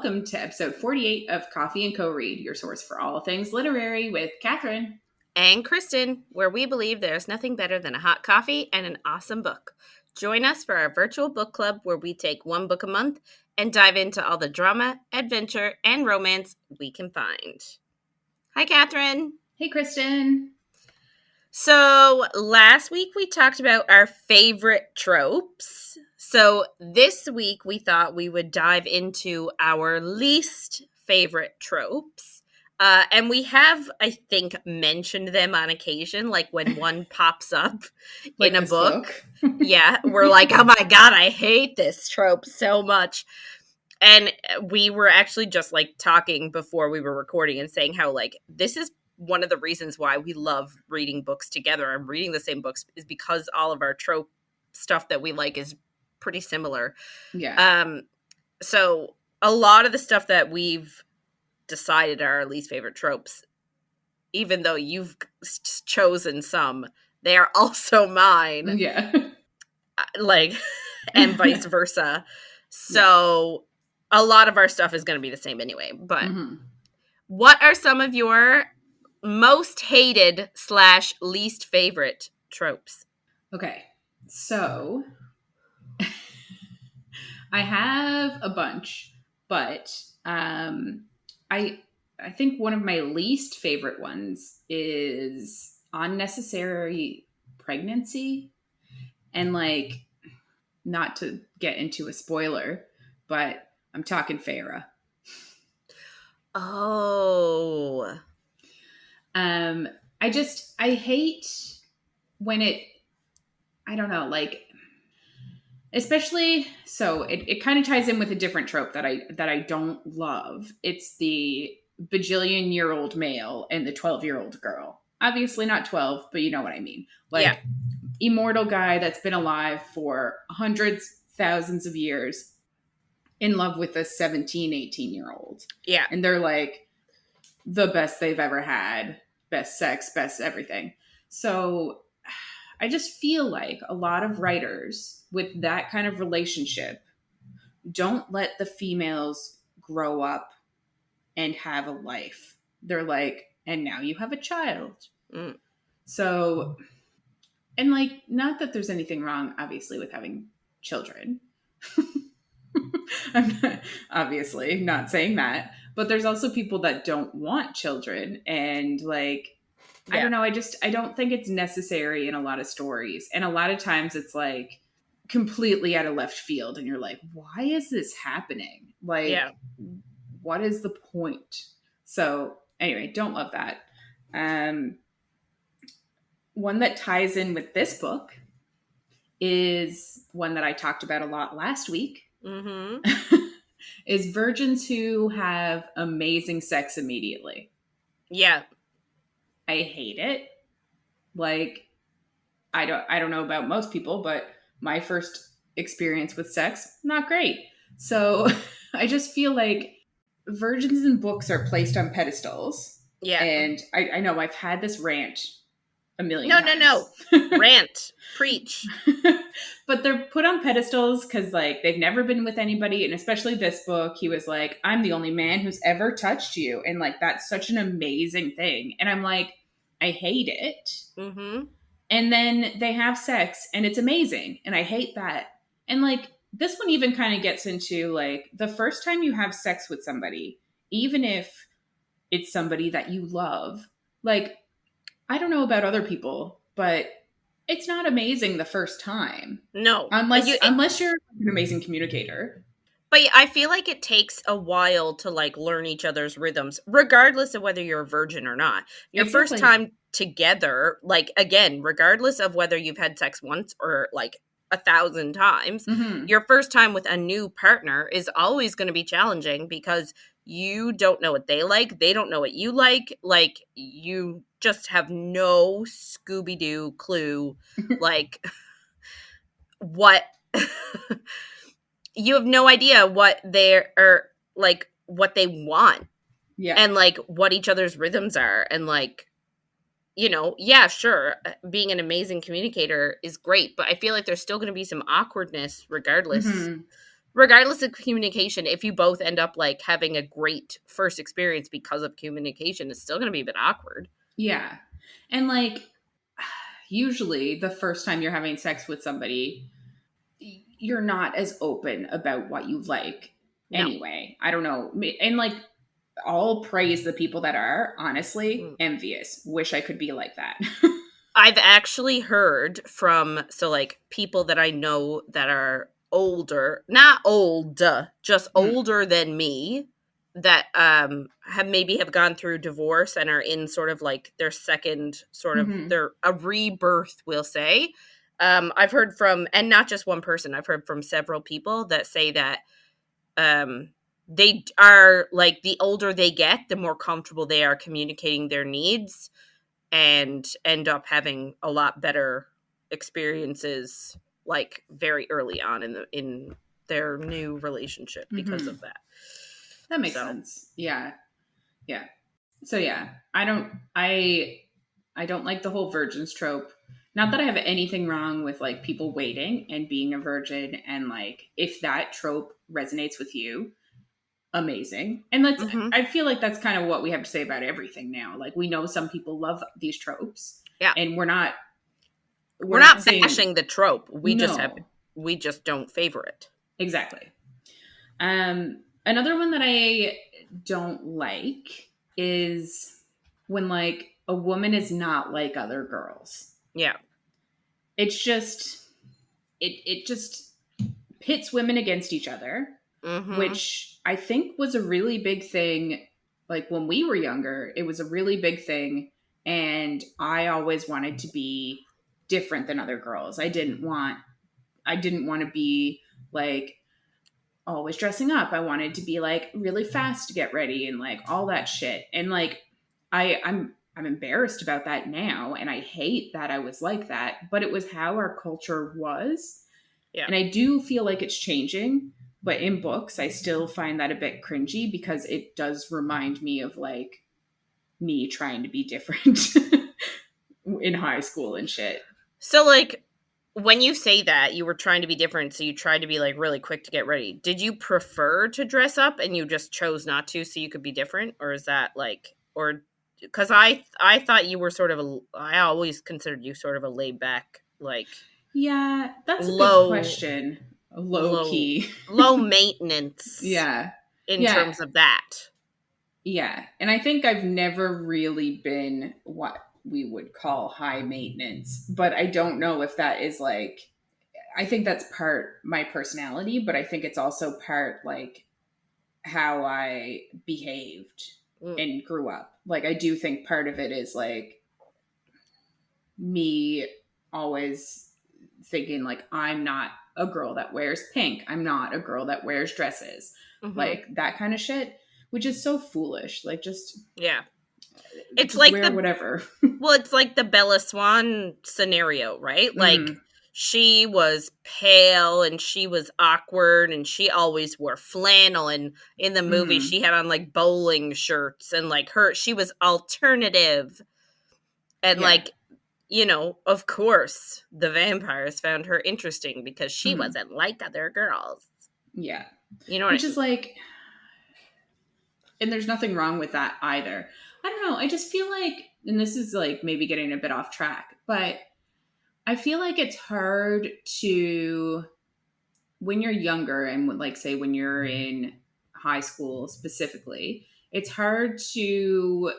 welcome to episode 48 of Coffee and Co-Read, your source for all things literary with Catherine and Kristen, where we believe there's nothing better than a hot coffee and an awesome book. Join us for our virtual book club where we take one book a month and dive into all the drama, adventure, and romance we can find. Hi, Catherine. Hey, Kristen. So last week we talked about our favorite tropes. So this week we thought we would dive into our least favorite tropes. And we have, I think, mentioned them on occasion, like when one pops up like in a book. Yeah, we're like, oh my God, I hate this trope so much. And we were actually just like talking before we were recording and saying how like this is one of the reasons why we love reading books together and reading the same books is because all of our trope stuff that we like is pretty similar. Yeah. So a lot of the stuff that we've decided are our least favorite tropes, even though you've chosen some, they are also mine. Yeah. Like, and vice versa. So a lot of our stuff is going to be the same anyway. But what are some of your most hated / least favorite tropes? Okay, so I have a bunch, but I think one of my least favorite ones is unnecessary pregnancy. And like, not to get into a spoiler, but I'm talking Farah. Oh. I hate when I don't know, like, especially, so it kind of ties in with a different trope that I don't love. It's the bajillion-year-old male and the 12-year-old girl. Obviously not 12, but you know what I mean. Like, immortal guy that's been alive for hundreds, thousands of years in love with a 17, 18-year-old. Yeah. And they're like the best they've ever had. Best sex, best everything. So I just feel like a lot of writers with that kind of relationship don't let the females grow up and have a life. They're like, and now you have a child. So, and like, not that there's anything wrong, obviously, with having children. I'm obviously not saying that. But there's also people that don't want children. And like, I don't know. I don't think it's necessary in a lot of stories. And a lot of times it's like completely out of left field. And you're like, why is this happening? Like, what is the point? So anyway, don't love that. One that ties in with this book is one that I talked about a lot last week. Is virgins who have amazing sex immediately. Yeah. I hate it. Like, I don't know about most people, but my first experience with sex, not great. So I just feel like virgins in books are placed on pedestals. Yeah. And I know I've had this rant a million times. No. Rant. Preach. But they're put on pedestals because like they've never been with anybody. And especially this book, he was like, I'm the only man who's ever touched you. And like, that's such an amazing thing. And I'm like, I hate it. And then they have sex and it's amazing. And I hate that. And like, this one even kind of gets into like the first time you have sex with somebody, even if it's somebody that you love, like, I don't know about other people, but it's not amazing the first time. No. Unless you're an amazing communicator. But I feel like it takes a while to like learn each other's rhythms, regardless of whether you're a virgin or not. Your first time together, like, again, regardless of whether you've had sex once or like 1,000 times, your first time with a new partner is always going to be challenging because you don't know what they like. They don't know what you like. Like, you just have no Scooby-Doo clue, like, what... You have no idea what they're like, what they want, and like what each other's rhythms are, and like, you know, sure, being an amazing communicator is great, but I feel like there's still going to be some awkwardness regardless. regardless of communication, if you both end up like having a great first experience because of communication, it's still going to be a bit awkward. Yeah. And like, usually the first time you're having sex with somebody, you're not as open about what you like No. anyway. I don't know. And like, I'll praise the people that are honestly envious. Wish I could be like that. I've actually heard from, so like people that I know that are older, not old, just older than me, that have gone through divorce and are in sort of like their second sort of their a rebirth, we'll say. I've heard from, and not just one person, I've heard from several people that say that they are like, the older they get, the more comfortable they are communicating their needs, and end up having a lot better experiences like very early on in their new relationship because of that. That makes sense. Yeah. So yeah, I don't like the whole virgins trope. Not that I have anything wrong with like people waiting and being a virgin, and like if that trope resonates with you, amazing. And I feel like that's kind of what we have to say about everything now. Like, we know some people love these tropes. Yeah. And we're not bashing the trope. We just don't favor it. Exactly. Another one that I don't like is when like a woman is not like other girls. Yeah. It's just it just pits women against each other, which I think was a really big thing. Like when we were younger, it was a really big thing. And I always wanted to be different than other girls. I didn't want to be like always dressing up. I wanted to be like really fast to get ready and like all that shit. And like I'm embarrassed about that now, and I hate that I was like that, but it was how our culture was. Yeah. And I do feel like it's changing, but in books I still find that a bit cringy because it does remind me of like me trying to be different in high school and shit. So like, when you say that you were trying to be different, so you tried to be like really quick to get ready, did you prefer to dress up and you just chose not to so you could be different? Or is that like, or because I thought you were sort of I always considered you sort of a laid back, like, yeah, that's a good question. Low key, low maintenance. Yeah, in terms of that. Yeah, and I think I've never really been what we would call high maintenance, but I don't know if that is like, I think that's part my personality, but I think it's also part like how I behaved and grew up. Like, I do think part of it is like me always thinking like, I'm not a girl that wears pink. I'm not a girl that wears dresses. Like that kind of shit, which is so foolish. Like, just, yeah. It's just like wear whatever. Well, it's like the Bella Swan scenario, right? Like, she was pale and she was awkward and she always wore flannel, and in the movie she had on like bowling shirts, and like she was alternative. And like, you know, of course the vampires found her interesting because she wasn't like other girls. Yeah. You know what Which is like, and there's nothing wrong with that either. I don't know. I just feel like, and this is like maybe getting a bit off track, but I feel like it's hard to, when you're younger and like say when you're in high school specifically, it's hard to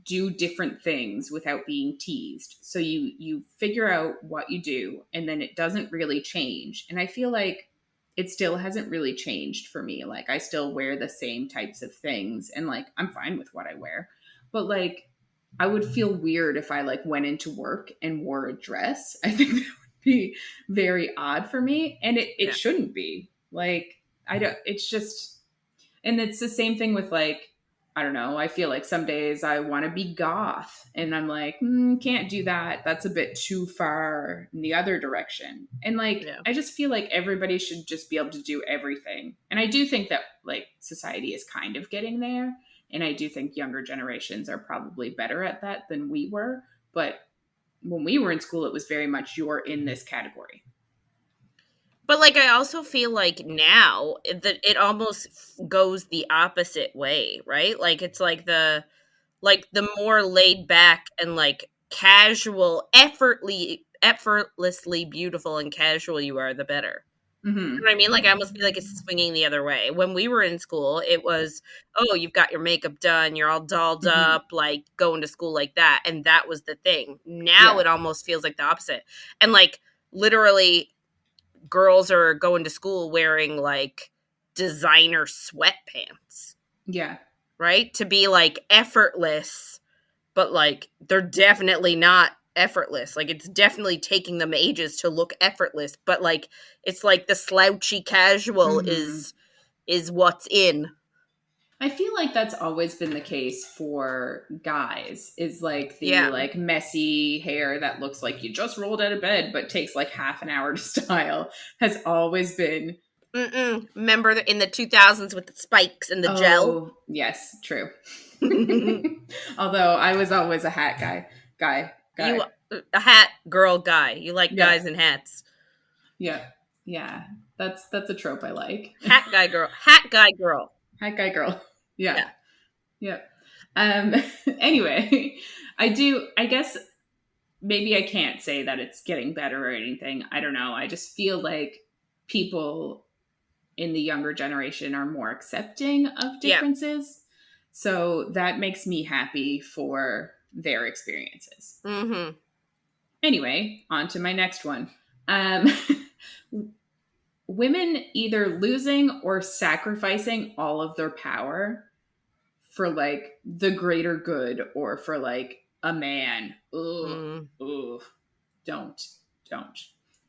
do different things without being teased. So you figure out what you do and then it doesn't really change. And I feel like it still hasn't really changed for me. Like, I still wear the same types of things and like I'm fine with what I wear. But like, I would feel weird if I like went into work and wore a dress. I think that would be very odd for me, and it shouldn't be. Like, I don't, it's just, and it's the same thing with like, I don't know, I feel like some days I want to be goth and I'm like, can't do that. That's a bit too far in the other direction. And like, I just feel like everybody should just be able to do everything. And I do think that like society is kind of getting there. And I do think younger generations are probably better at that than we were. But when we were in school, it was very much, you're in this category. But like I also feel like now that it almost goes the opposite way, right? Like it's like the more laid back and like casual, effortlessly beautiful and casual you are, the better. You know what I mean? Like I almost feel like it's swinging the other way. When we were in school, it was, oh, you've got your makeup done, you're all dolled up, like going to school like that, and that was the thing. Now it almost feels like the opposite. And like literally girls are going to school wearing like designer sweatpants. Yeah. Right? To be like effortless, but like they're definitely not effortless. Like it's definitely taking them ages to look effortless, but like it's like the slouchy casual is what's in. I feel like that's always been the case for guys, is like the like messy hair that looks like you just rolled out of bed but takes like half an hour to style has always been. Remember in the 2000s with the spikes and the gel? Yes, true. Although I was always a hat guy. You a hat girl guy. You like guys in hats. Yeah. That's a trope I like. Hat guy girl. Hat guy girl. Hat guy girl. Yeah. Anyway, I guess maybe I can't say that it's getting better or anything. I don't know. I just feel like people in the younger generation are more accepting of differences. So that makes me happy for their experiences. Anyway, on to my next one. Women either losing or sacrificing all of their power for like the greater good or for like a man. Ooh, don't.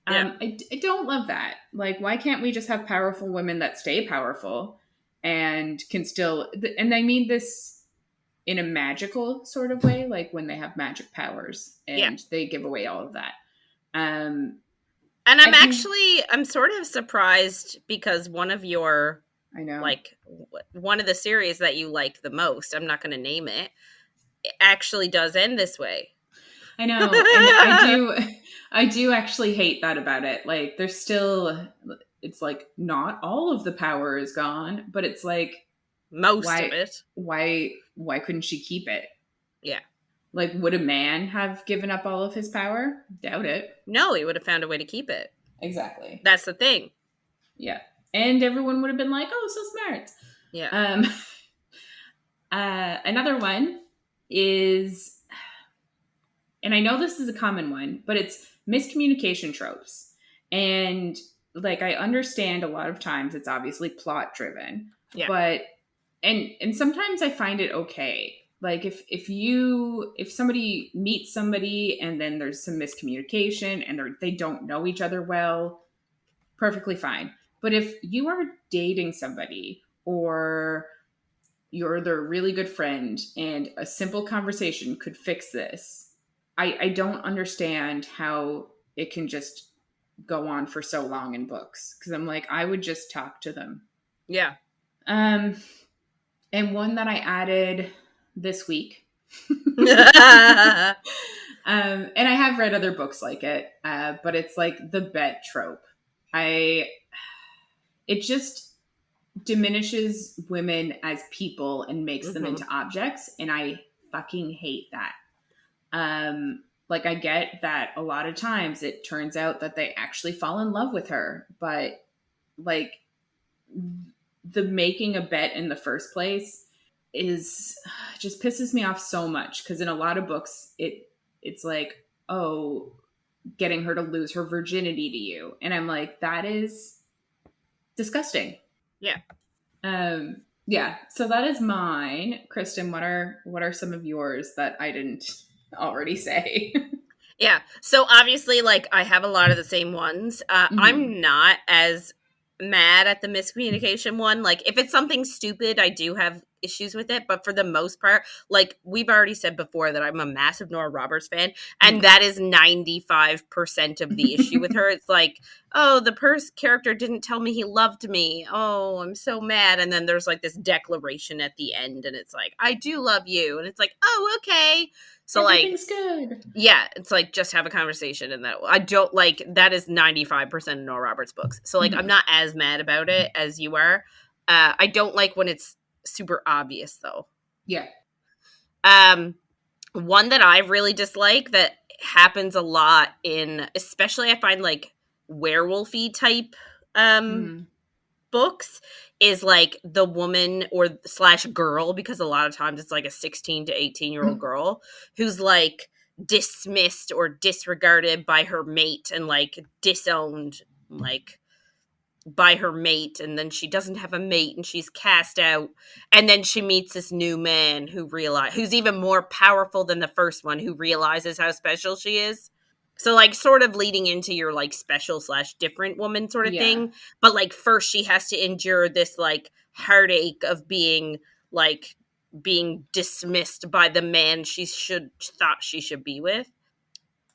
I don't love that. Like, why can't we just have powerful women that stay powerful and can still, and I mean this in a magical sort of way, like when they have magic powers and they give away all of that. And I'm sort of surprised because one of your, I know, like one of the series that you like the most, I'm not going to name it, actually does end this way. I know. And I do actually hate that about it. Like there's still, it's like not all of the power is gone, but it's like most of it. Why couldn't she keep it? Yeah. Like, would a man have given up all of his power? Doubt it. No, he would have found a way to keep it. Exactly. That's the thing. Yeah. And everyone would have been like, oh, so smart. Yeah. Another one is, and I know this is a common one, but it's miscommunication tropes. And like, I understand a lot of times it's obviously plot driven, but, and sometimes I find it okay. Like if somebody meets somebody and then there's some miscommunication and they don't know each other well, perfectly fine. But if you are dating somebody or you're their really good friend and a simple conversation could fix this, I don't understand how it can just go on for so long in books. Because I'm like, I would just talk to them. Yeah. And one that I added this week. And I have read other books like it, but it's like the bet trope. It just diminishes women as people and makes them into objects, and I fucking hate that. Like I get that a lot of times it turns out that they actually fall in love with her, but like the making a bet in the first place is just pisses me off so much, because in a lot of books it's like, oh, getting her to lose her virginity to you, and I'm like, that is disgusting. Yeah, so that is mine. Kristen, what are some of yours that I didn't already say? Yeah, so obviously like I have a lot of the same ones. I'm not as mad at the miscommunication one. Like if it's something stupid, I do have issues with it, but for the most part, like we've already said before that I'm a massive Nora Roberts fan, and that is 95% of the issue with her. It's like, oh, the character didn't tell me he loved me. Oh, I'm so mad. And then there's like this declaration at the end, and it's like, I do love you. And it's like, oh, okay. So everything's good. Yeah, it's like just have a conversation, and that I don't like that is 95% of Nora Roberts books. So like I'm not as mad about it as you are. I don't like when it's super obvious though. Yeah. One that I really dislike that happens a lot in, especially I find like werewolfy type books, is like the woman or / girl, because a lot of times it's like a 16 to 18-year-old girl who's like dismissed or disregarded by her mate and like disowned like by her mate, and then she doesn't have a mate and she's cast out, and then she meets this new man who's even more powerful than the first one, who realizes how special she is. So like sort of leading into your like special / different woman sort of thing. But like first she has to endure this like heartache of being dismissed by the man she thought she should be with.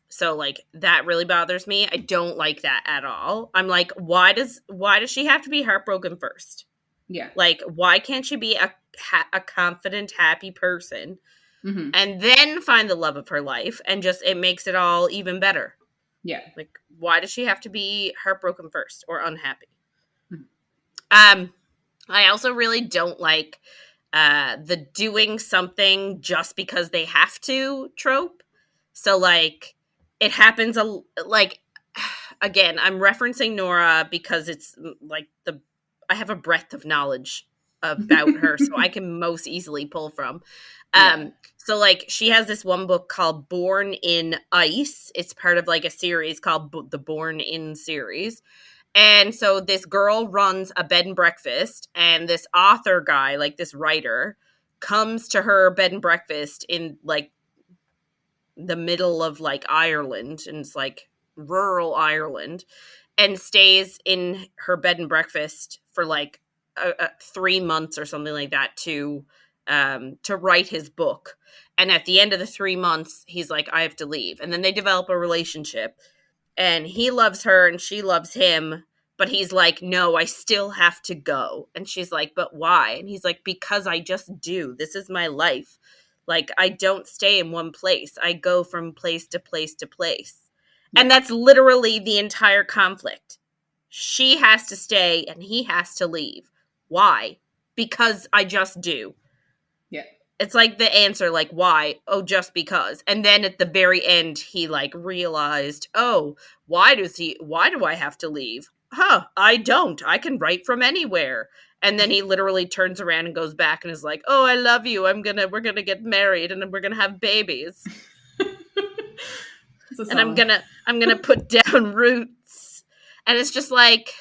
So like that really bothers me. I don't like that at all. I'm like, why does she have to be heartbroken first? Yeah. Like, why can't she be a confident, happy person? And then find the love of her life, and just it makes it all even better. Yeah. Like, why does she have to be heartbroken first or unhappy? I also really don't like the doing something just because they have to trope. So like it happens like, again, I'm referencing Nora because it's like I have a breadth of knowledge about her, so I can most easily pull from. So like she has this one book called Born in Ice. It's part of like a series called the Born in series. And so this girl runs a bed and breakfast, and this author guy, like this writer, comes to her bed and breakfast in like the middle of like Ireland, and it's like rural Ireland, and stays in her bed and breakfast for like 3 months or something like that to write his book. And at the end of the 3 months, he's like, I have to leave. And then they develop a relationship, and he loves her and she loves him, but he's like, no, I still have to go. And she's like, but why? And he's like, because I just do. This is my life. Like, I don't stay in one place. I go from place to place to place. Yeah. And that's literally the entire conflict. She has to stay and he has to leave. Why? Because I just do. Yeah. It's like the answer, like, why? Oh, just because. And then at the very end, he like realized, oh, why do I have to leave? I don't. I can write from anywhere. And then he literally turns around and goes back and is like, oh, I love you. We're going to get married and we're going to have babies. And I'm going to put down roots. And it's just like,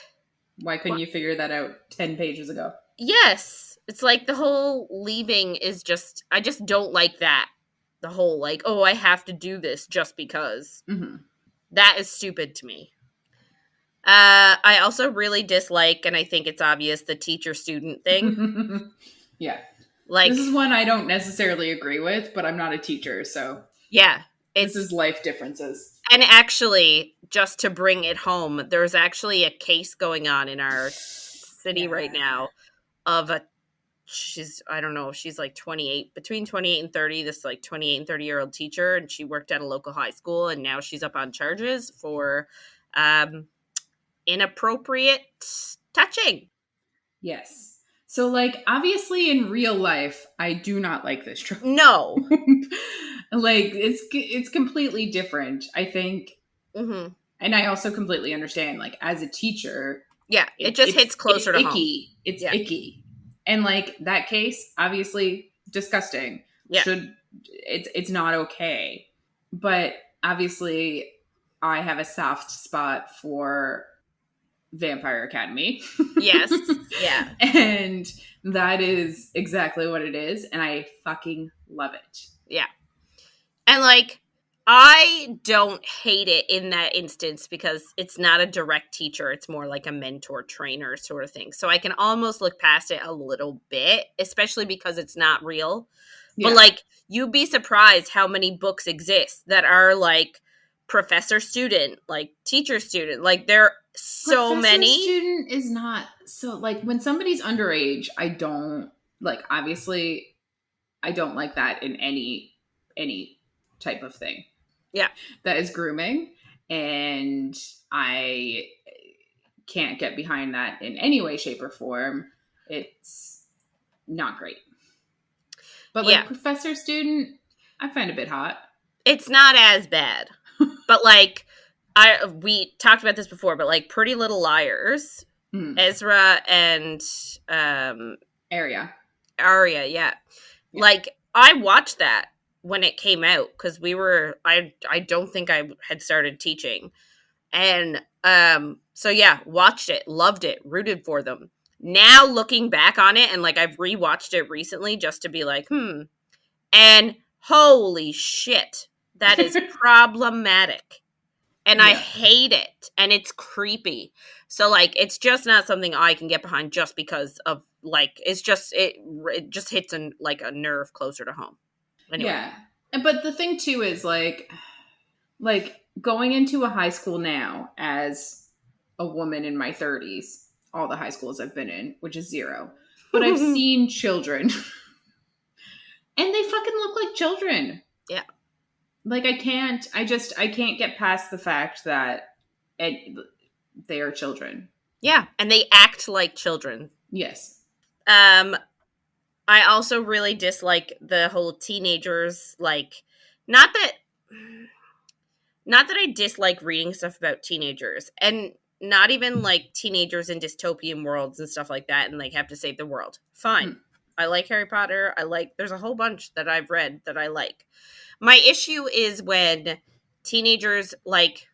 why couldn't you figure that out 10 pages ago? Yes. It's like the whole leaving is just, I just don't like that. The whole like, oh, I have to do this just because. Mm-hmm. That is stupid to me. I also really dislike, and I think it's obvious, the teacher-student thing. Yeah. Like, this is one I don't necessarily agree with, but I'm not a teacher, so. Yeah. This is life differences. And actually, just to bring it home, there's actually a case going on in our city right now of I don't know, she's like 28, between 28 and 30, this like 28 and 30-year-old teacher, and she worked at a local high school, and now she's up on charges for inappropriate touching. Yes. So, like, obviously in real life, I do not like this trope. No. Like, it's completely different, I think. Mm-hmm. And I also completely understand, like, as a teacher. Yeah, it just hits closer to home. It's icky. And, like, that case, obviously disgusting. Yeah. It's not okay. But obviously, I have a soft spot for Vampire Academy. Yes. Yeah. And that is exactly what it is. And I fucking love it. Yeah. And like, I don't hate it in that instance because it's not a direct teacher. It's more like a mentor trainer sort of thing. So I can almost look past it a little bit, especially because it's not real. Yeah. But like, you'd be surprised how many books exist that are like professor student, like teacher student. Like, there are so Professor many. student is not so, like, when somebody's underage, I don't like, obviously I don't like that in any type of thing. Yeah. That is grooming, and I can't get behind that in any way, shape, or form. It's not great. But like, professor student, I find a bit hot. It's not as bad. But like, we talked about this before, but like Pretty Little Liars, Ezra and Arya, yeah. Like, I watched that when it came out because I don't think I had started teaching, and so yeah, watched it, loved it, rooted for them. Now looking back on it, and like, I've rewatched it recently just to be like, and holy shit, that is problematic. And I hate it, and it's creepy. So like, it's just not something I can get behind just because of like, it just hits like a nerve closer to home. Anyway. Yeah. But the thing too is like going into a high school now as a woman in my 30s, all the high schools I've been in, which is 0. But I've seen children and they fucking look like children. Yeah. Like, I can't get past the fact that they are children. Yeah, and they act like children. Yes. I also really dislike the whole teenagers, like, not that I dislike reading stuff about teenagers, and not even like teenagers in dystopian worlds and stuff like that, and like have to save the world. Fine. I like Harry Potter. There's a whole bunch that I've read that I like. My issue is when teenagers like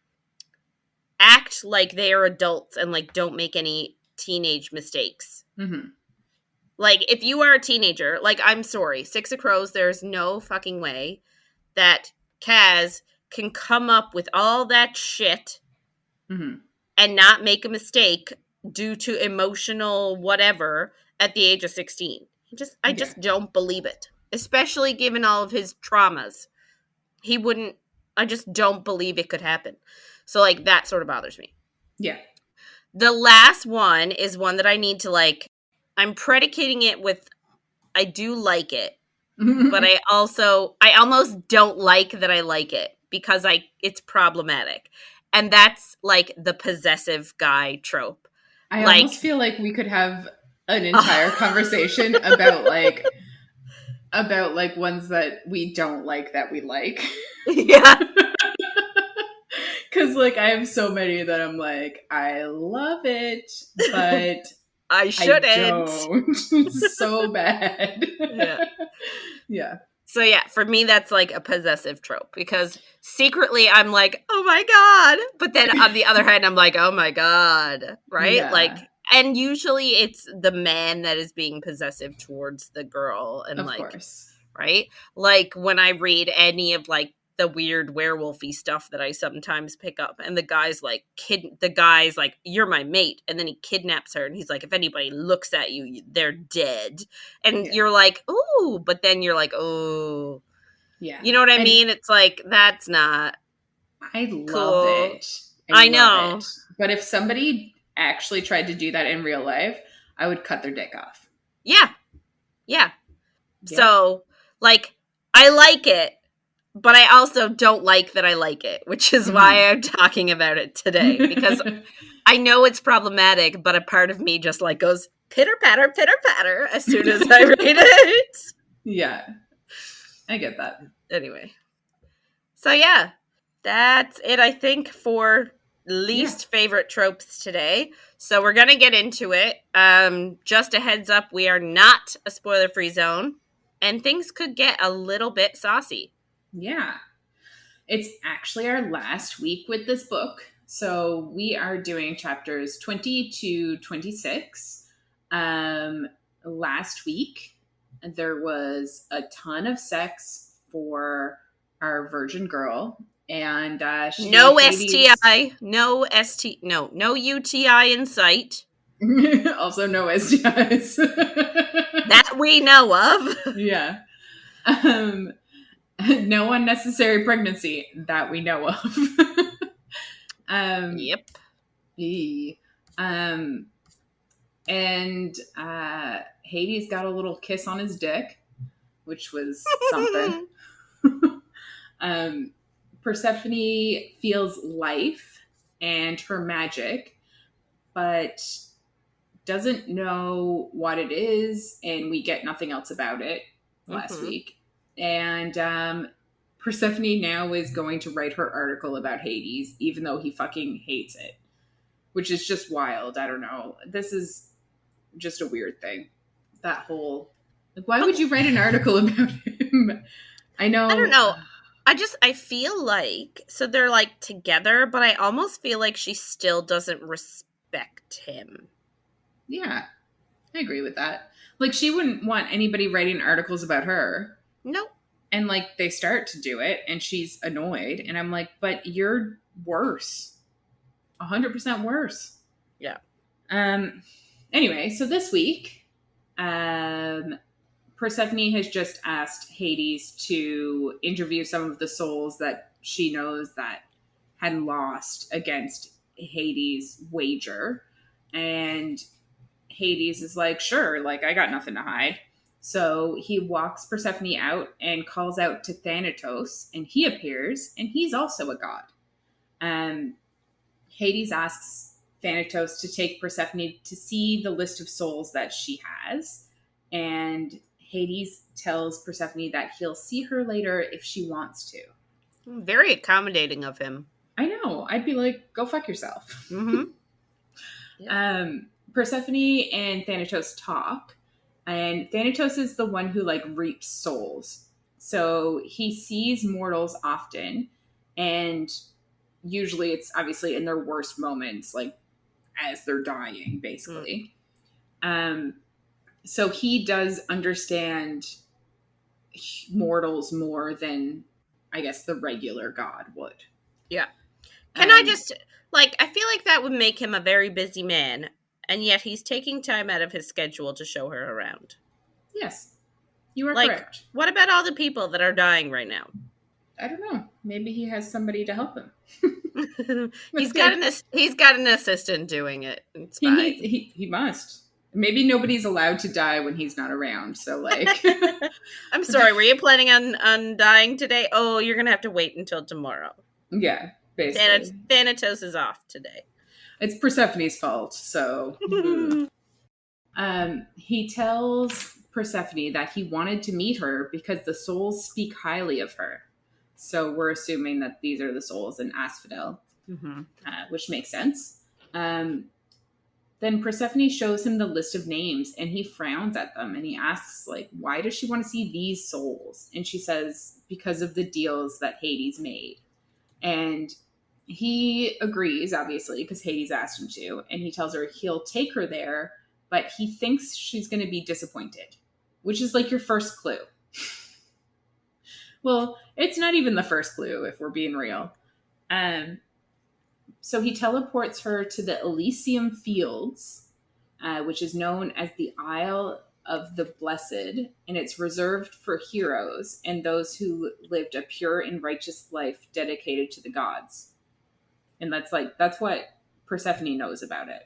act like they are adults and like don't make any teenage mistakes. Like, if you are a teenager, like, I'm sorry, Six of Crows, there's no fucking way that Kaz can come up with all that shit and not make a mistake due to emotional whatever at the age of 16. I just don't believe it. Especially given all of his traumas. I just don't believe it could happen. So, like, that sort of bothers me. Yeah. The last one is one that I need to, like, I'm predicating it with, I do like it, but I almost don't like that I like it because it's problematic. And that's, like, the possessive guy trope. I almost feel like we could have an entire conversation about ones that we don't like that we like. Yeah. Because, like, I have so many that I'm like, I love it, but I shouldn't. I don't. So bad. Yeah. Yeah. So, yeah, for me, that's like a possessive trope because secretly I'm like, oh my God. But then on the other hand, I'm like, oh my God. Right? Yeah. Like, and usually it's the man that is being possessive towards the girl. And, of course. Right? Like, when I read any of like the weird werewolfy stuff that I sometimes pick up, and the guy's like, you're my mate, and then he kidnaps her, and he's like, if anybody looks at you, they're dead. And you're like, ooh, but then you're like, oh, yeah, you know what I mean? It's like, that's not. I love it. I know, but if somebody actually tried to do that in real life, I would cut their dick off. Yeah. So, like, I like it. But I also don't like that I like it, which is why I'm talking about it today. Because I know it's problematic, but a part of me just like goes pitter-patter as soon as I read it. Yeah. I get that. Anyway. So yeah, that's it, I think, for least favorite tropes today. So we're going to get into it. Just a heads up, we are not a spoiler-free zone. And things could get a little bit saucy. Yeah. It's actually our last week with this book. So we are doing chapters 20 to 26. Last week, there was a ton of sex for our virgin girl, and no Hades, STI, no UTI in sight. Also no STIs. That we know of. Yeah. No unnecessary pregnancy that we know of. Yep. Um, and Hades got a little kiss on his dick, which was something. Persephone feels life and her magic, but doesn't know what it is, and we get nothing else about it last week. And Persephone now is going to write her article about Hades, even though he fucking hates it, which is just wild. I don't know. This is just a weird thing. That whole, like, why would you write an article about him? I know. I don't know. I feel like, so they're like together, but I almost feel like she still doesn't respect him. Yeah, I agree with that. Like, she wouldn't want anybody writing articles about her. Nope. And, like, they start to do it, and she's annoyed. And I'm like, but you're worse. 100% worse. Yeah. Anyway, so this week, Persephone has just asked Hades to interview some of the souls that she knows that had lost against Hades' wager. And Hades is like, sure, like, I got nothing to hide. So he walks Persephone out and calls out to Thanatos, and he appears, and he's also a god. Hades asks Thanatos to take Persephone to see the list of souls that she has, and Hades tells Persephone that he'll see her later if she wants to. Very accommodating of him. I know. I'd be like, go fuck yourself. Mm-hmm. Yeah. Persephone and Thanatos talk, and Thanatos is the one who, like, reaps souls. So he sees mortals often, and usually it's obviously in their worst moments, like as they're dying, basically. So he does understand mortals more than, I guess, the regular god would. Yeah. Can I just, like, I feel like that would make him a very busy man, and yet he's taking time out of his schedule to show her around. Yes, you are correct. What about all the people that are dying right now? I don't know. Maybe he has somebody to help him. He's got an assistant doing it. It's fine. He must. Maybe nobody's allowed to die when he's not around. So, like, I'm sorry. Were you planning on dying today? Oh, you're gonna have to wait until tomorrow. Yeah, basically. Thanatos is off today. It's Persephone's fault. So, he tells Persephone that he wanted to meet her because the souls speak highly of her. So we're assuming that these are the souls in Asphodel, which makes sense. Then Persephone shows him the list of names, and he frowns at them, and he asks, like, why does she want to see these souls? And she says, because of the deals that Hades made. And he agrees, obviously, because Hades asked him to, and he tells her he'll take her there, but he thinks she's going to be disappointed, which is like your first clue. Well, it's not even the first clue, if we're being real. So he teleports her to the Elysium Fields, which is known as the Isle of the Blessed, and it's reserved for heroes and those who lived a pure and righteous life dedicated to the gods. And that's what Persephone knows about it.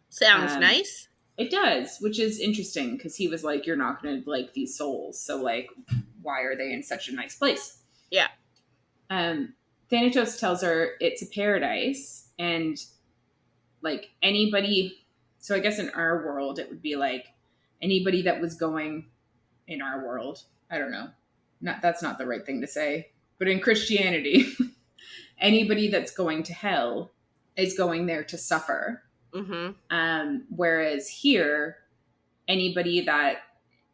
Sounds nice. It does, which is interesting, because he was like, you're not going to like these souls, so, like, why are they in such a nice place? Yeah. Thanatos tells her it's a paradise, and, like, anybody, so I guess in our world it would be like anybody that was going in our world, I don't know, that's not the right thing to say, but in Christianity, anybody that's going to hell is going there to suffer. Whereas here, anybody that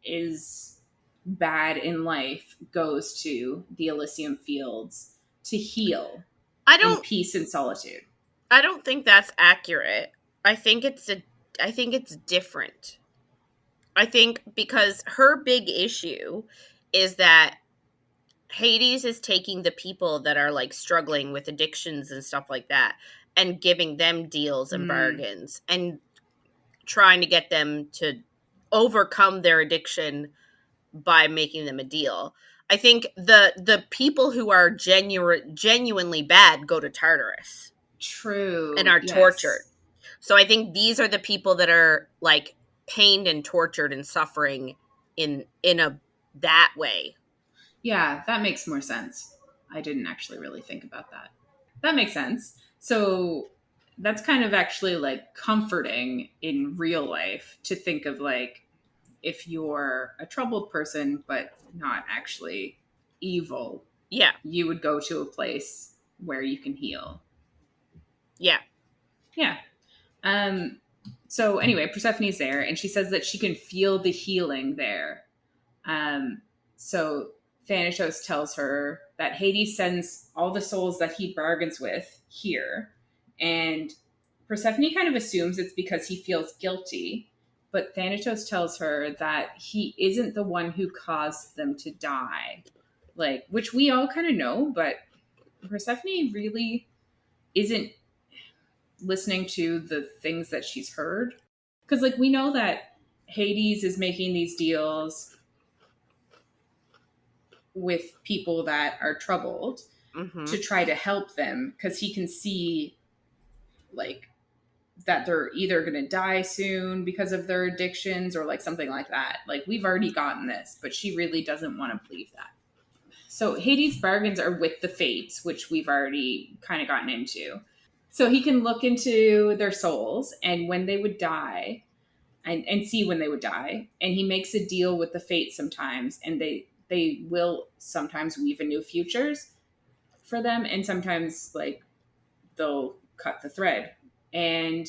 is bad in life goes to the Elysium Fields to heal in peace and solitude. I don't think that's accurate. I think it's different. I think because her big issue is that Hades is taking the people that are like struggling with addictions and stuff like that and giving them deals and bargains and trying to get them to overcome their addiction by making them a deal. I think the people who are genuinely bad go to Tartarus. True. And are tortured. Yes. So I think these are the people that are like pained and tortured and suffering in a that way. Yeah, that makes more sense. I didn't actually really think about that. That makes sense. So that's kind of actually like comforting in real life to think of, like, if you're a troubled person but not actually evil, Yeah. you would go to a place where you can heal. Yeah. Yeah. So anyway, Persephone's there and she says that she can feel the healing there. So Thanatos tells her that Hades sends all the souls that he bargains with here. And Persephone kind of assumes it's because he feels guilty. But Thanatos tells her that he isn't the one who caused them to die. Like, which we all kind of know, but Persephone really isn't listening to the things that she's heard. Because, like, we know that Hades is making these deals with people that are troubled to try to help them, because he can see, like, that they're either going to die soon because of their addictions or like something like that. Like, we've already gotten this, but she really doesn't want to believe that. So Hades' bargains are with the Fates, which we've already kind of gotten into. So he can look into their souls and when they would die, and see when they would die. And he makes a deal with the Fates sometimes, and they will sometimes weave in new futures for them, and sometimes like they'll cut the thread. And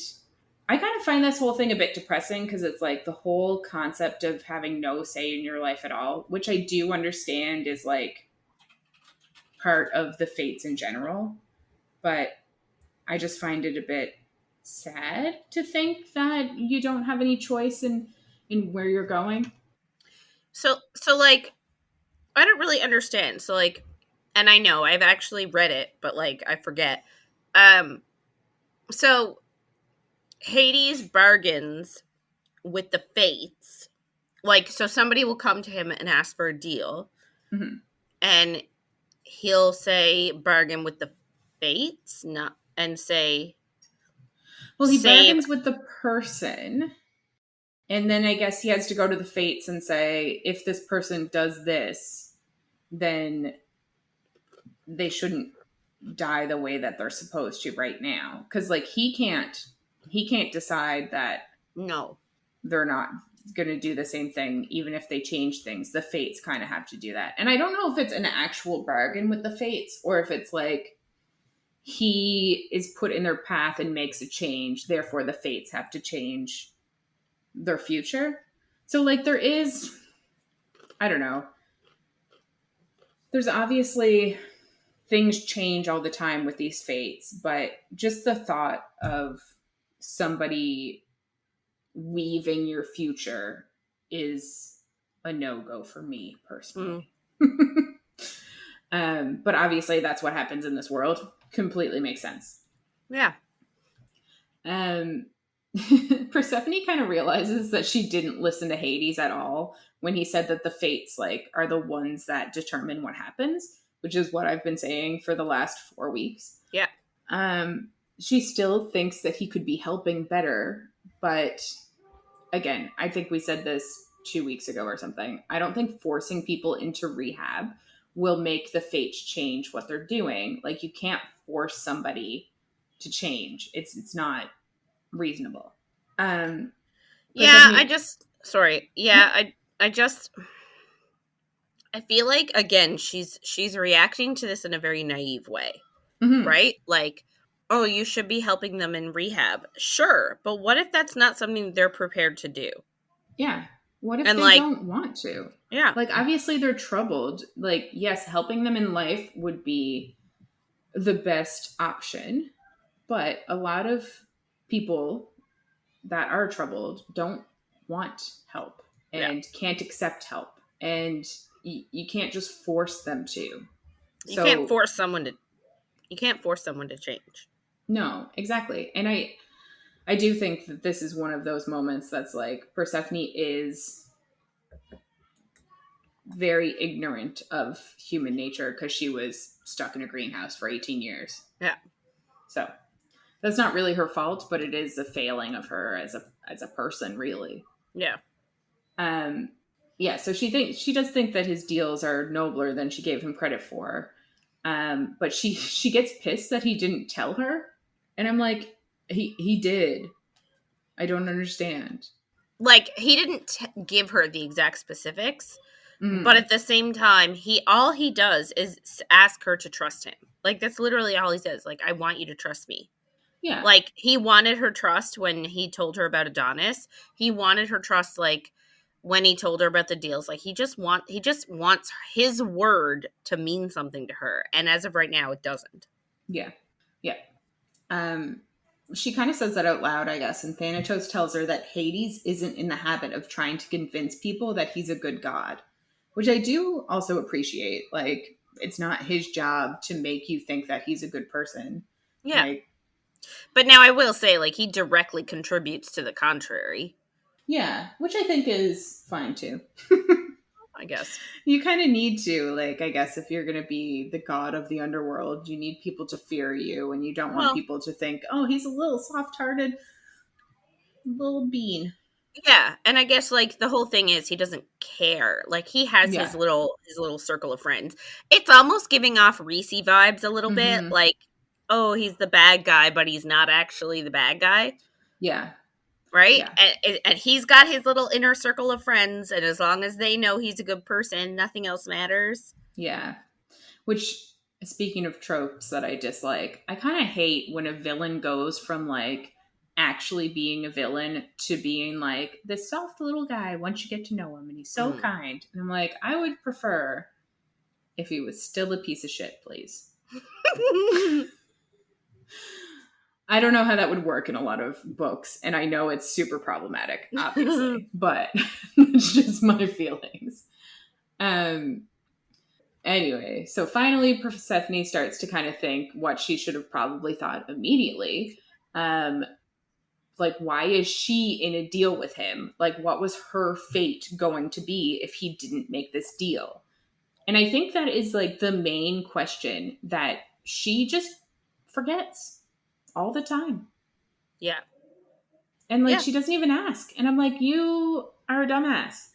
I kind of find this whole thing a bit depressing because it's like the whole concept of having no say in your life at all, which I do understand is like part of the Fates in general. But I just find it a bit sad to think that you don't have any choice in where you're going. So like, I don't really understand. So like, and I know I've actually read it, but like I forget. So Hades bargains with the Fates. Like, so somebody will come to him and ask for a deal, and he'll say bargain with the Fates, not and say. Well, he bargains with the person, and then I guess he has to go to the Fates and say, if this person does this, then they shouldn't die the way that they're supposed to right now. Because like he can't decide that no, they're not going to do the same thing, even if they change things. The Fates kind of have to do that. And I don't know if it's an actual bargain with the Fates or if it's like he is put in their path and makes a change, therefore the Fates have to change their future. So like there is, I don't know, there's obviously things change all the time with these Fates, but just the thought of somebody weaving your future is a no-go for me personally. But obviously that's what happens in this world. Completely makes sense. Yeah. Persephone kind of realizes that she didn't listen to Hades at all when he said that the Fates like are the ones that determine what happens, which is what I've been saying for the last 4 weeks. Yeah. She still thinks that he could be helping better, but again, I think we said this 2 weeks ago or something. I don't think forcing people into rehab will make the Fates change what they're doing. Like, you can't force somebody to change. It's not reasonable. Yeah, I feel like again she's reacting to this in a very naive way. Right? Like, oh, you should be helping them in rehab. Sure, but what if that's not something they're prepared to do? Yeah. What if they don't want to? Yeah. Like, obviously they're troubled. Like, yes, helping them in life would be the best option, but a lot of people that are troubled don't want help and can't accept help. And you can't just force them to. You can't So force someone to. You can't force someone to change. no, exactly. And I do think that this is one of those moments that's like Persephone is very ignorant of human nature because she was stuck in a greenhouse for 18 years. Yeah. So that's not really her fault, but it is a failing of her as a person, really. Yeah. Um, yeah. So she does think that his deals are nobler than she gave him credit for. But she gets pissed that he didn't tell her, and I'm like, he did. I don't understand. Like, he didn't give her the exact specifics, but Mm. at the same time, all he does is ask her to trust him. Like, that's literally all he says. Like, I want you to trust me. Yeah. Like, he wanted her trust when he told her about Adonis. He wanted her trust, like, when he told her about the deals. Like, he just wants his word to mean something to her. And as of right now, it doesn't. Yeah. Yeah. She kind of says that out loud, I guess, and Thanatos tells her that Hades isn't in the habit of trying to convince people that he's a good god, which I do also appreciate. Like, it's not his job to make you think that he's a good person. Yeah. Like, but now I will say, like, he directly contributes to the contrary. yeah, which I think is fine too. I guess. You kind of need to, like, I guess if you're going to be the god of the underworld, you need people to fear you, and you don't want people to think, oh, he's a little soft-hearted little bean. Yeah, and I guess, like, the whole thing is he doesn't care. Like, he has Yeah. his little circle of friends. It's almost giving off Reese vibes a little bit, like, oh, he's the bad guy, but he's not actually the bad guy. Yeah. Right? Yeah. And he's got his little inner circle of friends, and as long as they know he's a good person, nothing else matters. Yeah. Which, speaking of tropes that I dislike, I kind of hate when a villain goes from, like, actually being a villain to being, like, this soft little guy once you get to know him, and he's so kind. And I'm like, I would prefer if he was still a piece of shit, please. I don't know how that would work in a lot of books, and I know it's super problematic, obviously, but it's just my feelings. Anyway, so finally Persephone starts to kind of think what she should have probably thought immediately. Like, why is she in a deal with him? Like, what was her fate going to be if he didn't make this deal? And I think that is, like, the main question that she just forgets all the time. Yeah. And, like, she doesn't even ask. And I'm like, you are a dumbass.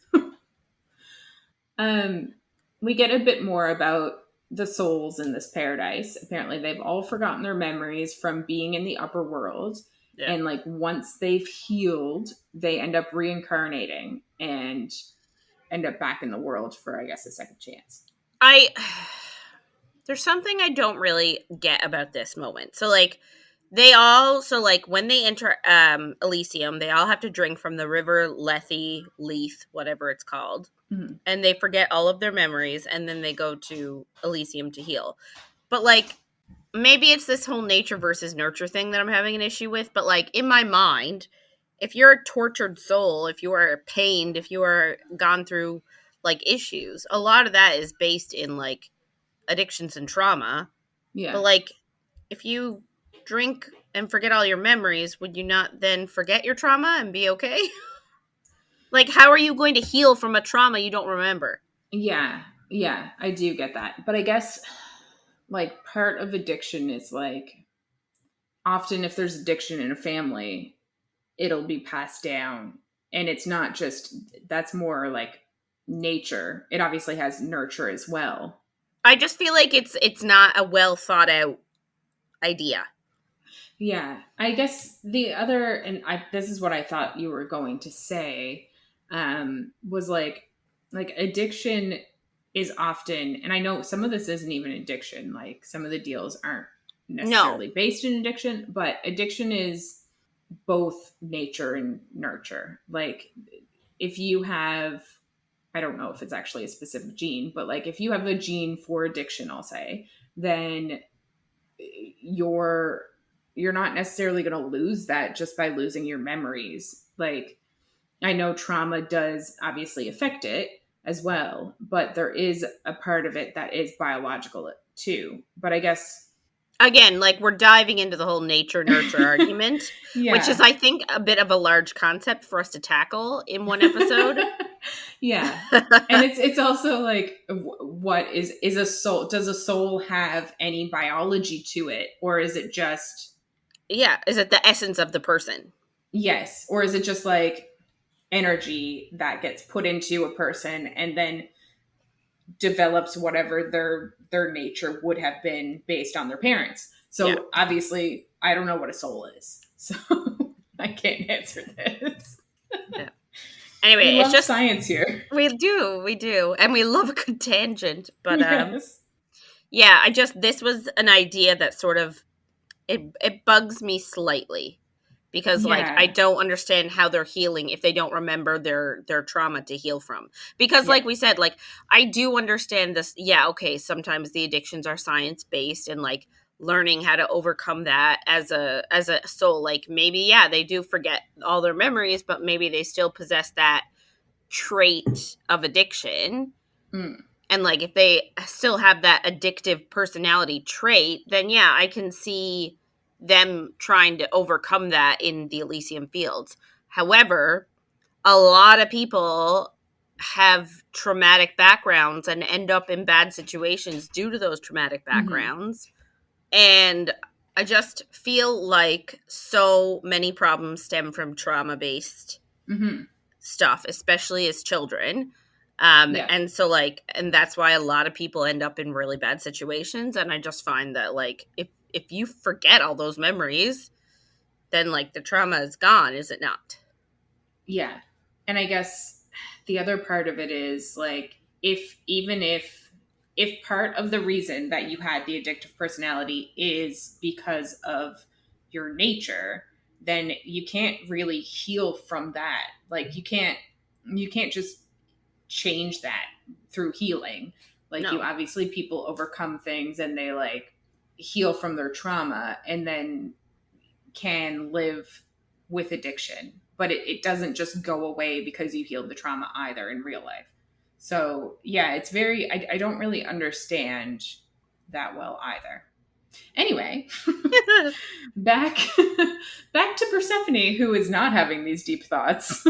We get a bit more about the souls in this paradise. Apparently, they've all forgotten their memories from being in the upper world. Yeah. And, like, once they've healed, they end up reincarnating and end up back in the world for, I guess, a second chance. There's something I don't really get about this moment. So, like, when they enter Elysium, they all have to drink from the river Lethe, whatever it's called. Mm-hmm. And they forget all of their memories, and then they go to Elysium to heal. But, like, maybe it's this whole nature versus nurture thing that I'm having an issue with. But, like, in my mind, if you're a tortured soul, if you are pained, if you are gone through, like, issues, a lot of that is based in, like, addictions and trauma. Yeah. But, like, if you drink and forget all your memories, would you not then forget your trauma and be okay? Like, how are you going to heal from a trauma you don't remember? Yeah, I do get that. But I guess, like, part of addiction is, like, often if there's addiction in a family, it'll be passed down. And it's not just, that's more like nature. It obviously has nurture as well. I just feel like it's not a well thought out idea. Yeah, I guess the other, and this is what I thought you were going to say, was like addiction is often, and I know some of this isn't even addiction, like some of the deals aren't necessarily based in addiction, but addiction is both nature and nurture. Like, if you have, I don't know if it's actually a specific gene, but, like, if you have a gene for addiction, I'll say, then you're not necessarily going to lose that just by losing your memories. Like, I know trauma does obviously affect it, as well. But there is a part of it that is biological too. But I guess again, like we're diving into the whole nature nurture argument, which is, yeah. I think, a bit of a large concept for us to tackle in one episode. Yeah. And it's also like, what is a soul? Does a soul have any biology to it? Or is it just, yeah, is it the essence of the person? yes. Or is it just like energy that gets put into a person and then develops whatever their nature would have been based on their parents? So Yeah. obviously I don't know what a soul is. So I can't answer this. Yeah. Anyway, We it's love just science here. we do, and we love a good tangent. But Yes. yeah, this was an idea that sort of it bugs me slightly because like I Yeah. don't understand how they're healing if they don't remember their trauma to heal from. Because Yeah. like we said, like I do understand this. Yeah, okay, sometimes the addictions are science based and like learning how to overcome that as a soul, like maybe yeah, they do forget all their memories, but maybe they still possess that trait of addiction. Mm. And like if they still have that addictive personality trait, then yeah, I can see them trying to overcome that in the Elysium Fields. However, a lot of people have traumatic backgrounds and end up in bad situations due to those traumatic backgrounds. And I just feel like so many problems stem from trauma-based stuff, especially as children. Yeah. And so like, and that's why a lot of people end up in really bad situations. And I just find that like, if you forget all those memories, then like the trauma is gone, is it not? Yeah. And I guess the other part of it is like, if part of the reason that you had the addictive personality is because of your nature, then you can't really heal from that. Like you can't just change that through healing. Like No. obviously people overcome things and they like heal from their trauma and then can live with addiction, but it doesn't just go away because you healed the trauma either in real life. So yeah, it's very, I don't really understand that well either. Anyway, back to Persephone, who is not having these deep thoughts.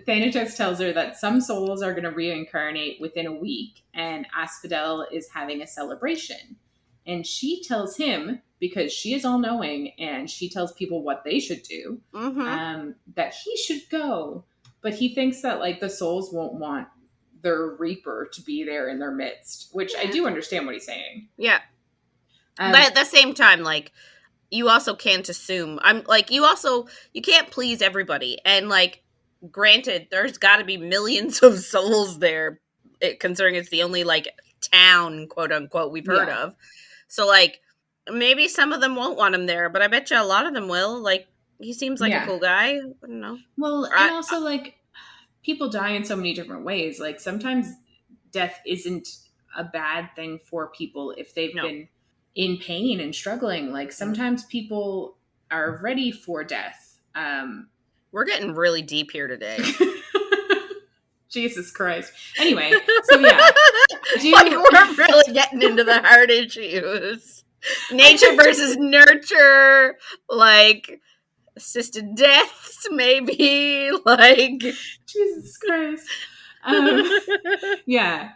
Thanatos tells her that some souls are going to reincarnate within a week, and Asphodel is having a celebration. And she tells him, because she is all knowing and she tells people what they should do, that he should go. But he thinks that like the souls won't want their reaper to be there in their midst, which I do understand what he's saying. Yeah. But at the same time, like, you also can't assume. You can't please everybody. And like, granted, there's got to be millions of souls there, considering it's the only like town, quote unquote, we've heard of. So like, maybe some of them won't want him there, but I bet you a lot of them will. Like, he seems like a cool guy. I don't know. Well, and also like, people die in so many different ways. Like sometimes death isn't a bad thing for people if they've been in pain and struggling. Like sometimes people are ready for death. We're getting really deep here today. Jesus Christ. Anyway, so yeah. We're really getting into the hard issues. Nature versus nurture, like assisted deaths, maybe, like Jesus Christ. Yeah.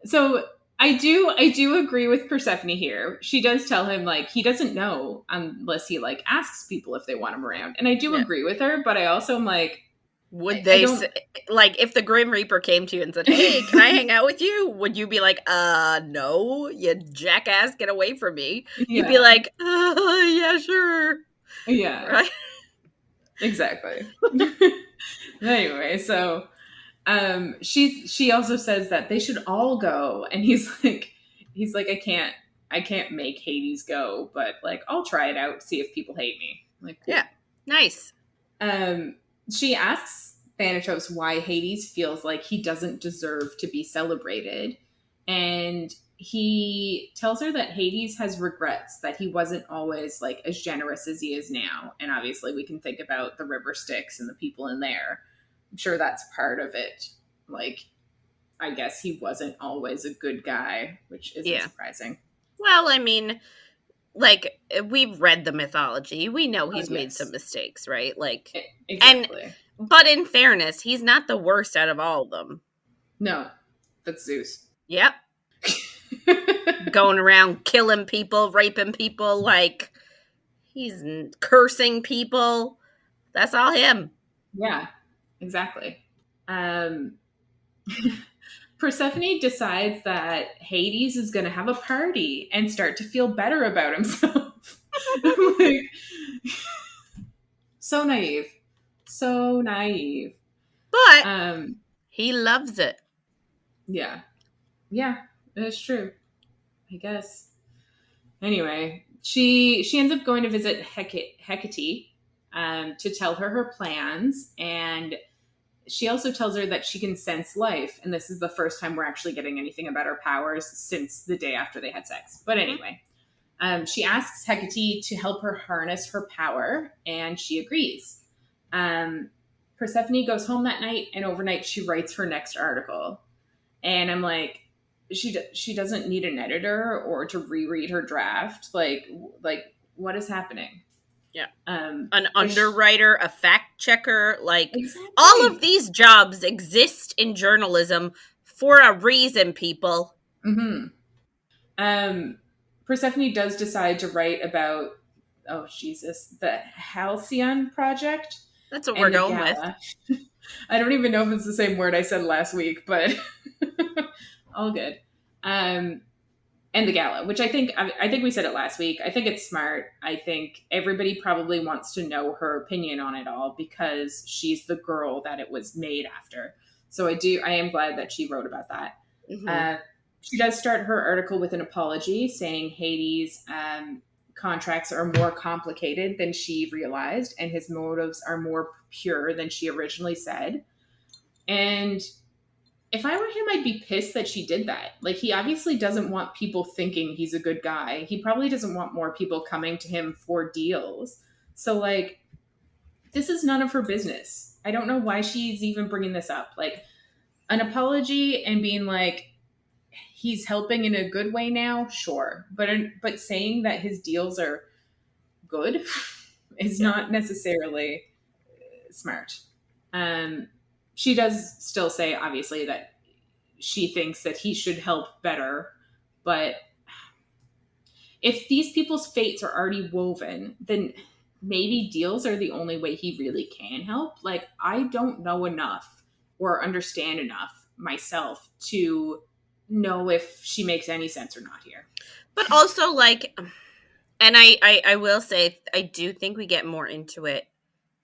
So I do agree with Persephone here. She does tell him like he doesn't know unless he like asks people if they want him around. And I do agree with her, but I also am like, would they say, like, if the Grim Reaper came to you and said, "Hey, can I hang out with you?" Would you be like, no, you jackass, get away from me? Yeah. You'd be like, yeah, sure. Yeah. Right? Exactly. Anyway, so she also says that they should all go, and he's like I can't make Hades go, but like I'll try it out, see if people hate me. Like, cool. Yeah, nice. She asks Thanatos why Hades feels like he doesn't deserve to be celebrated, and he tells her that Hades has regrets, that he wasn't always like as generous as he is now. And obviously we can think about the river Styx and the people in there. I'm sure that's part of it. like, I guess he wasn't always a good guy, which isn't surprising. Well, I mean, like, we've read the mythology. We know he's made some mistakes, right? Like, exactly. But in fairness, he's not the worst out of all of them. No, that's Zeus. Yep. Going around killing people, raping people, like, he's cursing people. That's all him. Yeah, exactly. Persephone decides that Hades is going to have a party and start to feel better about himself. Like, so naive. So naive. But he loves it. Yeah. Yeah, that's true. I guess. Anyway, she ends up going to visit Hecate to tell her plans, and she also tells her that she can sense life, and this is the first time we're actually getting anything about her powers since the day after they had sex. But anyway, she asks Hecate to help her harness her power, and she agrees. Persephone goes home that night, and overnight she writes her next article. And I'm like, she doesn't need an editor or to reread her draft. Like what is happening? Yeah. An underwriter, a fact checker, like exactly. All of these jobs exist in journalism for a reason, people. Mm-hmm. Persephone does decide to write about, oh Jesus, the Halcyon Project. That's what we're going with. I don't even know if it's the same word I said last week, but all good. And the gala, which I think we said it last week. I think it's smart. I think everybody probably wants to know her opinion on it all because she's the girl that it was made after. So I am glad that she wrote about that. Mm-hmm. She does start her article with an apology saying Hades' contracts are more complicated than she realized and his motives are more pure than she originally said. And if I were him, I'd be pissed that she did that. Like, he obviously doesn't want people thinking he's a good guy. He probably doesn't want more people coming to him for deals. So, like, this is none of her business. I don't know why she's even bringing this up. Like, an apology and being like, he's helping in a good way now, sure. But saying that his deals are good is not necessarily smart. She does still say, obviously, that she thinks that he should help better. But if these people's fates are already woven, then maybe deals are the only way he really can help. Like, I don't know enough or understand enough myself to know if she makes any sense or not here. But also, like, and I will say, I do think we get more into it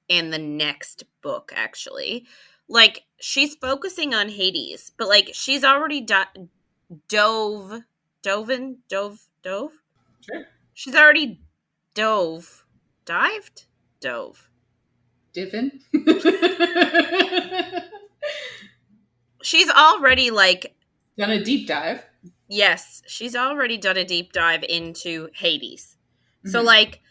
in the next book, actually. Like, she's focusing on Hades, but, like, she's already dove? Sure. She's already dived? Divin? She's already, like... done a deep dive. Yes, she's already done a deep dive into Hades. Mm-hmm. So, like,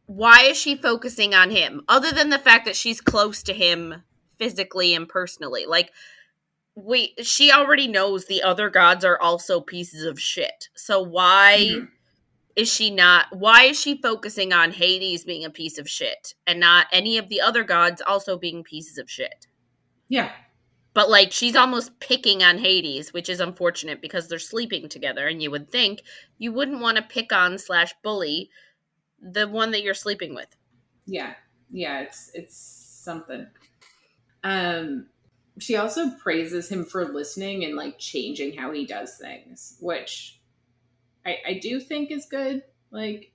why is she focusing on him? Other than the fact that she's close to him physically and personally. Like, she already knows the other gods are also pieces of shit. So why is she focusing on Hades being a piece of shit and not any of the other gods also being pieces of shit? Yeah. But, like, she's almost picking on Hades, which is unfortunate because they're sleeping together, and you would think you wouldn't want to pick on / bully the one that you're sleeping with. Yeah. Yeah, it's something. She also praises him for listening and, like, changing how he does things, which I do think is good. Like,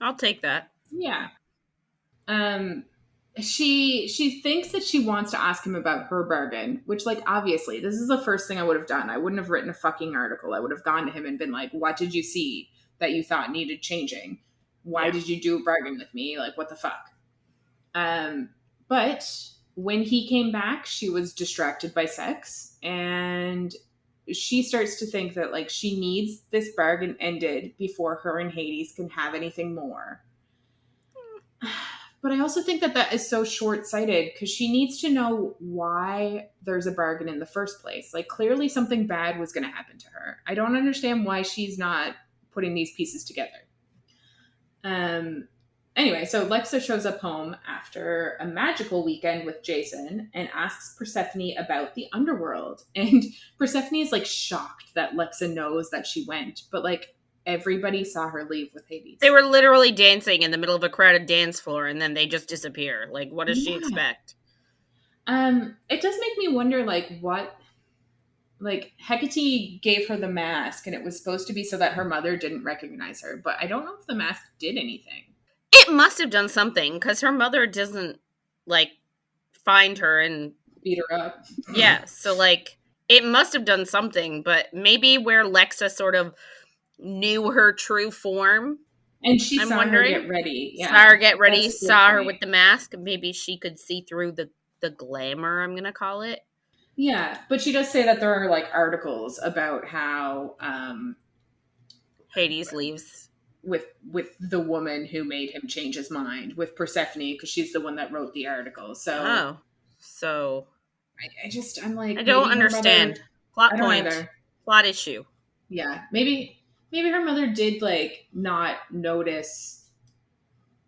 I'll take that. Yeah. She thinks that she wants to ask him about her bargain, which, like, obviously, this is the first thing I would have done. I wouldn't have written a fucking article. I would have gone to him and been like, what did you see that you thought needed changing? Why did you do a bargain with me? Like, what the fuck? But when he came back, she was distracted by sex, and she starts to think that, like, she needs this bargain ended before her and Hades can have anything more. But I also think that that is so short-sighted because she needs to know why there's a bargain in the first place. Like, clearly something bad was going to happen to her. I don't understand why she's not putting these pieces together. Anyway, so Lexa shows up home after a magical weekend with Jason and asks Persephone about the underworld. And Persephone is like shocked that Lexa knows that she went, but like everybody saw her leave with Hades. They were literally dancing in the middle of a crowded dance floor and then they just disappear. Like, what does she expect? It does make me wonder, like, what, like, Hecate gave her the mask and it was supposed to be so that her mother didn't recognize her, but I don't know if the mask did anything. It must have done something because her mother doesn't, like, find her and beat her up. Yeah, so, like, it must have done something, but maybe where Lexa sort of knew her true form. And she saw her get ready. Yeah. Saw her get ready, saw her with the mask. Maybe she could see through the glamour, I'm going to call it. Yeah, but she does say that there are, like, articles about how Hades leaves. With the woman who made him change his mind, with Persephone, because she's the one that wrote the article. So, I'm like, I don't understand. Plot point, plot issue. Yeah, maybe her mother did, like, not notice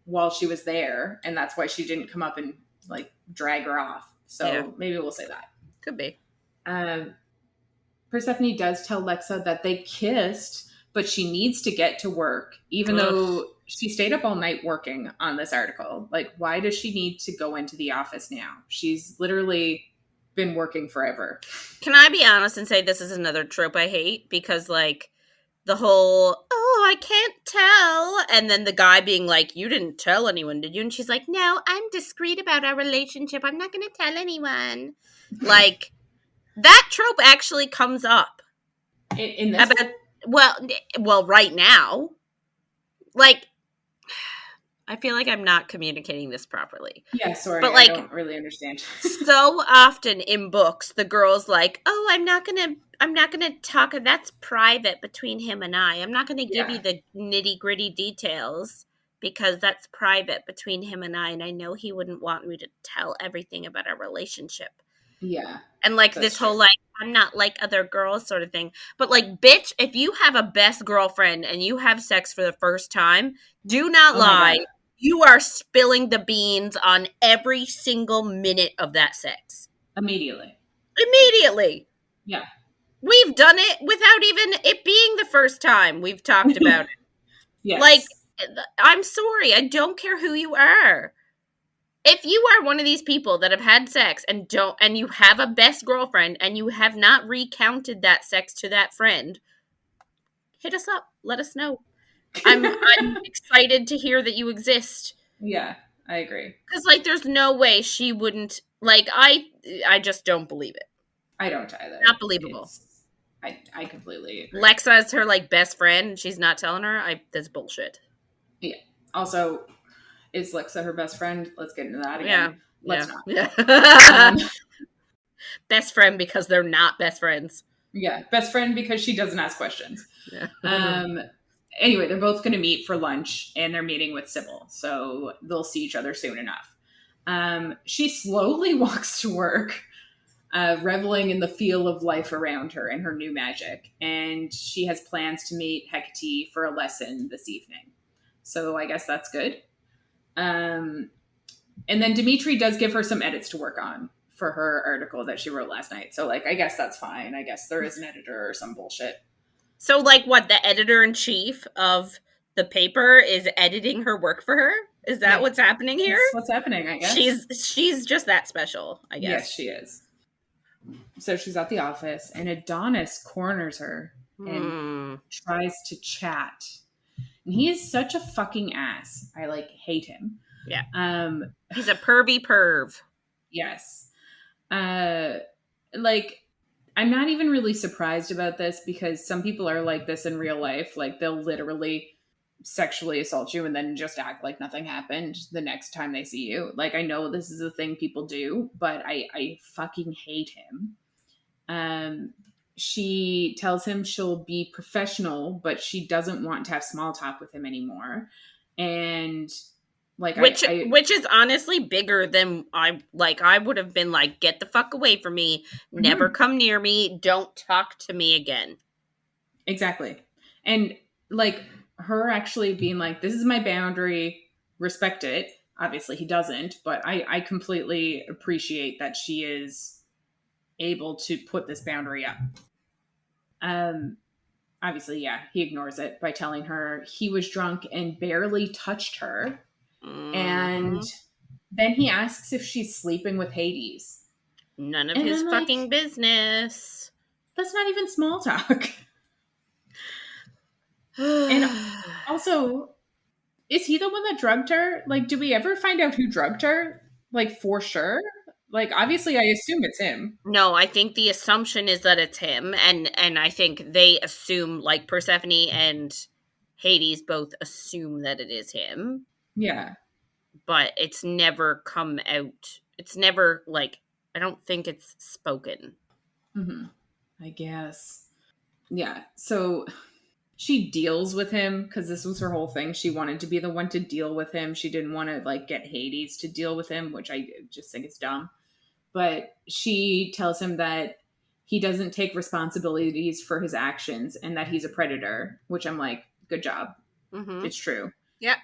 while she was there, and that's why she didn't come up and, like, drag her off. So maybe we'll say that. Could be. Persephone does tell Lexa that they kissed, but she needs to get to work, even though she stayed up all night working on this article. Like, why does she need to go into the office now? She's literally been working forever. Can I be honest and say this is another trope I hate? Because, like, the whole, oh, I can't tell. And then the guy being like, you didn't tell anyone, did you? And she's like, no, I'm discreet about our relationship. I'm not going to tell anyone. Like, that trope actually comes up. In this Well, right now, like, I feel like I'm not communicating this properly. Yeah, sorry, but, like, I don't really understand. So often in books, the girl's like, oh, I'm not gonna talk, that's private between him and I. I'm not gonna give you the nitty-gritty details because that's private between him and I know he wouldn't want me to tell everything about our relationship. Yeah. And, like, this whole, like, I'm not like other girls sort of thing. But, like, bitch, if you have a best girlfriend and you have sex for the first time, do not lie. You are spilling the beans on every single minute of that sex. Immediately. Yeah. We've done it without even it being the first time we've talked about it. Yes. Like, I'm sorry. I don't care who you are. If you are one of these people that have had sex and you have a best girlfriend and you have not recounted that sex to that friend, hit us up. Let us know. I'm excited to hear that you exist. Yeah, I agree. Because, like, there's no way she wouldn't, like, I just don't believe it. I don't either. Not believable. I completely agree. Lexa is her, like, best friend and she's not telling her. That's bullshit. Yeah. Also, is Lexa her best friend? Let's get into that again. Let's not. Yeah. Best friend because they're not best friends. Yeah, best friend because she doesn't ask questions. Yeah. Anyway, they're both going to meet for lunch, and they're meeting with Sybil, so they'll see each other soon enough. She slowly walks to work, reveling in the feel of life around her and her new magic, and she has plans to meet Hecate for a lesson this evening. So I guess that's good. And then Demeter does give her some edits to work on for her article that she wrote last night. So, like, I guess that's fine. I guess there is an editor or some bullshit. So, like, what, the editor-in-chief of the paper is editing her work for her? Is that what's happening here? That's what's happening, I guess. She's just that special, I guess. Yes, she is. So she's at the office, and Adonis corners her and tries to chat. And he is such a fucking ass. I, like, hate him. Yeah. He's a pervy perv. Yes. Like, I'm not even really surprised about this because some people are like this in real life. Like, they'll literally sexually assault you and then just act like nothing happened the next time they see you. Like, I know this is a thing people do, but I fucking hate him. She tells him she'll be professional, but she doesn't want to have small talk with him anymore. And, Like, which is honestly bigger than I would have been like, get the fuck away from me, never come near me, don't talk to me again. Exactly. And like her actually being like, this is my boundary, respect it. Obviously he doesn't, but I completely appreciate that she is able to put this boundary up. Obviously, yeah, he ignores it by telling her he was drunk and barely touched her. And then he asks if she's sleeping with Hades. None of his fucking business. That's not even small talk. And also, is he the one that drugged her? Like, do we ever find out who drugged her? Like, for sure? Like, obviously, I assume it's him. No, I think the assumption is that it's him, and I think they assume, like, Persephone and Hades both assume that it is him. Yeah. But it's never come out. It's never, like, I don't think it's spoken. Mm-hmm. I guess. Yeah, so she deals with him because this was her whole thing. She wanted to be the one to deal with him. She didn't want to, like, get Hades to deal with him, which I just think is dumb. But she tells him that he doesn't take responsibilities for his actions and that he's a predator, which I'm like, good job. Mm-hmm. It's true. Yeah.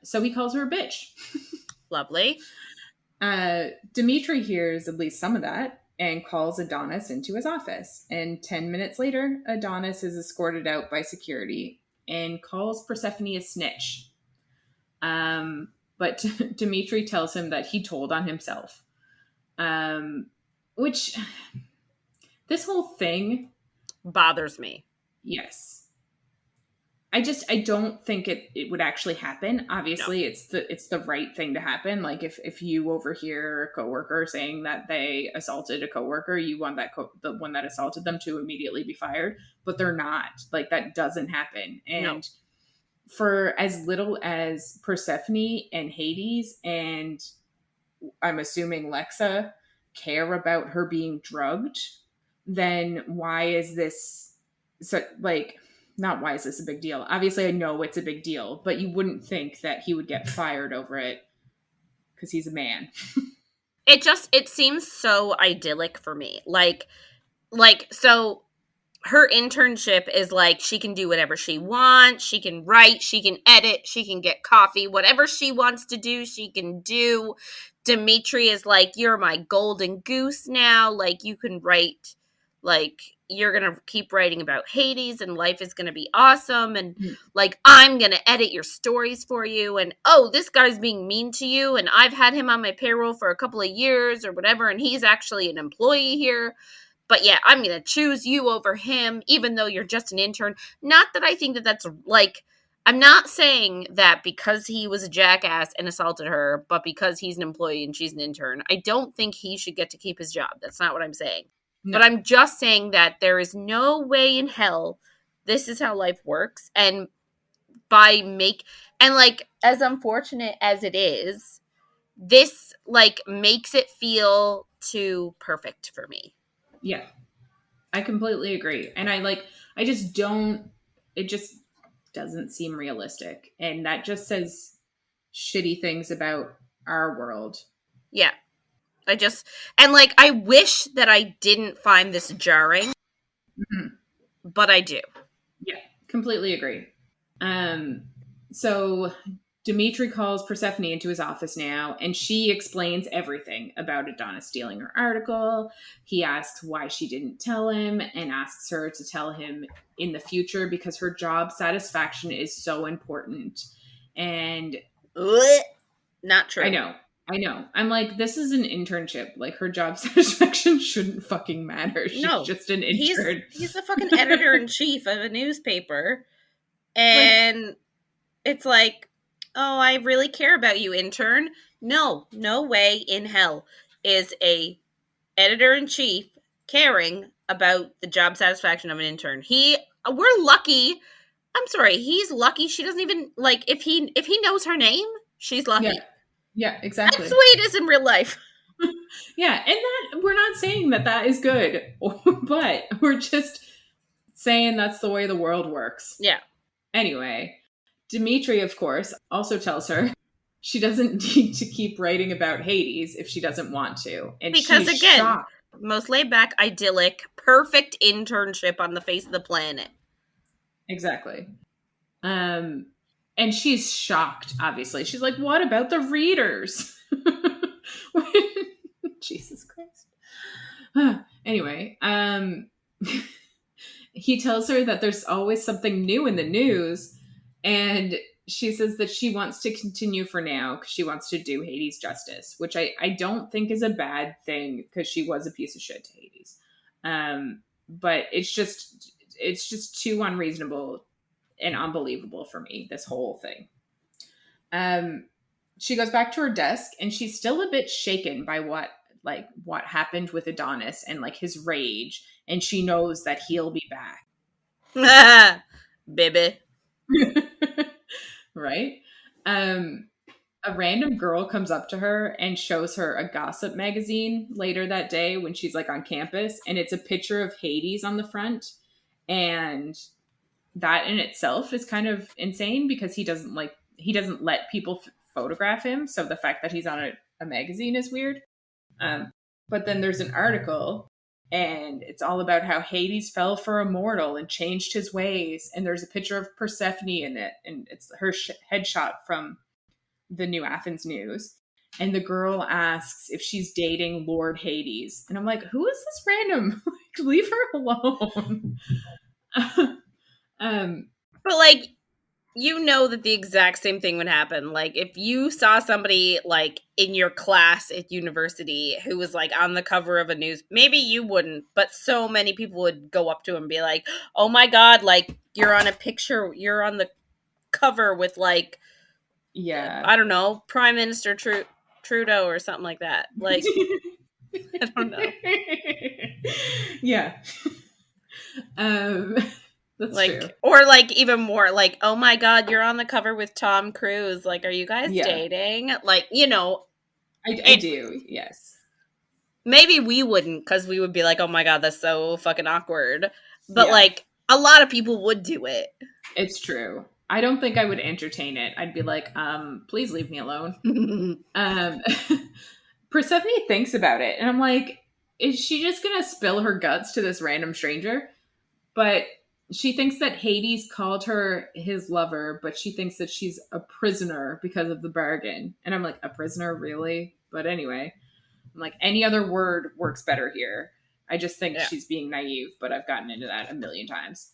So he calls her a bitch. Lovely. Demeter hears at least some of that and calls Adonis into his office. And 10 minutes later, Adonis is escorted out by security and calls Persephone a snitch. But Demeter tells him that he told on himself. Which, this whole thing bothers me. Yes. I don't think it would actually happen. Obviously, no. It's the right thing to happen. Like, if you overhear a coworker saying that they assaulted a coworker, you want the one that assaulted them to immediately be fired. But they're not. Like, that doesn't happen. And for as little as Persephone and Hades and I'm assuming Lexa care about her being drugged, then why is this so, like, not why is this a big deal? Obviously, I know it's a big deal, but you wouldn't think that he would get fired over it because he's a man. It seems so idyllic for me. Like, so her internship is like, she can do whatever she wants. She can write, she can edit, she can get coffee, whatever she wants to do, she can do. Demeter is like, you're my golden goose now. Like, you can write, like, you're going to keep writing about Hades and life is going to be awesome. And like, I'm going to edit your stories for you. And, oh, this guy's being mean to you. And I've had him on my payroll for a couple of years or whatever. And he's actually an employee here. But yeah, I'm going to choose you over him, even though you're just an intern. Not that I think that that's like, I'm not saying that because he was a jackass and assaulted her, but because he's an employee and she's an intern. I don't think he should get to keep his job. That's not what I'm saying. No. But I'm just saying that there is no way in hell this is how life works. And like, as unfortunate as it is, this, like, makes it feel too perfect for me. Yeah, I completely agree. And I just don't, it just doesn't seem realistic. And that just says shitty things about our world. Yeah. I wish that I didn't find this jarring, but I do. Yeah, completely agree. So Demeter calls Persephone into his office now, and she explains everything about Adonis stealing her article. He asks why she didn't tell him and asks her to tell him in the future because her job satisfaction is so important. And not true. I know. I'm like, this is an internship. Like, her job satisfaction shouldn't fucking matter. She's just an intern. He's the fucking editor-in-chief of a newspaper. And it's like, oh, I really care about you, intern. No way in hell is a editor-in-chief caring about the job satisfaction of an intern. We're lucky. I'm sorry. He's lucky. She doesn't even, like, if he knows her name, she's lucky. Yeah, exactly. That's the way it is in real life. Yeah, and that we're not saying that is good, but we're just saying that's the way the world works. Yeah. Anyway, Demeter, of course, also tells her she doesn't need to keep writing about Hades if she doesn't want to. And because she's again, shocked. Most laid back, idyllic, perfect internship on the face of the planet. Exactly. And she's shocked, obviously. She's like, what about the readers? Jesus Christ. Anyway, he tells her that there's always something new in the news, and she says that she wants to continue for now because she wants to do Hades justice, which I don't think is a bad thing because she was a piece of shit to Hades. But it's just too unreasonable and unbelievable for me, this whole thing. She goes back to her desk and she's still a bit shaken by what happened with Adonis and like his rage, and she knows that he'll be back. Baby. Right? A random girl comes up to her and shows her a gossip magazine later that day when she's like on campus, and it's a picture of Hades on the front. And that in itself is kind of insane because he doesn't let people photograph him. So the fact that he's on a magazine is weird. But then there's an article and it's all about how Hades fell for a mortal and changed his ways. And there's a picture of Persephone in it, and it's her headshot from the New Athens News. And the girl asks if she's dating Lord Hades. And I'm like, who is this random? Like, leave her alone. But like, you know that the exact same thing would happen. Like, if you saw somebody like in your class at university who was like on the cover of a news, maybe you wouldn't, but so many people would go up to him and be like, oh my God, like you're on a picture, you're on the cover with like, I don't know, Prime Minister Trudeau or something like that. Like, I don't know. Yeah. That's like true. Or like even more like, oh my God, you're on the cover with Tom Cruise. Like, are you guys dating? Like, you know, I do. Yes. Maybe we wouldn't, because we would be like, oh my God, that's so fucking awkward. But like a lot of people would do it. It's true. I don't think I would entertain it. I'd be like, please leave me alone. Persephone thinks about it, and I'm like, is she just gonna spill her guts to this random stranger? But she thinks that Hades called her his lover, but she thinks that she's a prisoner because of the bargain. And I'm like, a prisoner, really? But anyway, I'm like, any other word works better here. I just think she's being naive, but I've gotten into that a million times.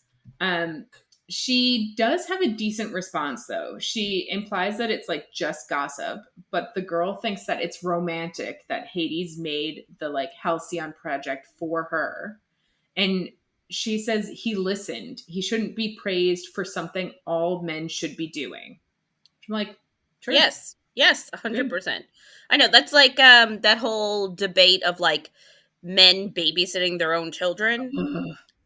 She does have a decent response, though. She implies that it's like just gossip, but the girl thinks that it's romantic that Hades made the like Halcyon project for her. And she says he listened. He shouldn't be praised for something all men should be doing. I'm like, true. Yes, 100%. I know, that's like that whole debate of like men babysitting their own children.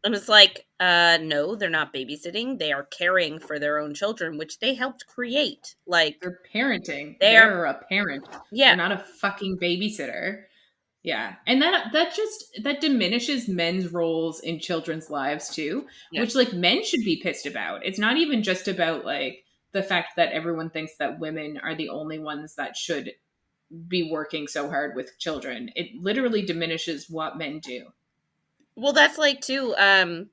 And it's like, no, they're not babysitting. They are caring for their own children, which they helped create. Like, they're parenting. They're a parent. Yeah. They're not a fucking babysitter. Yeah. And that diminishes men's roles in children's lives too, which like men should be pissed about. It's not even just about like the fact that everyone thinks that women are the only ones that should be working so hard with children. It literally diminishes what men do. Well, that's like too, in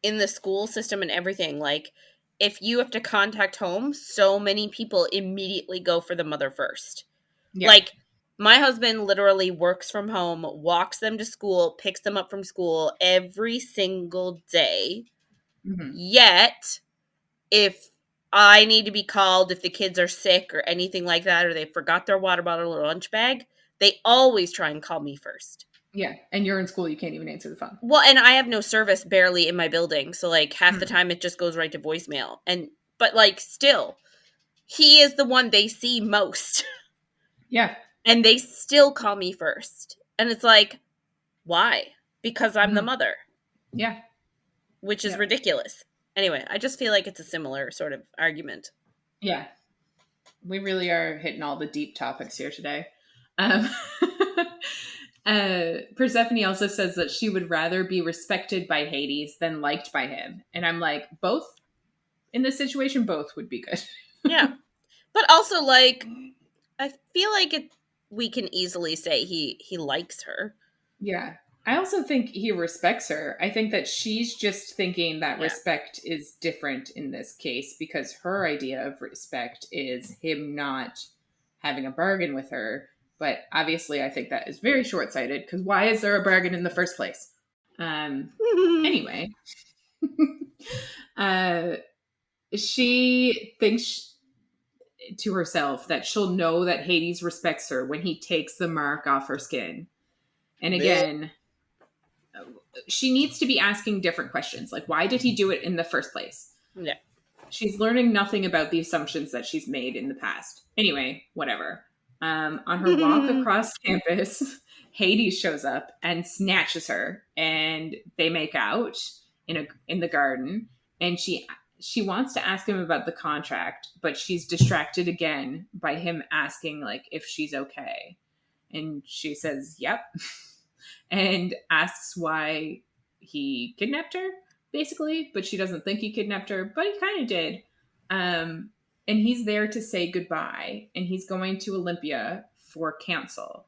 the school system and everything, like if you have to contact home, so many people immediately go for the mother first. Yeah. Like, my husband literally works from home, walks them to school, picks them up from school every single day. Mm-hmm. Yet, if I need to be called, if the kids are sick or anything like that, or they forgot their water bottle or lunch bag, they always try and call me first. Yeah, and you're in school, you can't even answer the phone. Well, and I have no service barely in my building, so like half the time it just goes right to voicemail. But like still, he is the one they see most. Yeah. And they still call me first. And it's like, why? Because I'm the mother. Yeah. Which is ridiculous. Anyway, I just feel like it's a similar sort of argument. Yeah. We really are hitting all the deep topics here today. Persephone also says that she would rather be respected by Hades than liked by him. And I'm like, both in this situation, both would be good. Yeah. But also, like, I feel like we can easily say he likes her. Yeah. I also think he respects her. I think that she's just thinking that Yeah. respect is different in this case because her idea of respect is him not having a bargain with her. But obviously, I think that is very short sighted because why is there a bargain in the first place? Um, anyway, uh, she thinks to herself that she'll know that Hades respects her when he takes the mark off her skin. And again, she needs to be asking different questions. Like, why did he do it in the first place? Yeah. She's learning nothing about the assumptions that she's made in the past. Anyway, whatever. On her walk across campus, Hades shows up and snatches her, and they make out in the garden. And she wants to ask him about the contract, but she's distracted again by him asking like if she's okay, and she says, "Yep." And asks why he kidnapped her, basically, but she doesn't think he kidnapped her, but he kind of did. And he's there to say goodbye, and he's going to Olympia for counsel.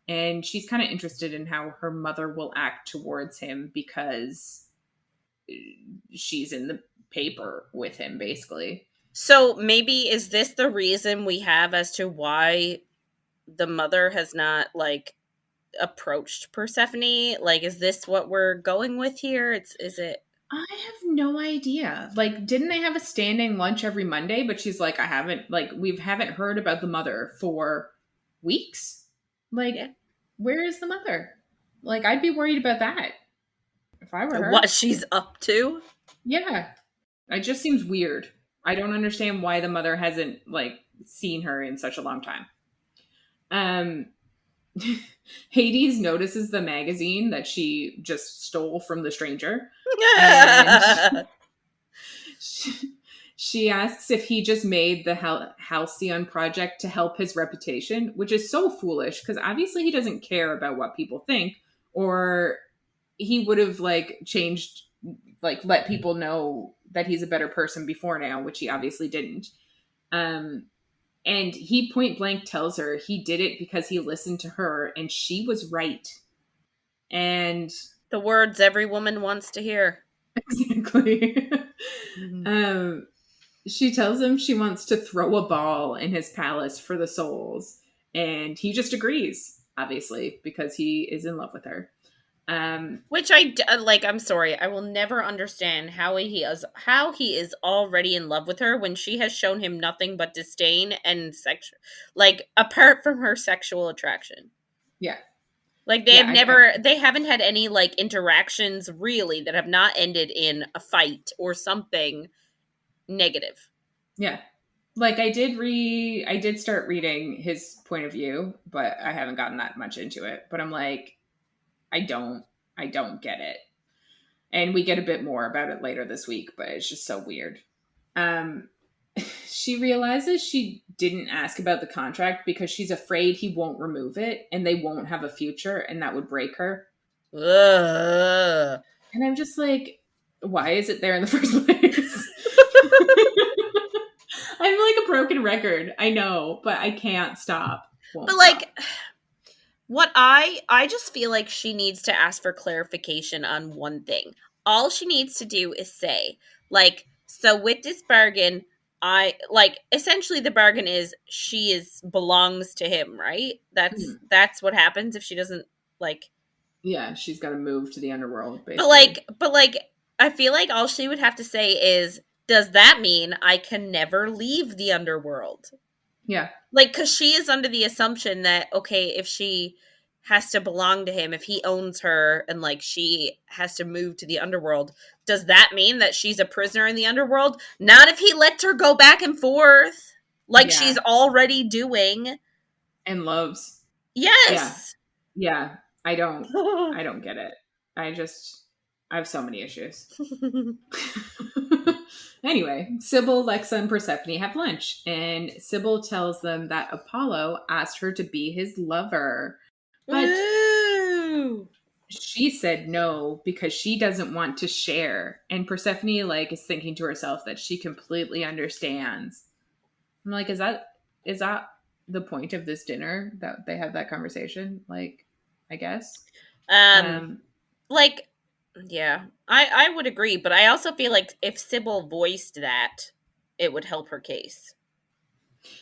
And she's kind of interested in how her mother will act towards him because she's in the paper with him, basically. So maybe is this the reason we have as to why the mother has not like approached Persephone? Like, is this what we're going with here? Is it? I have no idea. Like, didn't they have a standing lunch every Monday? But she's like, I haven't, like, we haven't heard about the mother for weeks. Like, Yeah. where is the mother? Like, I'd be worried about that if I were her. What she's up to? Yeah. It just seems weird. I don't understand why the mother hasn't, like, seen her in such a long time. Hades notices the magazine that she just stole from the stranger. And she asks if he just made the Halcyon Project to help his reputation, which is so foolish because obviously he doesn't care about what people think, or he would have like changed, like let people know that he's a better person before now, which he obviously didn't. And he point blank tells her he did it because he listened to her and she was right. And the words every woman wants to hear. Exactly. She tells him she wants to throw a ball in his palace for the souls. And he just agrees, obviously, because he is in love with her. Which I'm sorry, I will never understand how he is already in love with her when she has shown him nothing but disdain and like apart from her sexual attraction. Yeah. Like they haven't had any like interactions really that have not ended in a fight or something negative. Yeah. Like I did start reading his point of view, but I haven't gotten that much into it. But I'm like, I don't get it. And we get a bit more about it later this week, but it's just so weird. She realizes she didn't ask about the contract because she's afraid he won't remove it and they won't have a future and that would break her. Ugh. And I'm just like, why is it there in the first place? I'm like a broken record. I know, but I can't stop. But like, what I just feel like she needs to ask for clarification on one thing. All she needs to do is say, like, so with this bargain, essentially the bargain is she belongs to him, right? That's what happens if she doesn't like. Yeah, she's got to move to the underworld, basically. But like, I feel like all she would have to say is, does that mean I can never leave the underworld? Yeah. Like, because she is under the assumption that, okay, if she has to belong to him, if he owns her and, like, she has to move to the underworld, does that mean that she's a prisoner in the underworld? Not if he lets her go back and forth, like she's already doing. And loves. Yes. Yeah. I don't get it. I have so many issues. Anyway, Sybil, Lexa, and Persephone have lunch, and Sybil tells them that Apollo asked her to be his lover. But she said no because she doesn't want to share. And Persephone, like, is thinking to herself that she completely understands. I'm like, is that the point of this dinner, that they have that conversation? Like, I guess. Like, yeah, I would agree, but I also feel like if Sybil voiced that, it would help her case.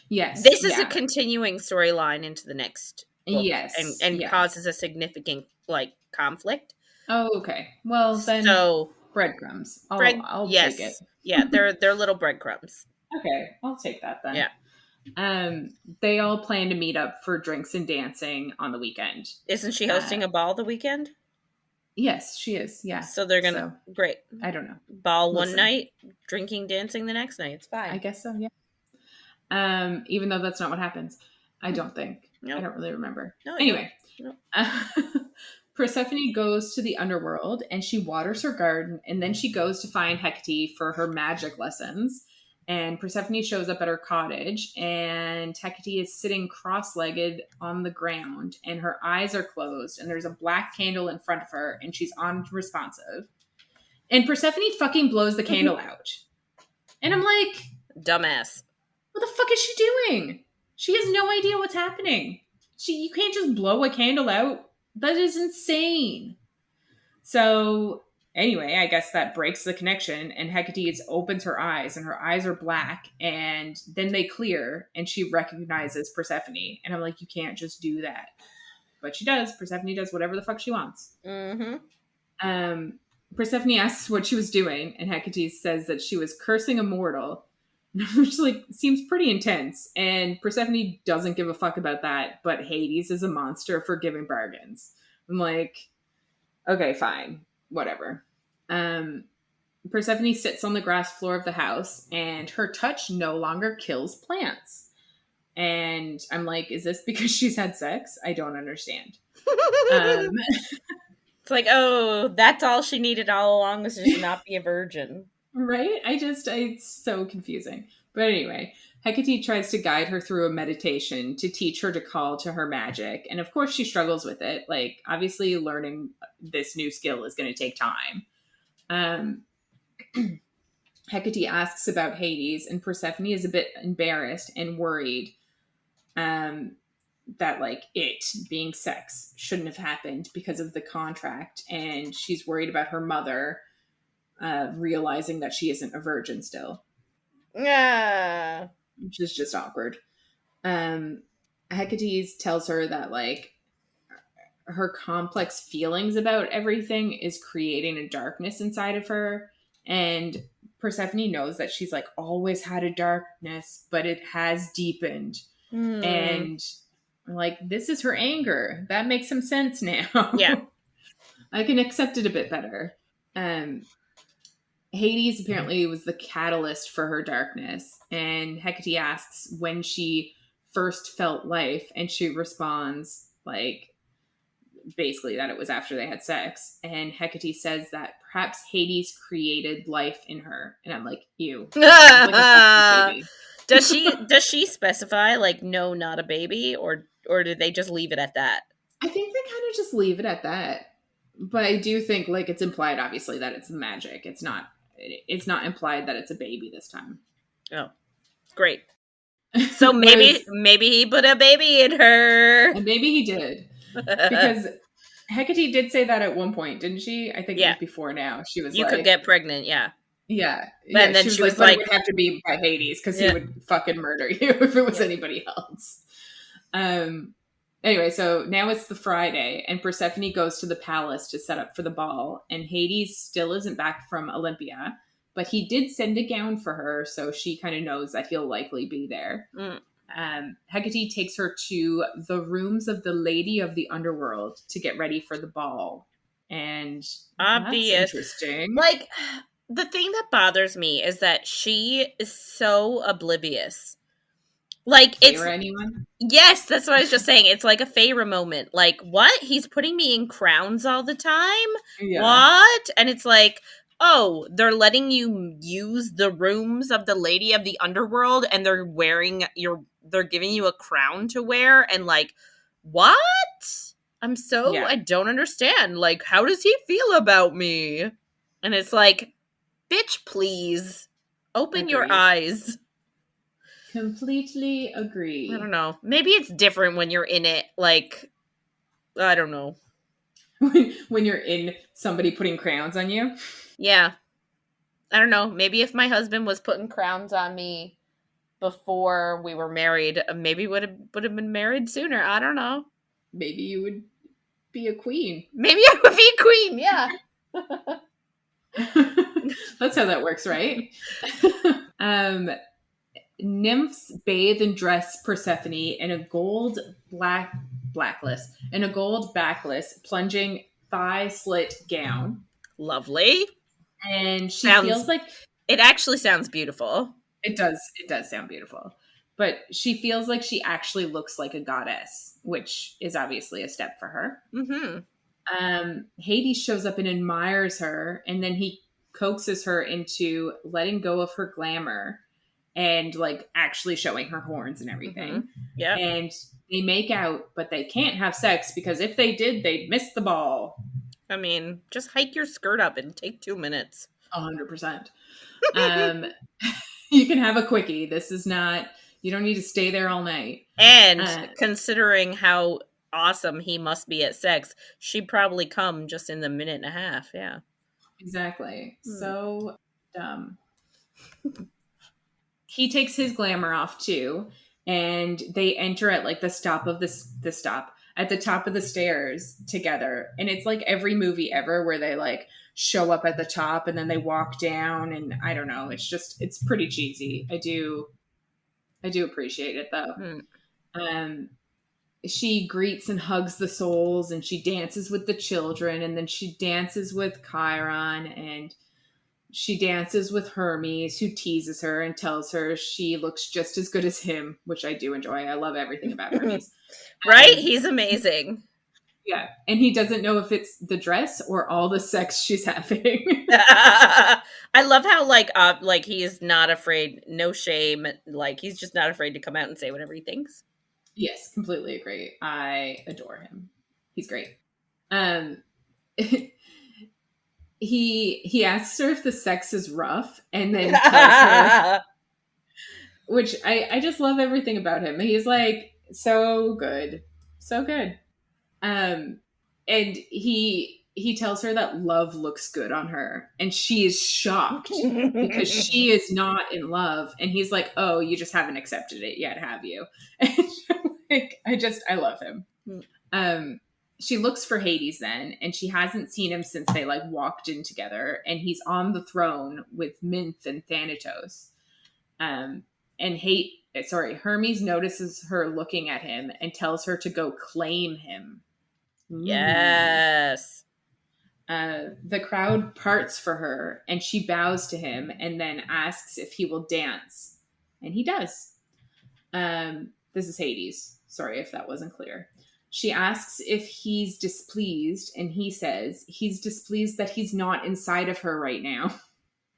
Yes. This is a Yeah. continuing storyline into the next book, Yes. and Yeah. causes a significant like conflict. Oh, okay. Well, then, So breadcrumbs. I'll take it. yes, yeah, they're little breadcrumbs. Okay, I'll take that then. Yeah. They all plan to meet up for drinks and dancing on the weekend. Isn't she hosting a ball the weekend? Yes, she is. Yeah. So they're gonna great. I don't know. Ball one night, drinking, dancing the next night. It's fine. I guess so. Yeah. Even though that's not what happens, I don't think. Nope. I don't really remember. No, anyway, nope. Persephone goes to the underworld and she waters her garden, and then she goes to find Hecate for her magic lessons. And Persephone shows up at her cottage, and Hecate is sitting cross-legged on the ground, and her eyes are closed, and there's a black candle in front of her, and she's unresponsive. And Persephone fucking blows the candle out. And I'm like, dumbass. What the fuck is she doing? She has no idea what's happening. You can't just blow a candle out. That is insane. So anyway, I guess that breaks the connection, and Hecate opens her eyes, and her eyes are black, and then they clear, and she recognizes Persephone. And I'm like, you can't just do that. But she does. Persephone does whatever the fuck she wants. Mm-hmm. Persephone asks what she was doing, and Hecate says that she was cursing a mortal, which like seems pretty intense. And Persephone doesn't give a fuck about that, but Hades is a monster for giving bargains. I'm like, okay, fine, whatever. Persephone sits on the grass floor of the house, and her touch no longer kills plants. And I'm like, is this because she's had sex? I don't understand. It's like, oh, that's all she needed all along, was just not be a virgin. Right? It's so confusing. But anyway, Hecate tries to guide her through a meditation to teach her to call to her magic. And of course she struggles with it. Like, obviously learning this new skill is going to take time. Hecate asks about Hades, and Persephone is a bit embarrassed and worried that like it being sex shouldn't have happened because of the contract. And she's worried about her mother realizing that she isn't a virgin still. Yeah. Which is just awkward. Hecate tells her that like her complex feelings about everything is creating a darkness inside of her. And Persephone knows that she's like always had a darkness, but it has deepened. And like, this is her anger. That makes some sense now. Yeah. I can accept it a bit better. Hades apparently was the catalyst for her darkness. And Hecate asks when she first felt life. And she responds, like, basically that it was after they had sex. And Hecate says that perhaps Hades created life in her. And I'm like, ew. Like does she specify, like, no, not a baby? Or did they just leave it at that? I think they kind of just leave it at that. But I do think, like, it's implied, obviously, that it's magic. It's not implied that it's a baby this time. Oh, great. So maybe he put a baby in her. And maybe he did. Because Hecate did say that at one point, didn't she? I think it was before now. She was you could get pregnant, yeah. Yeah. And then she was like, it would have to be by Hades because he would fucking murder you if it was anybody else. Anyway, so now it's the Friday, and Persephone goes to the palace to set up for the ball, and Hades still isn't back from Olympia, but he did send a gown for her, so she kind of knows that he'll likely be there. Hecate takes her to the rooms of the Lady of the Underworld to get ready for the ball, and obvious. That's interesting. Like, the thing that bothers me is that she is so oblivious. Like, it's anyone? Yes, that's what I was just saying. It's like a Feyre moment. Like, what? He's putting me in crowns all the time? Yeah. What? And it's like, oh, they're letting you use the rooms of the Lady of the Underworld, and they're giving you a crown to wear, and like, what? I don't understand. Like, how does he feel about me? And it's like, bitch, please open your eyes. Completely I don't agree. know. Maybe it's different when you're in it. Like, I don't know. When you're in somebody putting crowns on you. Yeah. I don't know. Maybe if my husband was putting crowns on me before we were married, maybe would have been married sooner. I don't know. Maybe you would be a queen. Maybe I would be a queen. Yeah. That's how that works, right? um, Nymphs bathe and dress Persephone in a gold backless, plunging thigh slit gown, Lovely. and she Sounds. feels like It actually sounds beautiful. it does sound beautiful, but she feels like she actually looks like a goddess, which is obviously a step for her. Mm-hmm. Hades shows up and admires her, and then he coaxes her into letting go of her glamour and like actually showing her horns and Mm-hmm. everything. Yeah. And they make out, but they can't have sex because if they did, they'd miss the ball. I mean, just hike your skirt up and take 2 minutes. 100%. Um, you can have a quickie. This is not, you don't need to stay there all night. And considering how awesome he must be at sex, she'd probably come just in the minute and a half. Yeah. Exactly. So dumb. He takes his glamour off too, and they enter at like the stop of the stop at the top of the stairs together. And it's like every movie ever where they like show up at the top and then they walk down, and I don't know, it's pretty cheesy. I do appreciate it though. Um she greets and hugs the souls, and she dances with the children, and then she dances with Chiron, and she dances with Hermes, who teases her and tells her she looks just as good as him, which I do enjoy. I love everything about Hermes. Right? He's amazing. Yeah. And he doesn't know if it's the dress or all the sex she's having. I love how like he is not afraid, no shame, like he's just not afraid to come out and say whatever he thinks. Yes, completely agree. I adore him. He's great. Um he asks her if the sex is rough and then tells her, which I just love everything about him. He's like so good. So good. Um and he tells her that love looks good on her, and she is shocked because she is not in love, and he's like, "Oh, you just haven't accepted it yet, have you?" And like I love him. She looks for Hades then, and she hasn't seen him since they like walked in together, and he's on the throne with Minth and Thanatos. And Hermes notices her looking at him and tells her to go claim him. Yes. The crowd parts for her, and she bows to him and then asks if he will dance, and he does. This is Hades. Sorry if that wasn't clear. She asks if he's displeased, and he says he's displeased that he's not inside of her right now.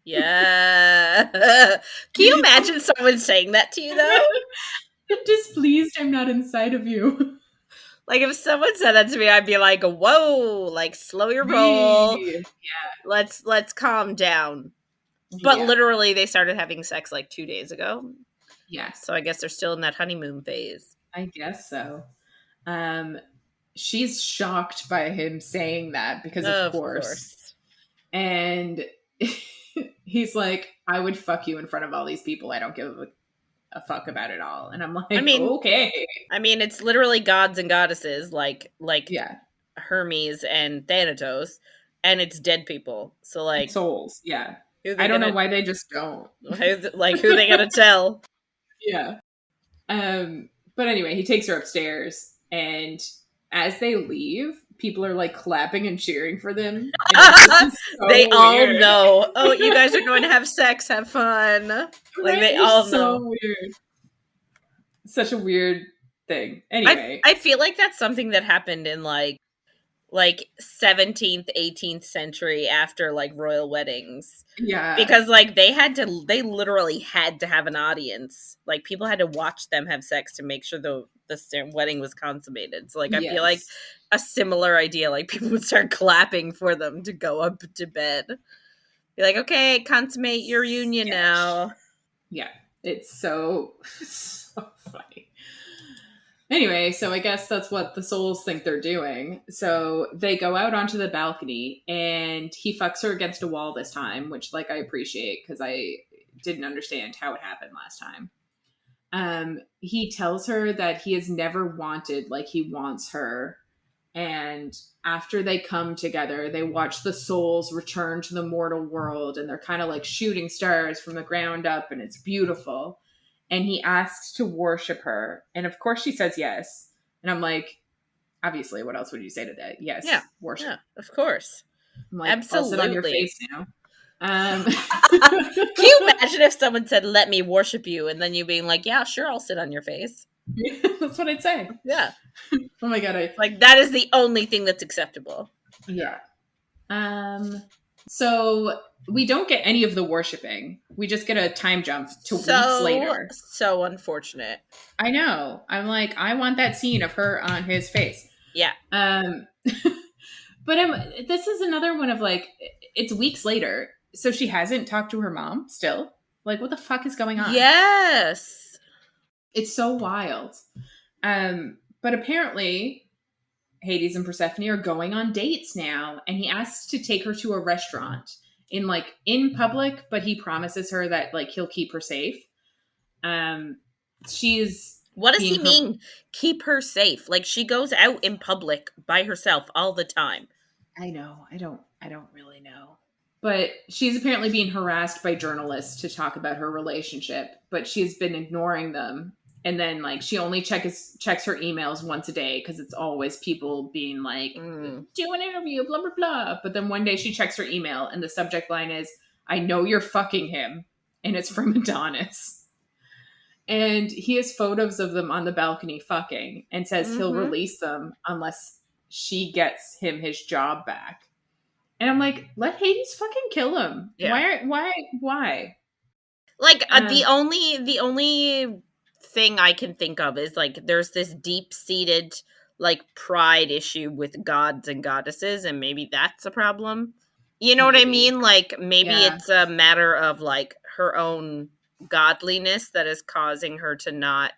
Yeah. Can you imagine someone saying that to you, though? I'm displeased I'm not inside of you. Like, if someone said that to me, I'd be like, whoa, like, slow your roll. Yeah. Let's calm down. But literally, they started having sex like 2 days ago. Yeah. So I guess they're still in that honeymoon phase. I guess so. She's shocked by him saying that because of course. And he's like, I would fuck you in front of all these people. I don't give a fuck about it all. And I'm like, okay. I mean, it's literally gods and goddesses like Hermes and Thanatos, and it's dead people. So like souls. Yeah. I don't know why they just don't. Like, who they gonna tell? Yeah. But anyway, he takes her upstairs, and as they leave, people are like clapping and cheering for them. And they all know. Oh, you guys are going to have sex. Have fun. Like, they all know. Weird. Such a weird thing. Anyway, I feel like that's something that happened in like 17th, 18th century after like royal weddings. Yeah. Because like they literally had to have an audience. Like, people had to watch them have sex to make sure the wedding was consummated. So like, I feel like a similar idea, like people would start clapping for them to go up to bed. Be like, okay, consummate your union now. Yeah, It's so funny. Anyway, so I guess that's what the souls think they're doing. So they go out onto the balcony and he fucks her against a wall this time, which like I appreciate because I didn't understand how it happened last time. He tells her that he has never wanted like he wants her. And after they come together, they watch the souls return to the mortal world and they're kind of like shooting stars from the ground up and it's beautiful. And he asks to worship her. And of course she says yes. And I'm like, obviously, what else would you say to that? Yes, yeah, worship. Yeah, of course. I'm like, absolutely. I'll sit on your face now. Can you imagine if someone said, let me worship you, and then you being like, yeah, sure, I'll sit on your face. Yeah, that's what I'd say. Yeah. Oh my God. Like, that is the only thing that's acceptable. Yeah. So we don't get any of the worshiping. We just get a time jump to weeks later. So unfortunate. I know. I'm like, I want that scene of her on his face. Yeah. But this is another one of like, it's weeks later. So she hasn't talked to her mom still. Like, what the fuck is going on? Yes. It's so wild. But apparently Hades and Persephone are going on dates now. And he asks to take her to a restaurant in public, but he promises her that like he'll keep her safe. She's What does he mean? Keep her safe? Like she goes out in public by herself all the time. I know. I don't really know. But she's apparently being harassed by journalists to talk about her relationship, but she's been ignoring them. And then like she only checks her emails once a day because it's always people being like, do an interview, blah, blah, blah. But then one day she checks her email and the subject line is, I know you're fucking him. And it's from Adonis. And he has photos of them on the balcony fucking and says he'll release them unless she gets him his job back. And I'm like, let Hades fucking kill him. Yeah. Why? Like the only thing I can think of is like there's this deep-seated like pride issue with gods and goddesses, and maybe that's a problem. You know what I mean? Like maybe it's a matter of like her own godliness that is causing her to not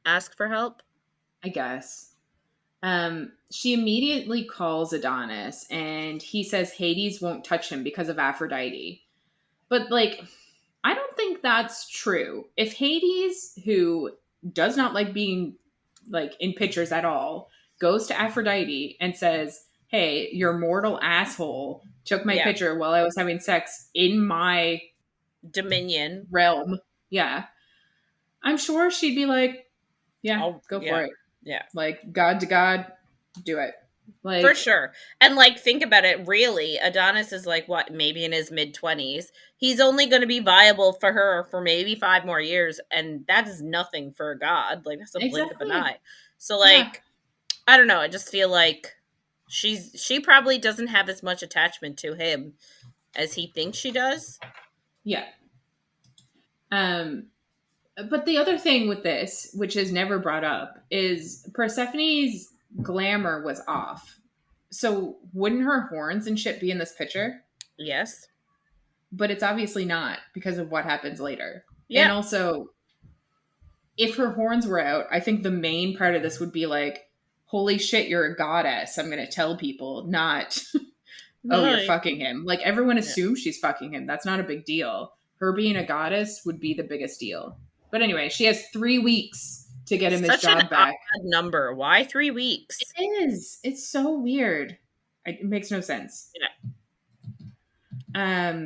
ask for help, I guess. She immediately calls Adonis and he says Hades won't touch him because of Aphrodite. But like, I don't think that's true. If Hades, who does not like being like in pictures at all, goes to Aphrodite and says, hey, your mortal asshole took my picture while I was having sex in my dominion realm. Yeah. I'm sure she'd be like, go for it. Yeah. Like God to God, do it. Like for sure. And like think about it, really, Adonis is like what, maybe in his mid-20s. He's only going to be viable for her for maybe 5 more years, and that is nothing for a god. Like that's a blink of an eye. So like I don't know, I just feel like she probably doesn't have as much attachment to him as he thinks she does. Yeah. But the other thing with this, which is never brought up, is Persephone's glamour was off. So wouldn't her horns and shit be in this picture? Yes. But it's obviously not because of what happens later. Yeah. And also, if her horns were out, I think the main part of this would be like, holy shit, you're a goddess. I'm going to tell people, not, you're fucking him. Like everyone assumes she's fucking him. That's not a big deal. Her being a goddess would be the biggest deal. But anyway, she has 3 weeks to get him his job back. Odd number. Why 3 weeks? It is. It's so weird. It makes no sense. Yeah.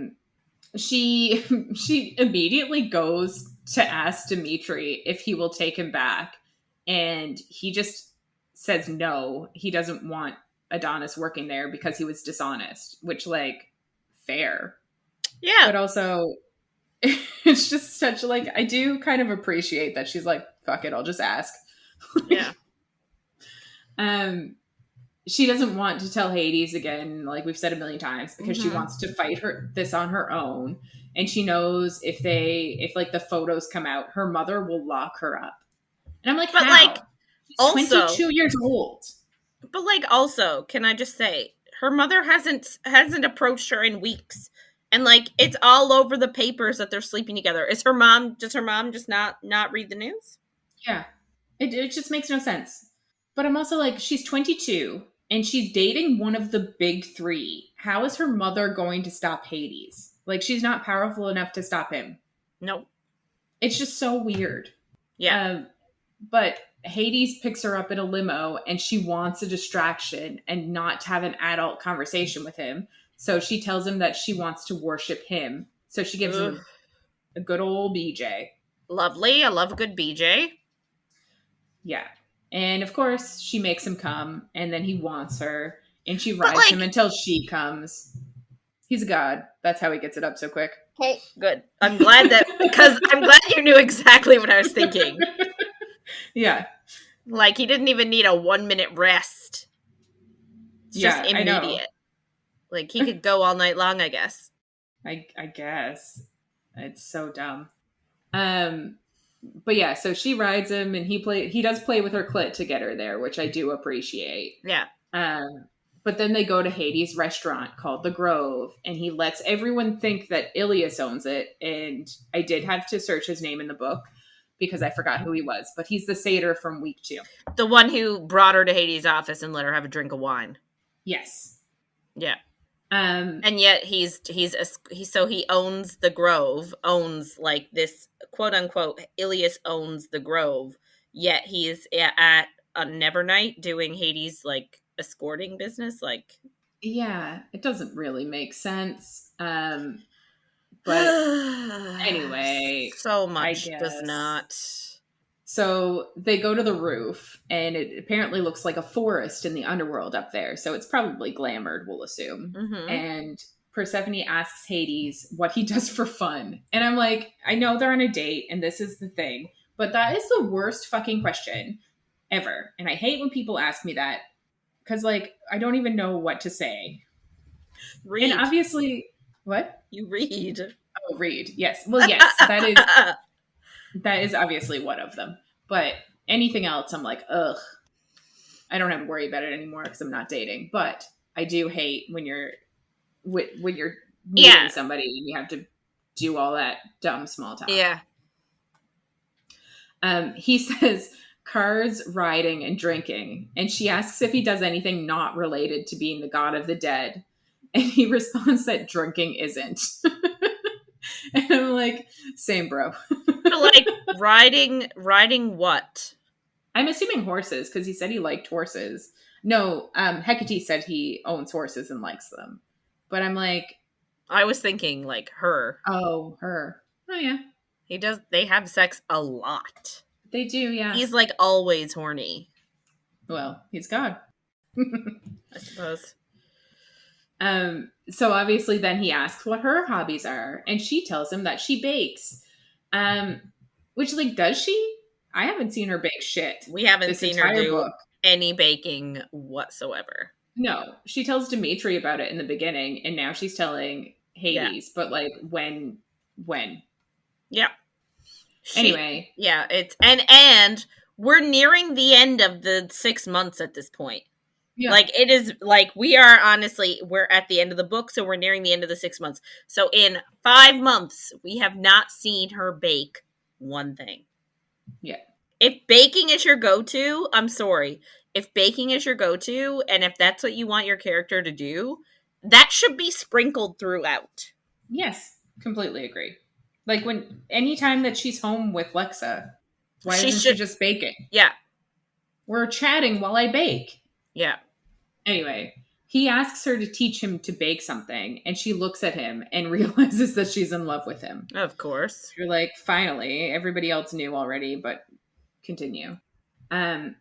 She immediately goes to ask Demeter if he will take him back, and he just says no. He doesn't want Adonis working there because he was dishonest, which like fair. Yeah. But also it's just such like, I do kind of appreciate that she's like, fuck it, I'll just ask. Yeah. She doesn't want to tell Hades again, like we've said a million times, because she wants to fight this on her own. And she knows if like the photos come out, her mother will lock her up. And I'm like, but how? Like, she's also 22 years old. But like, also, can I just say, her mother hasn't approached her in weeks. And like it's all over the papers that they're sleeping together. Does her mom just not read the news? Yeah. It just makes no sense. But I'm also like, she's 22 and she's dating one of the big three. How is her mother going to stop Hades? Like, she's not powerful enough to stop him. Nope. It's just so weird. Yeah. But Hades picks her up in a limo and she wants a distraction and not to have an adult conversation with him. So she tells him that she wants to worship him. So she gives him a good old BJ. Lovely. I love a good BJ. Yeah. And of course, she makes him come and then he wants her and she rides him until she comes. He's a god. That's how he gets it up so quick. Okay, good. I'm glad you knew exactly what I was thinking. Yeah. Like, he didn't even need a 1 minute rest. It's just immediate. Like, he could go all night long, I guess. I guess. It's so dumb. But yeah, so she rides him and he does play with her clit to get her there, which I do appreciate. Yeah. But then they go to Hades' restaurant called The Grove, and he lets everyone think that Ilias owns it. And I did have to search his name in the book because I forgot who he was, but he's the satyr from week 2. The one who brought her to Hades' office and let her have a drink of wine. Yes. Yeah. And yet he owns the Grove, owns like this quote unquote Ilias owns the Grove, yet he's at a Nevernight doing Hades like escorting business. Like, yeah, it doesn't really make sense. But anyway, so much does not. So they go to the roof, and it apparently looks like a forest in the underworld up there. So it's probably glamored, we'll assume. Mm-hmm. And Persephone asks Hades what he does for fun. And I'm like, I know they're on a date, and this is the thing, but that is the worst fucking question ever. And I hate when people ask me that, because, like, I don't even know what to say. Read. And obviously, what? You read. Oh, read. Yes. Well, yes, that is obviously one of them. But anything else, I'm like, ugh. I don't have to worry about it anymore because I'm not dating. But I do hate when you're meeting somebody and you have to do all that dumb small talk. Yeah. He says cars, riding, and drinking. And she asks if he does anything not related to being the god of the dead. And he responds that drinking isn't. And I'm like, same, bro. Like, riding what? I'm assuming horses, because he said he liked horses. No, Hecate said he owns horses and likes them. But I'm like... I was thinking, like, her. Oh, her. Oh, yeah. They have sex a lot. They do, yeah. He's, like, always horny. Well, he's God. I suppose. So obviously then he asks what her hobbies are, and she tells him that she bakes. Which, like, does she? I haven't seen her bake shit. We haven't seen her do any baking whatsoever. No, she tells Demeter about it in the beginning, and now she's telling Hades. Yeah. But, like, when? Yeah. Anyway. Yeah, it's and we're nearing the end of the 6 months at this point. Yeah. Like, it is, like, we're at the end of the book, so we're nearing the end of the 6 months. So in 5 months, we have not seen her bake one thing. Yeah. If baking is your go-to, I'm sorry. If baking is your go-to, and if that's what you want your character to do, that should be sprinkled throughout. Yes, completely agree. Like, anytime that she's home with Lexa, why isn't she just baking? Yeah. We're chatting while I bake. Yeah. Anyway, he asks her to teach him to bake something, and she looks at him and realizes that she's in love with him. Of course. You're like, finally. Everybody else knew already, but continue.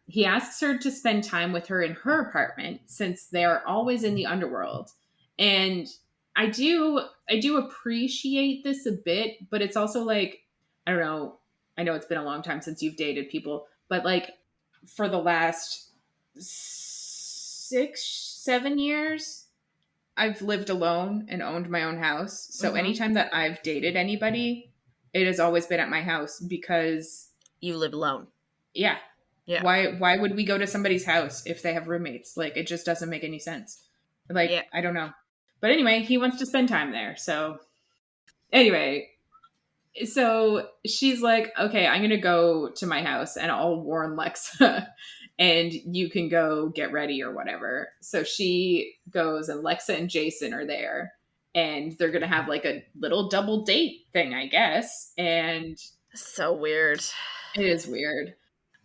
He asks her to spend time with her in her apartment since they're always in the underworld. And I do appreciate this a bit, but it's also like, I don't know. I know it's been a long time since you've dated people, but, like, for the last 6-7 years, I've lived alone and owned my own house. So anytime that I've dated anybody, it has always been at my house because you live alone. Yeah. Yeah. Why would we go to somebody's house if they have roommates? Like, it just doesn't make any sense. Like, yeah. I don't know. But anyway, he wants to spend time there. So anyway, so she's like, okay, I'm going to go to my house and I'll warn Lexa and you can go get ready or whatever. So she goes and Lexa and Jason are there and they're going to have like a little double date thing, I guess. And so weird. It is weird.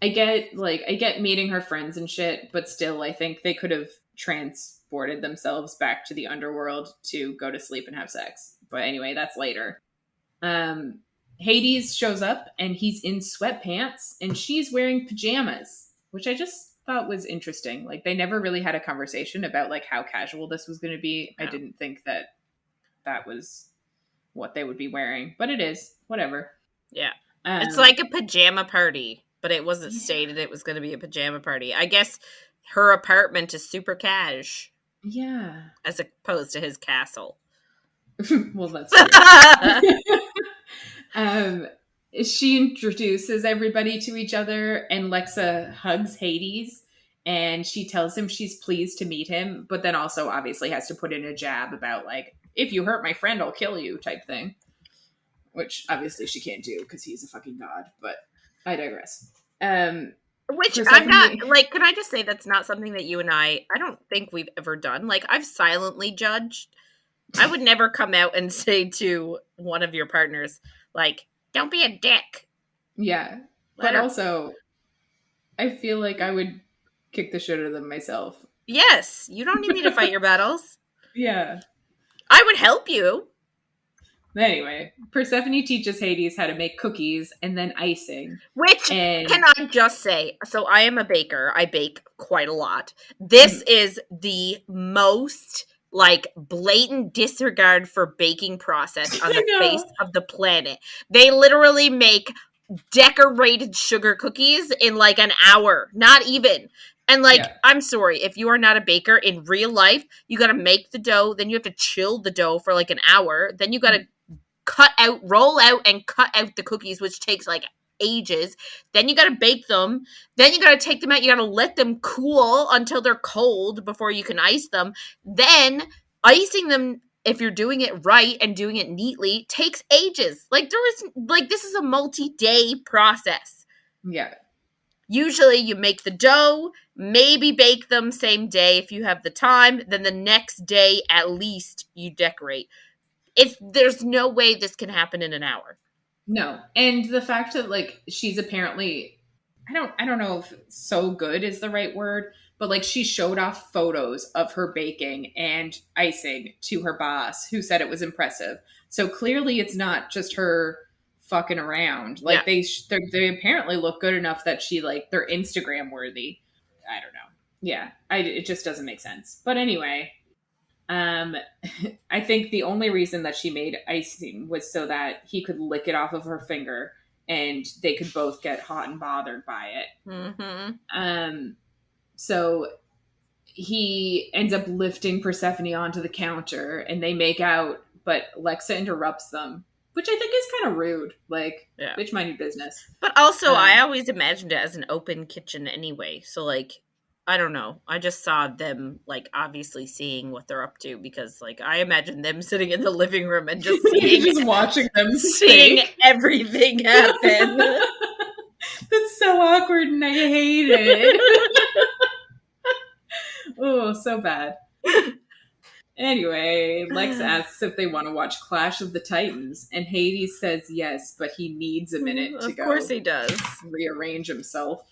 I get meeting her friends and shit, but still I think they could have transported themselves back to the underworld to go to sleep and have sex. But anyway, that's later. Hades shows up and he's in sweatpants and she's wearing pajamas, which I just thought was interesting. Like they never really had a conversation about like how casual this was going to be. No. I didn't think that was what they would be wearing, but it is. Whatever. Yeah. It's like a pajama party, but it wasn't stated it was going to be a pajama party. I guess her apartment is super cash. Yeah. As opposed to his castle. Well, that's true. She introduces everybody to each other and Lexa hugs Hades and she tells him she's pleased to meet him, but then also obviously has to put in a jab about like, if you hurt my friend, I'll kill you type thing. Which obviously she can't do because he's a fucking god, but I digress. Which Persephone... I'm not, like, can I just say that's not something that you and I don't think we've ever done. Like, I've silently judged. I would never come out and say to one of your partners, like, don't be a dick. Yeah. But also, I feel like I would kick the shit out of them myself. Yes. You don't need me to fight your battles. Yeah. I would help you. Anyway, Persephone teaches Hades how to make cookies and then icing. Which, can I just say, so I am a baker. I bake quite a lot. This is the most, like, blatant disregard for baking process on the face of the planet. They literally make decorated sugar cookies in, like, an hour. Not even. And, like, I'm sorry, if you are not a baker in real life, you got to make the dough, then you have to chill the dough for, like, an hour, then you got to roll out and cut out the cookies, which takes like ages. Then you got to bake them. Then you got to take them out. You got to let them cool until they're cold before you can ice them. Then icing them, if you're doing it right and doing it neatly, takes ages. Like this is a multi-day process. Yeah. Usually you make the dough, maybe bake them same day if you have the time. Then the next day at least you decorate. There's no way this can happen in an hour. No. And the fact that like she's apparently I don't know if so good is the right word, but like she showed off photos of her baking and icing to her boss who said it was impressive. So clearly it's not just her fucking around. Like they apparently look good enough that she like they're Instagram worthy. I don't know. Yeah. It just doesn't make sense. But anyway, I think the only reason that she made icing was so that he could lick it off of her finger and they could both get hot and bothered by it. Mm-hmm. So he ends up lifting Persephone onto the counter and they make out, but Lexa interrupts them, which I think is kind of rude. Like, bitch, mind your business. But also, I always imagined it as an open kitchen anyway. So, like, I don't know. I just saw them, like, obviously seeing what they're up to because, like, I imagine them sitting in the living room and just seeing, just watching them seeing everything happen. That's so awkward and I hate it. Oh, so bad. Anyway, Lex asks if they want to watch Clash of the Titans, and Hades says yes, but he needs a minute to go. Of course he does. Rearrange himself.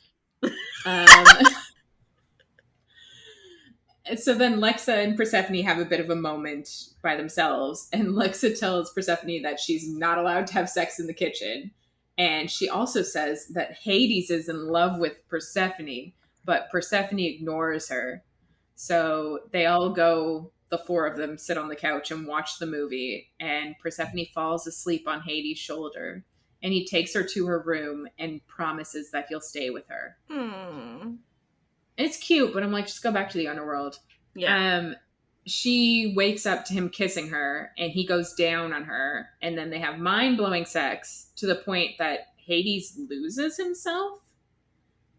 So then Lexa and Persephone have a bit of a moment by themselves, and Lexa tells Persephone that she's not allowed to have sex in the kitchen. And she also says that Hades is in love with Persephone, but Persephone ignores her. So they all go, the four of them sit on the couch and watch the movie, and Persephone falls asleep on Hades' shoulder. And he takes her to her room and promises that he'll stay with her. It's cute, but I'm like, just go back to the underworld. Yeah. She wakes up to him kissing her, and he goes down on her, and then they have mind-blowing sex to the point that Hades loses himself.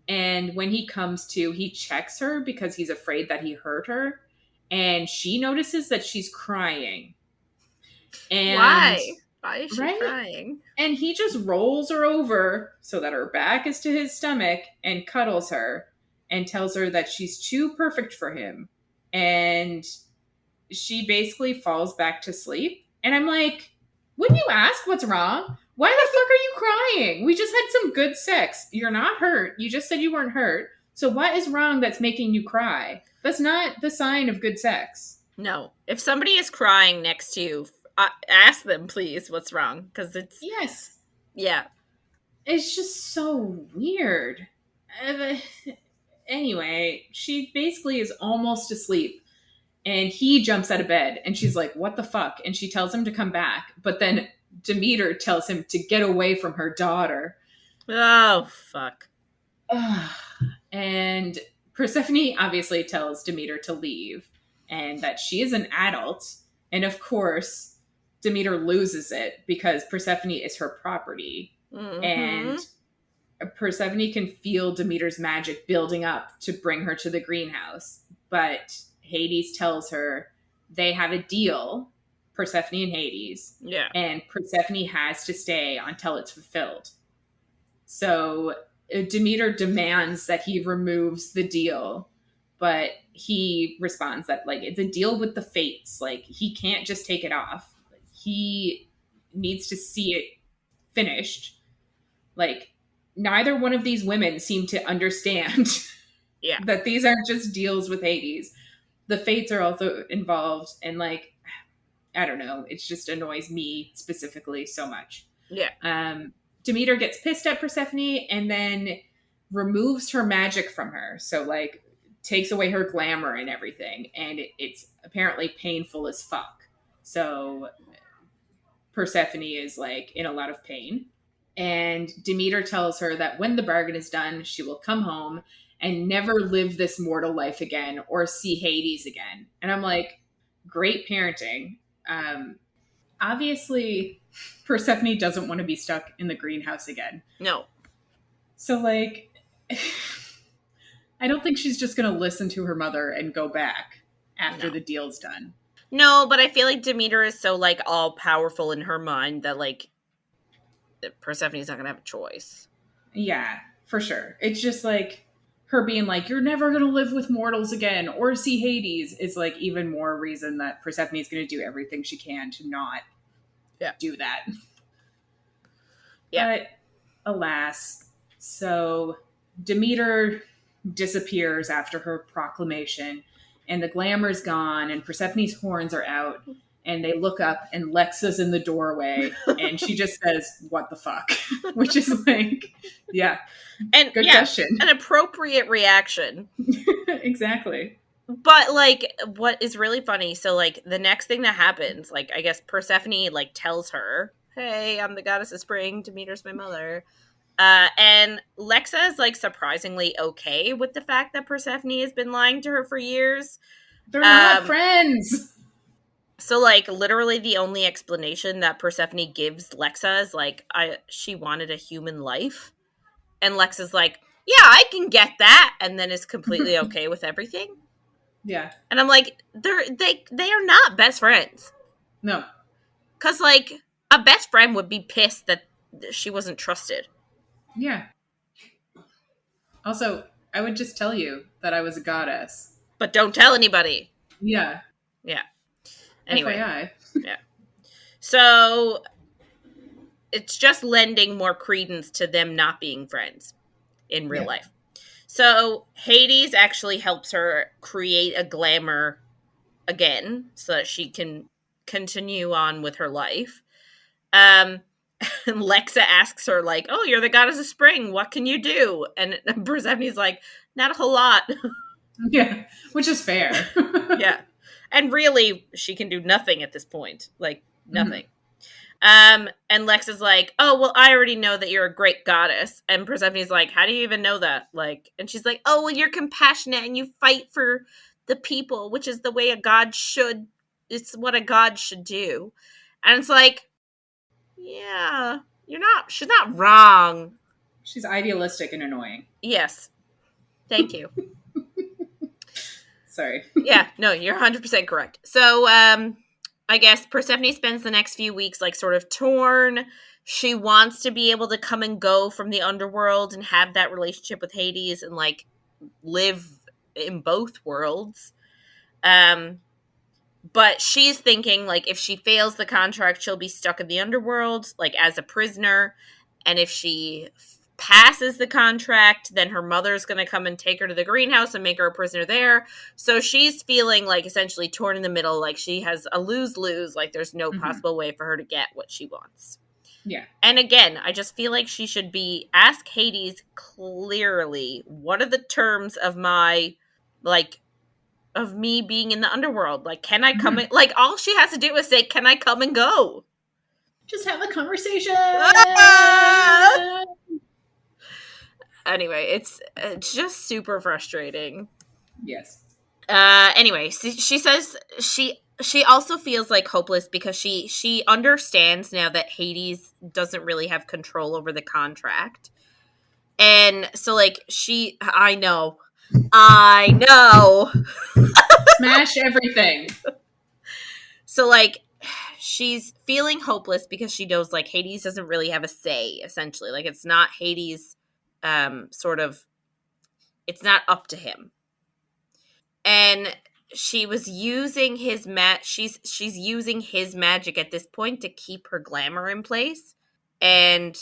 And when he comes to, he checks her because he's afraid that he hurt her. and she notices that she's crying. And why is she right? crying? And he just rolls her over so that her back is to his stomach and cuddles her and tells her that she's too perfect for him. And she basically falls back to sleep. And I'm like, wouldn't you ask what's wrong? Why the fuck are you crying? We just had some good sex. You're not hurt. You just said you weren't hurt. So what is wrong that's making you cry? That's not the sign of good sex. No. If somebody is crying next to you, ask them, please, what's wrong. Because it's... Yes. Yeah. It's just so weird. Anyway, she basically is almost asleep. And he jumps out of bed. And she's like, what the fuck? And she tells him to come back. But then Demeter tells him to get away from her daughter. Oh, fuck. And Persephone obviously tells Demeter to leave and that she is an adult. And of course, Demeter loses it because Persephone is her property. Mm-hmm. And Persephone can feel Demeter's magic building up to bring her to the greenhouse. But Hades tells her they have a deal, Persephone and Hades. Yeah. And Persephone has to stay until it's fulfilled. So Demeter demands that he removes the deal, but he responds that, like, it's a deal with the fates. Like, he can't just take it off. He needs to see it finished. Like, neither one of these women seem to understand that these aren't just deals with Hades. The fates are also involved, and, like, I don't know. It just annoys me specifically so much. Yeah. Demeter gets pissed at Persephone and then removes her magic from her. So, like, takes away her glamour and everything. And it's apparently painful as fuck. So Persephone is, like, in a lot of pain. And Demeter tells her that when the bargain is done, she will come home and never live this mortal life again or see Hades again. And I'm like, great parenting. Obviously, Persephone doesn't want to be stuck in the greenhouse again. No. So, like, I don't think she's just going to listen to her mother and go back after the deal's done. No, but I feel like Demeter is so, like, all powerful in her mind that, like, Persephone's not going to have a choice. Yeah, for sure. It's just, like, her being like, you're never going to live with mortals again or see Hades is, like, even more reason that Persephone's going to do everything she can to not do that. Yeah. But alas, so Demeter disappears after her proclamation and the glamour's gone and Persephone's horns are out and they look up and Lexa's in the doorway and she just says, what the fuck? Which is like, and good question. An appropriate reaction. Exactly. But, like, what is really funny, so, like, the next thing that happens, like, I guess Persephone, like, tells her, hey, I'm the goddess of spring, Demeter's my mother. And Lexa is, like, surprisingly okay with the fact that Persephone has been lying to her for years. They're not friends! So, like, literally the only explanation that Persephone gives Lexa is, like, she wanted a human life. And Lexa's like, yeah, I can get that, and then is completely okay with everything. Yeah. And I'm like, they are not best friends. No. Because, like, a best friend would be pissed that she wasn't trusted. Yeah. Also, I would just tell you that I was a goddess. But don't tell anybody. Yeah. Yeah. Anyway. FYI. Yeah. So, it's just lending more credence to them not being friends in real life. So, Hades actually helps her create a glamour again so that she can continue on with her life. And Lexa asks her, like, oh, you're the goddess of spring. What can you do? And Persephone's like, not a whole lot. Yeah, which is fair. Yeah. And really, she can do nothing at this point. Like, nothing. And Lex is like, oh, well, I already know that you're a great goddess. And Persephone's like, how do you even know that? Like, and she's like, oh, well, you're compassionate and you fight for the people, which is the way a god should. It's what a god should do. And it's like, yeah, she's not wrong. She's idealistic and annoying. Yes. Thank you. Sorry. Yeah, no, you're 100% correct. So, I guess Persephone spends the next few weeks, like, sort of torn. She wants to be able to come and go from the underworld and have that relationship with Hades and, like, live in both worlds. But she's thinking, like, if she fails the contract, she'll be stuck in the underworld, like, as a prisoner. And if she passes the contract, then her mother's going to come and take her to the greenhouse and make her a prisoner there. So she's feeling, like, essentially torn in the middle. Like, she has a lose-lose. Like, there's no possible way for her to get what she wants. Yeah. And again, I just feel like she should ask Hades clearly, what are the terms of my, like, of me being in the underworld? Like, can I come in? Like, all she has to do is say, can I come and go? Just have a conversation. Anyway, it's just super frustrating. Yes. Anyway, she says she also feels, like, hopeless because she understands now that Hades doesn't really have control over the contract. And so, like, I know. Smash everything. So, like, she's feeling hopeless because she knows, like, Hades doesn't really have a say, essentially. Like, it's not Hades, sort of, it's not up to him. And she was using his she's using his magic at this point to keep her glamour in place. And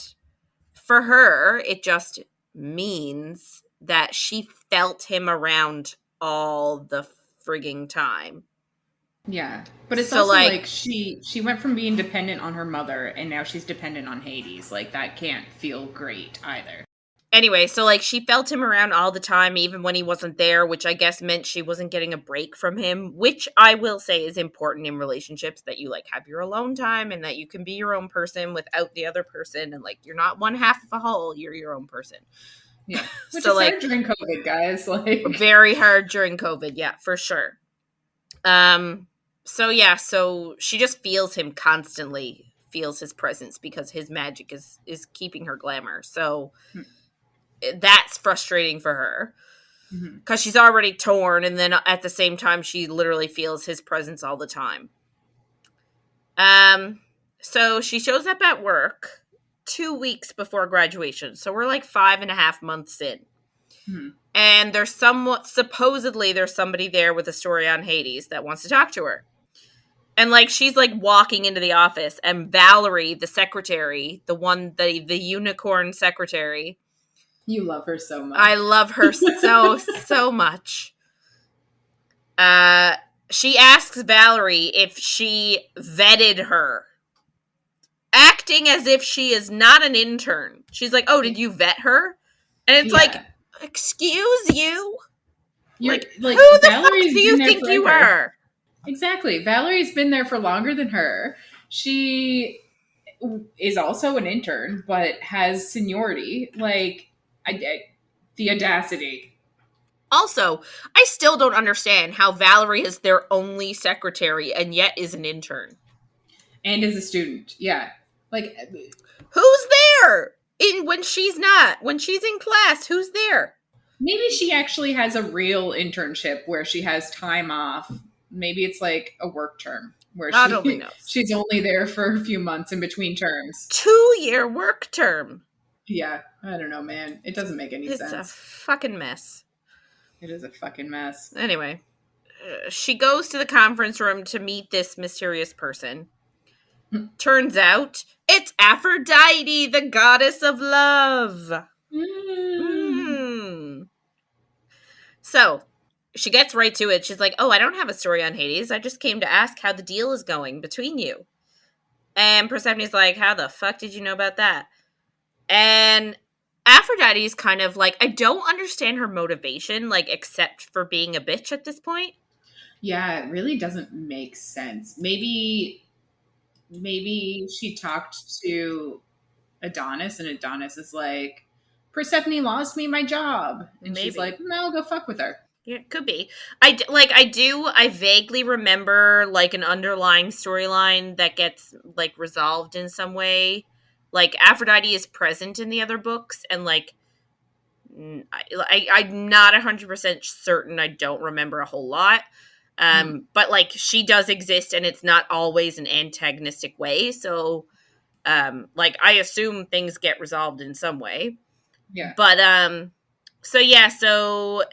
for her, it just means that she felt him around all the frigging time. Yeah, but it's so, also like she went from being dependent on her mother and now she's dependent on Hades. Like, that can't feel great either. Anyway, so, like, she felt him around all the time, even when he wasn't there, which I guess meant she wasn't getting a break from him, which I will say is important in relationships, that you, like, have your alone time and that you can be your own person without the other person, and, like, you're not one half of a whole, you're your own person. Yeah, which so, is like, hard during COVID, guys. Like, very hard during COVID, yeah, for sure. So, yeah, so she just feels him constantly, feels his presence because his magic is keeping her glamour, so... that's frustrating for her because she's already torn, and then at the same time she literally feels his presence all the time. So she shows up at work 2 weeks before graduation, so we're like 5.5 months in. And there's supposedly there's somebody there with a story on Hades that wants to talk to her. And, like, she's, like, walking into the office, and Valerie, the secretary, the unicorn secretary, you love her so much. I love her so much. She asks Valerie if she vetted her, acting as if she is not an intern. She's like, "Oh, did you vet her?" And it's like, "Excuse you? You're, like who the fuck do you think you are?" Exactly. Valerie's been there for longer than her. She is also an intern, but has seniority. Like, the audacity. Also, I still don't understand how Valerie is their only secretary and yet is an intern. And is a student. Yeah. Like, who's there when she's not? When she's in class, who's there? Maybe she actually has a real internship where she has time off. Maybe it's like a work term where she's only there for a few months in between terms. 2-year work term. Yeah, I don't know, man. It doesn't make any sense. It's a fucking mess. It is a fucking mess. Anyway, she goes to the conference room to meet this mysterious person. Turns out it's Aphrodite, the goddess of love. So she gets right to it. She's like, "Oh, I don't have a story on Hades. I just came to ask how the deal is going between you." And Persephone's like, "How the fuck did you know about that?" And Aphrodite's kind of like, I don't understand her motivation, like, except for being a bitch at this point. Yeah, it really doesn't make sense. Maybe she talked to Adonis, and Adonis is like, Persephone lost me my job. And she's like, no, go fuck with her. Yeah, it could be. I vaguely remember, like, an underlying storyline that gets, like, resolved in some way. Like, Aphrodite is present in the other books, and, like, I'm not 100% certain. I don't remember a whole lot. But like she does exist, and it's not always an antagonistic way. So, like I assume things get resolved in some way. Yeah. But so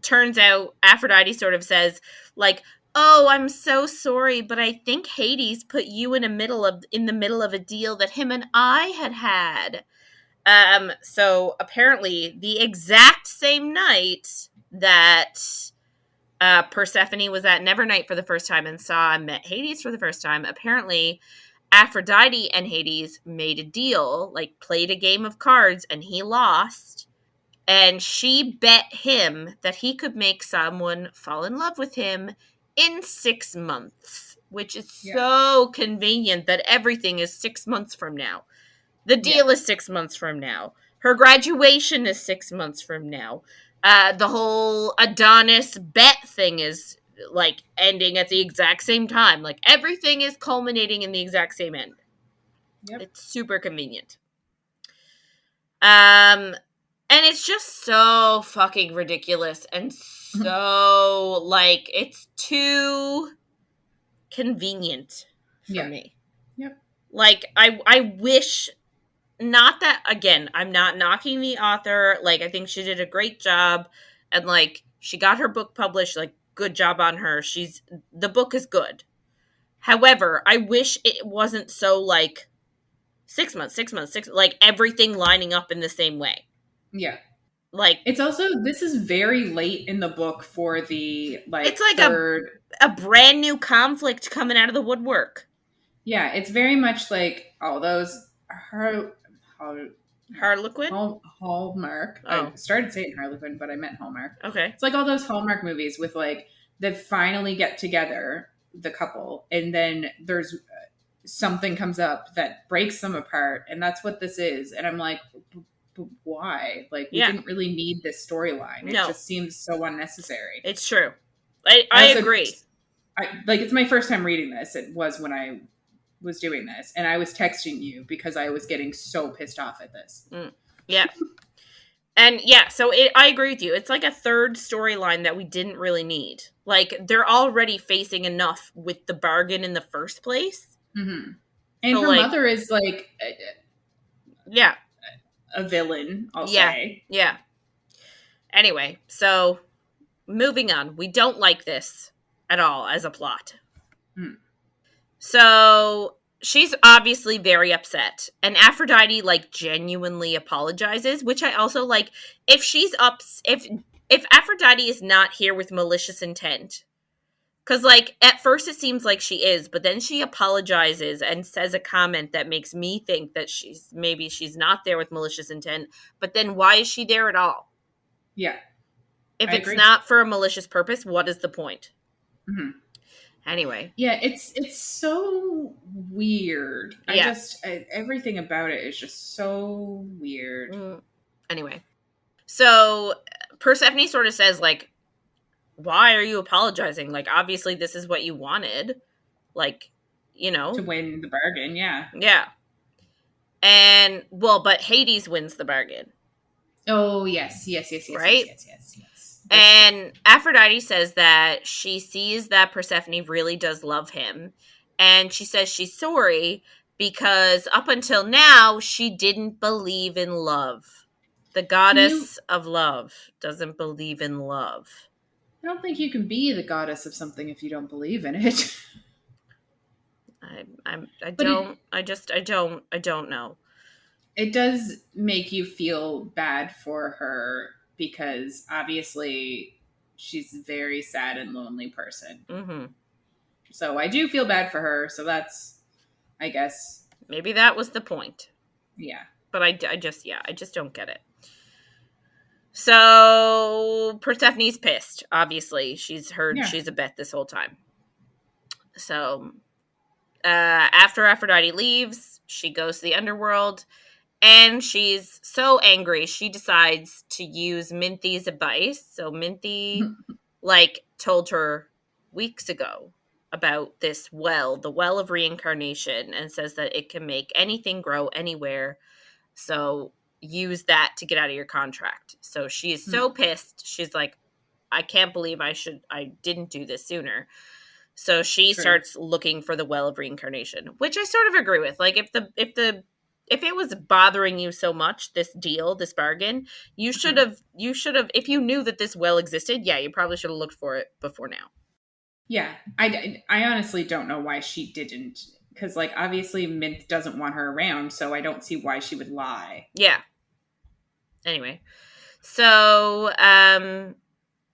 turns out Aphrodite sort of says like, "Oh, I'm so sorry, but I think Hades put you in the middle of a deal that him and I had." So apparently, the exact same night that Persephone was at Nevernight for the first time and saw and met Hades for the first time, apparently Aphrodite and Hades made a deal, like played a game of cards, and he lost. And she bet him that he could make someone fall in love with him in 6 months, which is so convenient that everything is 6 months from now. The deal is 6 months from now. Her graduation is 6 months from now. The whole Adonis bet thing is like ending at the exact same time. Like everything is culminating in the exact same end. Yep. It's super convenient. And it's just so fucking ridiculous and so like it's too convenient for me. Yep. Like I wish. Not that, again, I'm not knocking the author. Like, I think she did a great job. And, like, she got her book published. Like, good job on her. The book is good. However, I wish it wasn't so, like, 6 months, like, everything lining up in the same way. Yeah. Like, it's also, this is very late in the book for the, like, it's like third... a brand new conflict coming out of the woodwork. Yeah, it's very much like all those... Harlequin? Hallmark. Oh. I started saying Harlequin, but I meant Hallmark. Okay. It's like all those Hallmark movies with like they finally get together, the couple, and then there's something comes up that breaks them apart, and that's what this is. And I'm like, why? Like we didn't really need this storyline. It just seems so unnecessary. It's true. I agree. Like it's my first time reading this. It was when I was doing this, and I was texting you because I was getting so pissed off at this. Yeah. And yeah, so I agree with you. It's like a third storyline that we didn't really need. Like they're already facing enough with the bargain in the first place. Mm-hmm. And so, her mother is like a villain, I'll say. Yeah. Anyway, so moving on. We don't like this at all as a plot. So she's obviously very upset, and Aphrodite like genuinely apologizes, which I also like. If she's if Aphrodite is not here with malicious intent, because like at first it seems like she is, but then she apologizes and says a comment that makes me think that she's not there with malicious intent. But then why is she there at all? Yeah, if I agree. Not for a malicious purpose, what is the point? Mm-hmm. Anyway. Yeah, it's so weird. Everything about it is just so weird. Anyway. So Persephone sort of says, like, why are you apologizing? Like, obviously this is what you wanted. Like, you know. To win the bargain, yeah. Yeah. And, but Hades wins the bargain. Oh, yes. Right? Yes. And Aphrodite says that she sees that Persephone really does love him. And she says she's sorry because up until now, she didn't believe in love. The goddess of love doesn't believe in love. I don't think you can be the goddess of something if you don't believe in it. I don't know. It does make you feel bad for her because obviously she's a very sad and lonely person. Mm-hmm. So I do feel bad for her. So that's, I guess. Maybe that was the point. Yeah. But I just don't get it. So Persephone's pissed. Obviously, she's heard she's a bet this whole time. So after Aphrodite leaves, she goes to the underworld. And she's so angry, she decides to use Minthy's advice. So Minthy, told her weeks ago about this well, the well of reincarnation, and says that it can make anything grow anywhere. So use that to get out of your contract. So she is so pissed. She's like, I can't believe I didn't do this sooner. So she starts looking for the well of reincarnation, which I sort of agree with. Like if it was bothering you so much, this deal, this bargain, you should have, if you knew that this well existed, yeah, you probably should have looked for it before now. Yeah. I honestly don't know why she didn't. Because, like, obviously Mint doesn't want her around, so I don't see why she would lie. Yeah. Anyway. So,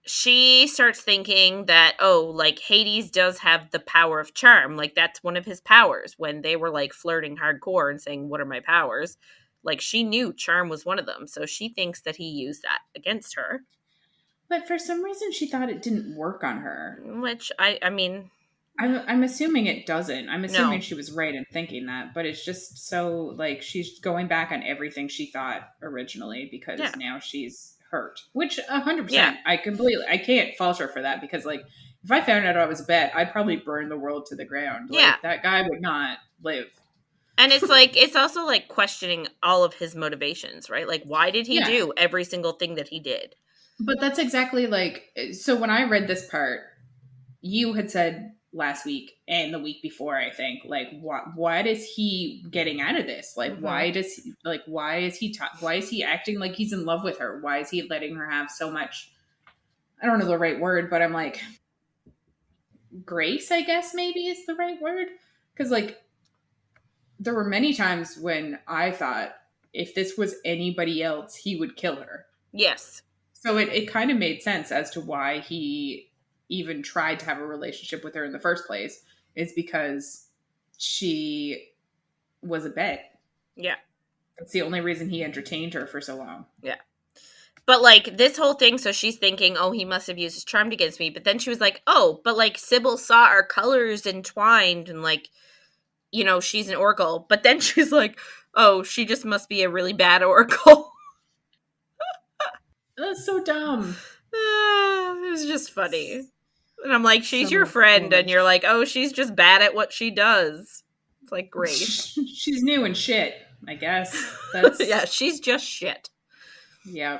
she starts thinking that, oh, like, Hades does have the power of charm. Like, that's one of his powers. When they were, like, flirting hardcore and saying, what are my powers? Like, she knew charm was one of them. So she thinks that he used that against her. But for some reason, she thought it didn't work on her. Which, I mean... I'm assuming it doesn't. I'm assuming she was right in thinking that. But it's just so, like, she's going back on everything she thought originally because now she's hurt. Which, 100%. Yeah. I can't fault her for that because, like, if I found out I was a bet, I'd probably burn the world to the ground. Like, that guy would not live. And it's like, it's also like questioning all of his motivations, right? Like, why did he do every single thing that he did? But that's exactly like, so when I read this part, you had said last week and the week before, I think, like, what is he getting out of this? Like, why is he acting like he's in love with her? Why is he letting her have so much, I don't know the right word, but I'm like, grace, I guess maybe is the right word. Because, like, there were many times when I thought if this was anybody else, he would kill her. Yes. So it kind of made sense as to why he even tried to have a relationship with her in the first place, is because she was a bet. Yeah. That's the only reason he entertained her for so long. Yeah. But, like, this whole thing, so she's thinking, oh, he must have used his charm against me. But then she was like, oh, but, like, Sybil saw our colors entwined and, like, you know, she's an oracle. But then she's like, oh, she just must be a really bad oracle. That's so dumb. It was just funny. And I'm like, she's your friend, and you're like, oh, she's just bad at what she does. It's like, great. She's new and shit, I guess. Yeah, she's just shit. Yeah.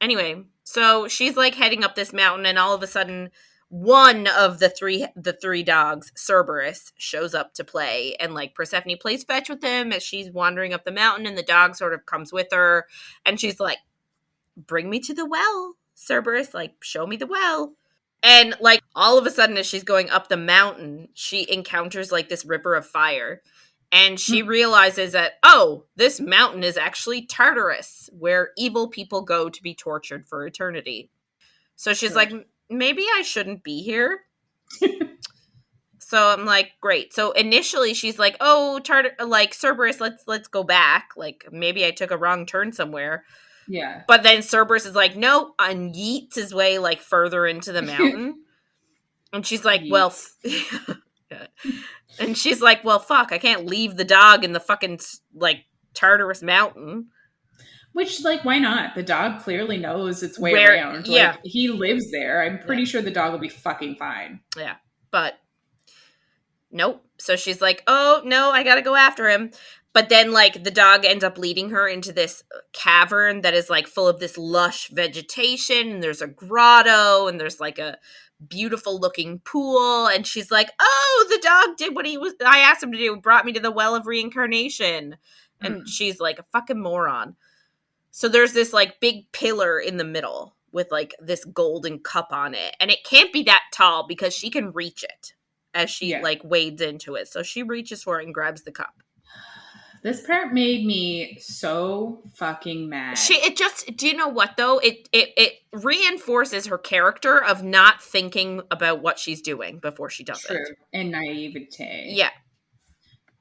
Anyway, so she's like heading up this mountain, and all of a sudden, one of the three dogs, Cerberus, shows up to play, and like Persephone plays fetch with him as she's wandering up the mountain, and the dog sort of comes with her, and she's like, bring me to the well, Cerberus, like, show me the well. And, like, all of a sudden, as she's going up the mountain, she encounters, like, this river of fire. And she realizes that, oh, this mountain is actually Tartarus, where evil people go to be tortured for eternity. So she's like, maybe I shouldn't be here. So I'm like, great. So initially, she's like, oh, Cerberus, let's go back. Like, maybe I took a wrong turn somewhere. Yeah. But then Cerberus is like, no, and yeets his way, like, further into the mountain. And she's like, well, and she's like, well, fuck, I can't leave the dog in the fucking, like, Tartarus mountain. Which, like, why not? The dog clearly knows its way around. Like, he lives there. I'm pretty sure the dog will be fucking fine. Yeah. But, nope. So she's like, oh, no, I gotta go after him. But then, like, the dog ends up leading her into this cavern that is, like, full of this lush vegetation, and there's a grotto, and there's, like, a beautiful-looking pool, and she's like, oh, the dog did what I asked him to do, brought me to the well of reincarnation. And she's, like, a fucking moron. So there's this, like, big pillar in the middle with, like, this golden cup on it, and it can't be that tall because she can reach it as she, like, wades into it. So she reaches for it and grabs the cup. This part made me so fucking mad. Do you know what, though? It reinforces her character of not thinking about what she's doing before she does it. And naivete. Yeah.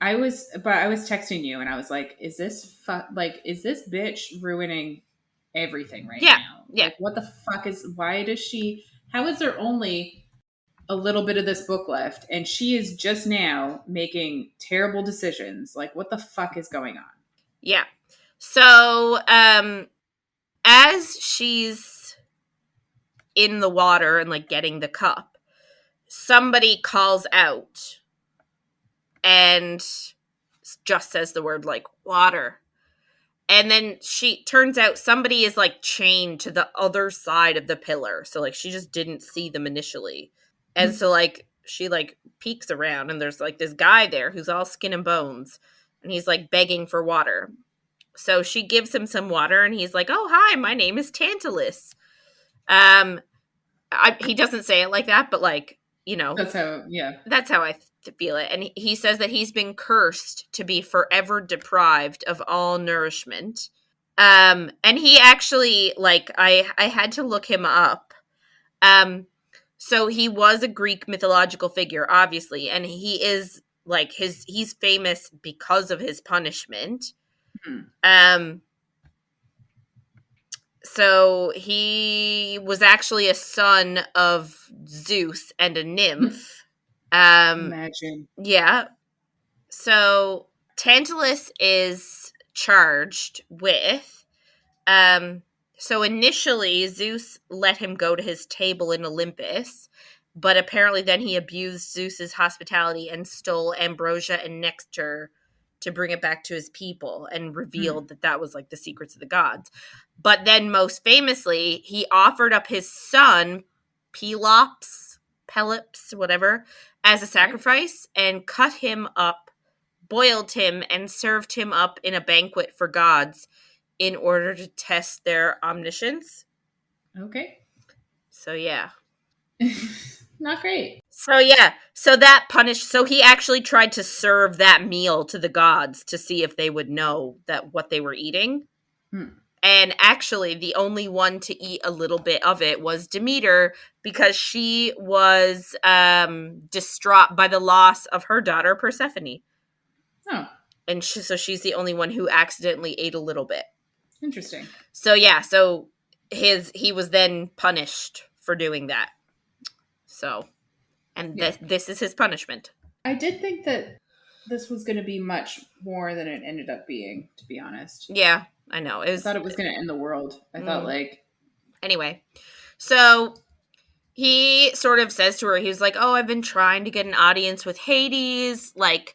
I was texting you and I was like, is this bitch ruining everything right now? Yeah. Like, what the fuck how is there only a little bit of this book left and she is just now making terrible decisions? Like, what the fuck is going on? Yeah. So as she's in the water and, like, getting the cup, somebody calls out and just says the word, like, water. And then turns out somebody is like chained to the other side of the pillar. So like she just didn't see them initially. And so like she like peeks around and there's like this guy there who's all skin and bones and he's like begging for water. So she gives him some water and he's like, "Oh, hi, my name is Tantalus." He doesn't say it like that, but like, you know, that's how I feel it. And he says that he's been cursed to be forever deprived of all nourishment. And he actually, like, I had to look him up. So he was a Greek mythological figure, obviously, and he is like he's famous because of his punishment. So he was actually a son of Zeus and a nymph. Imagine. Yeah. So Tantalus is charged with so initially Zeus let him go to his table in Olympus, but apparently then he abused Zeus's hospitality and stole ambrosia and nectar to bring it back to his people and revealed that was like the secrets of the gods. But then most famously, he offered up his son, Pelops, whatever, as a sacrifice and cut him up, boiled him, and served him up in a banquet for gods in order to test their omniscience. Okay. So, yeah. Not great. So, yeah. So that punished... So he actually tried to serve that meal to the gods to see if they would know that what they were eating. And actually, the only one to eat a little bit of it was Demeter because she was distraught by the loss of her daughter, Persephone. Oh. And so she's the only one who accidentally ate a little bit. Interesting. So, yeah. So he was then punished for doing that. So, and this is his punishment. I did think that this was going to be much more than it ended up being, to be honest. Yeah, I know. I thought it was going to end the world. I thought like... Anyway, so he sort of says to her, he was like, "Oh, I've been trying to get an audience with Hades. Like,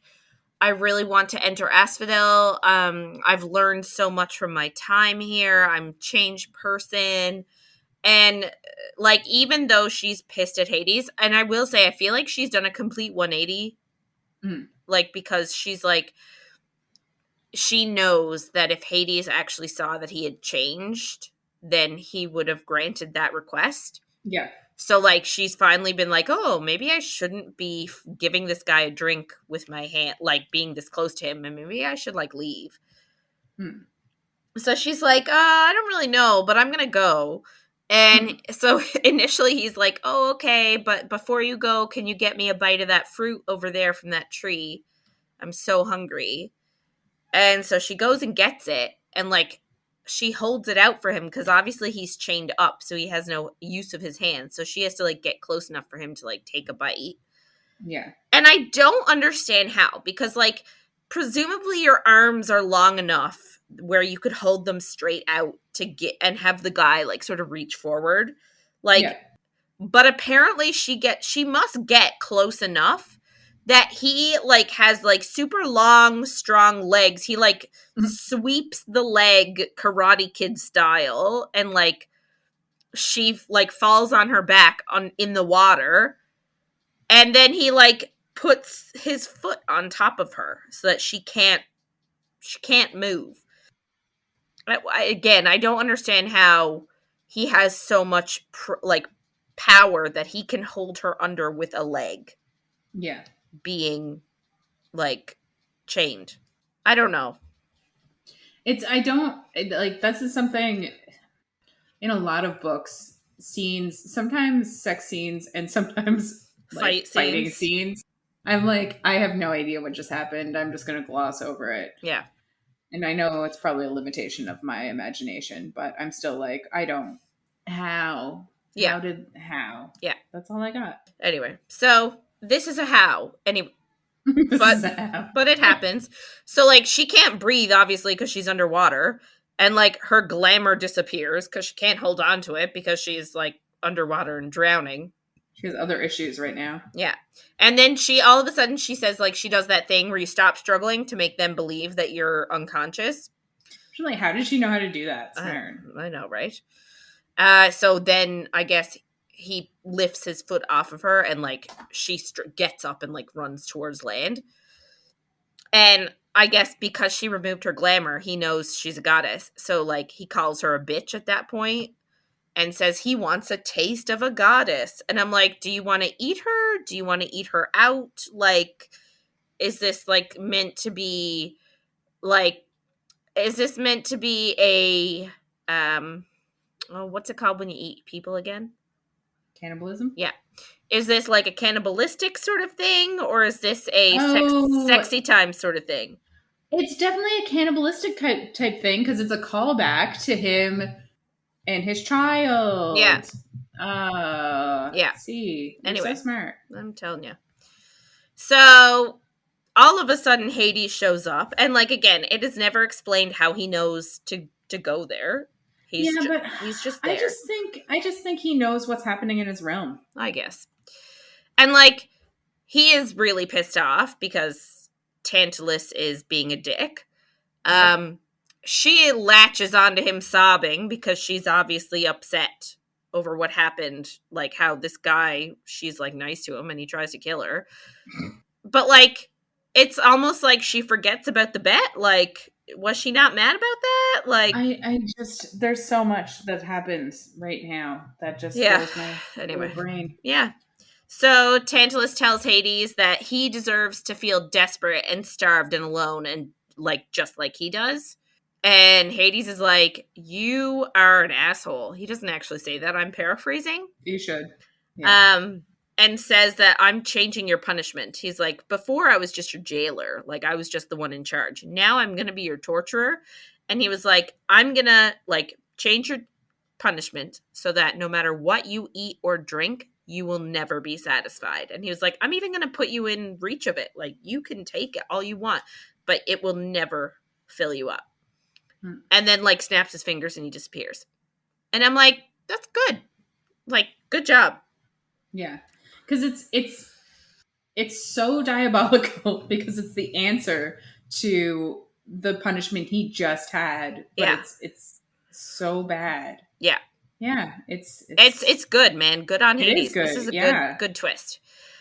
I really want to enter Asphodel. I've learned so much from my time here. I'm a changed person." And like, even though she's pissed at Hades, and I will say, I feel like she's done a complete 180. Like, because she's like, she knows that if Hades actually saw that he had changed, then he would have granted that request. Yeah. So, like, she's finally been like, "Oh, maybe I shouldn't be giving this guy a drink with my hand, like, being this close to him, and maybe I should, like, leave." So she's like, "I don't really know, but I'm gonna go." And so initially he's like, "Oh, okay, but before you go, can you get me a bite of that fruit over there from that tree? I'm so hungry." And so she goes and gets it, and like she holds it out for him because obviously he's chained up, so he has no use of his hands. So she has to like get close enough for him to like take a bite. Yeah. And I don't understand how, because like presumably your arms are long enough where you could hold them straight out to get and have the guy like sort of reach forward. Like, but apparently she must get close enough that he like has like super long, strong legs. He like sweeps the leg Karate Kid style, and like she like falls on her back in the water, and then he like puts his foot on top of her so that she can't move. Again, I don't understand how he has so much like power that he can hold her under with a leg. Yeah. Being like chained. I don't know. This is something in a lot of books, sometimes sex scenes and sometimes like fighting scenes. I'm like, I have no idea what just happened. I'm just going to gloss over it. Yeah. And I know it's probably a limitation of my imagination, but I'm still like, I don't. How? Yeah. How? Yeah. That's all I got. Anyway, so this is a how. Anyway, but it happens. So like she can't breathe obviously because she's underwater, and like her glamour disappears because she can't hold on to it because she's like underwater and drowning. She has other issues right now. Yeah. And then all of a sudden she says like she does that thing where you stop struggling to make them believe that you're unconscious. She's like, how did she know how to do that? Smart. I know, right? So then I guess he lifts his foot off of her, and like she gets up and like runs towards land. And I guess because she removed her glamour, he knows she's a goddess. So like he calls her a bitch at that point and says he wants a taste of a goddess. And I'm like, do you want to eat her? Do you want to eat her out? Like, is this like meant to be like, is this meant to be a, what's it called when you eat people again? Cannibalism? Yeah. Is this like a cannibalistic sort of thing, or is this a sexy time sort of thing? It's definitely a cannibalistic type thing because it's a callback to him and his child. Yeah. Yeah. See, you're anyway, so smart. I'm telling you. So all of a sudden, Hades shows up, and like again, it is never explained how he knows to go there. He's just there. I just think he knows what's happening in his realm. I guess. And like he is really pissed off because Tantalus is being a dick. She latches onto him sobbing because she's obviously upset over what happened, like how this guy, she's like nice to him and he tries to kill her. But like it's almost like she forgets about the bet. Like, was she not mad about that? Like, I just, there's so much that happens right now that just fills my brain. Yeah. So Tantalus tells Hades that he deserves to feel desperate and starved and alone, and like just like he does. And Hades is like, you are an asshole. He doesn't actually say that. I'm paraphrasing. You should. Yeah. And says that I'm changing your punishment. He's like, before I was just your jailer. Like, I was just the one in charge. Now I'm going to be your torturer. And he was like, I'm going to, like, change your punishment so that no matter what you eat or drink, you will never be satisfied. And he was like, I'm even going to put you in reach of it. Like, you can take it all you want, but it will never fill you up. And then, like, snaps his fingers and he disappears. And I'm like, that's good. Like, good job. Yeah. Because it's so diabolical because it's the answer to the punishment he just had. But it's so bad. Yeah. Yeah. It's good, man. Good on Hades. It is good. This is a good twist.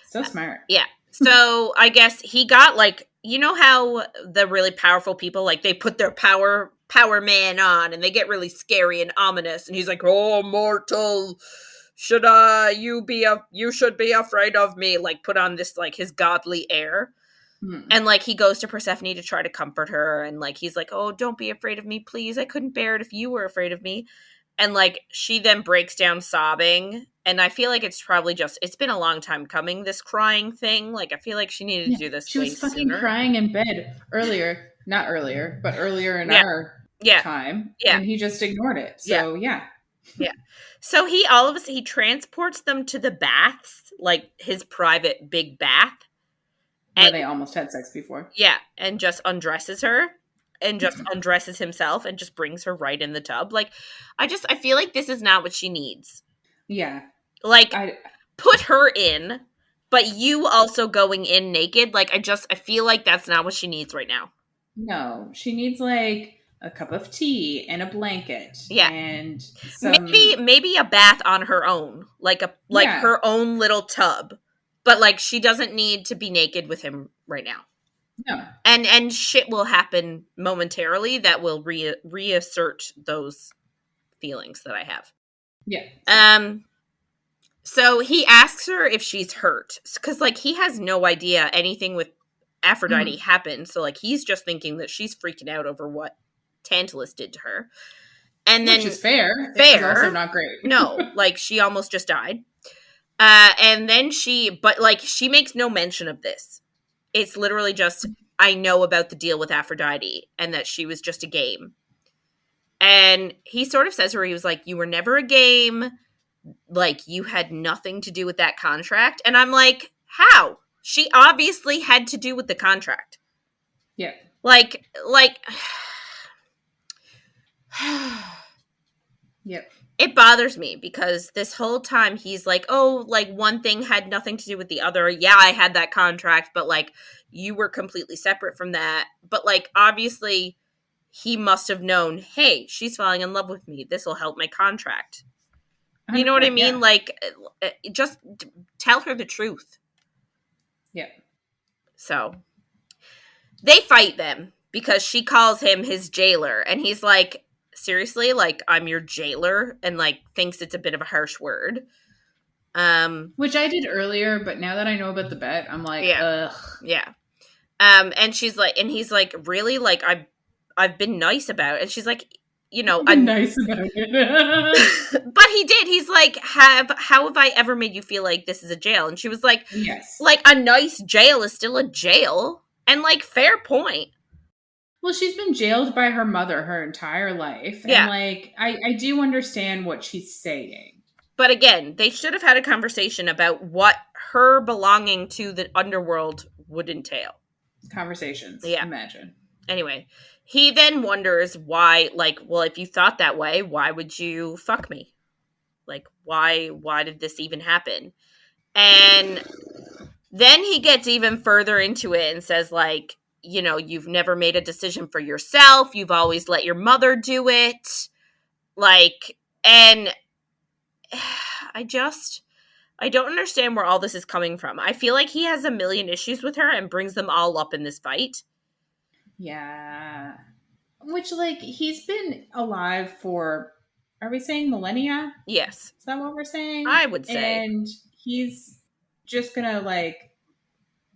So smart. Yeah. So I guess he got like, you know how the really powerful people, like they put their power man on and they get really scary and ominous. And he's like, oh, mortal, you should be afraid of me. Like put on this, like his godly air. And like he goes to Persephone to try to comfort her. And like, he's like, oh, don't be afraid of me, please. I couldn't bear it if you were afraid of me. And like, she then breaks down sobbing. And I feel like it's probably it's been a long time coming, this crying thing. Like, I feel like she needed to do this. She was fucking crying in bed earlier. Not earlier, but earlier in our time. Yeah. And he just ignored it. So, yeah. So he transports them to the baths, like his private big bath. Where they almost had sex before. Yeah. And just undresses her. And just undresses himself and just brings her right in the tub. Like, I feel like this is not what she needs. Yeah. Like, put her in, but you also going in naked. Like, I feel like that's not what she needs right now. No, she needs like a cup of tea and a blanket. Yeah. And maybe a bath on her own. Like her own little tub. But like, she doesn't need to be naked with him right now. No. And shit will happen momentarily that will reassert those feelings that I have. Yeah. So he asks her if she's hurt. Because, like, he has no idea anything with Aphrodite happened. So, like, he's just thinking that she's freaking out over what Tantalus did to her. And then, which is fair. Fair. It's also not great. No. Like, she almost just died. And then she makes no mention of this. It's literally just, I know about the deal with Aphrodite and that she was just a game. And he sort of says to her, he was like, you were never a game. Like, you had nothing to do with that contract. And I'm like, how? She obviously had to do with the contract. Yeah. Like. Yep. It bothers me because this whole time he's like, oh, like one thing had nothing to do with the other. Yeah, I had that contract, but like you were completely separate from that. But like, obviously he must have known, hey, she's falling in love with me. This will help my contract. You know what I mean? Yeah. Like, just tell her the truth. Yeah. So they fight them because she calls him his jailer. And he's like, seriously? Like, I'm your jailer? And, like, thinks it's a bit of a harsh word. Which I did earlier, but now that I know about the bet, I'm like, yeah. ugh. Yeah. And she's like, and he's like, really? Like, I've been nice about it. And she's like, you know, I'm nice about it. But he did. He's like, how have I ever made you feel like this is a jail? And she was like, yes. Like, a nice jail is still a jail. And, like, fair point. Well, she's been jailed by her mother her entire life. Yeah. And, like, I do understand what she's saying. But again, they should have had a conversation about what her belonging to the underworld would entail. Conversations. Yeah. Imagine. Anyway, he then wonders why, like, well, if you thought that way, why would you fuck me? Like, why did this even happen? And then he gets even further into it and says, like, you know, you've never made a decision for yourself. You've always let your mother do it. Like, and I don't understand where all this is coming from. I feel like he has a million issues with her and brings them all up in this fight. Yeah. Which, like, he's been alive for, are we saying millennia? Yes. Is that what we're saying? I would say. And he's just gonna, like,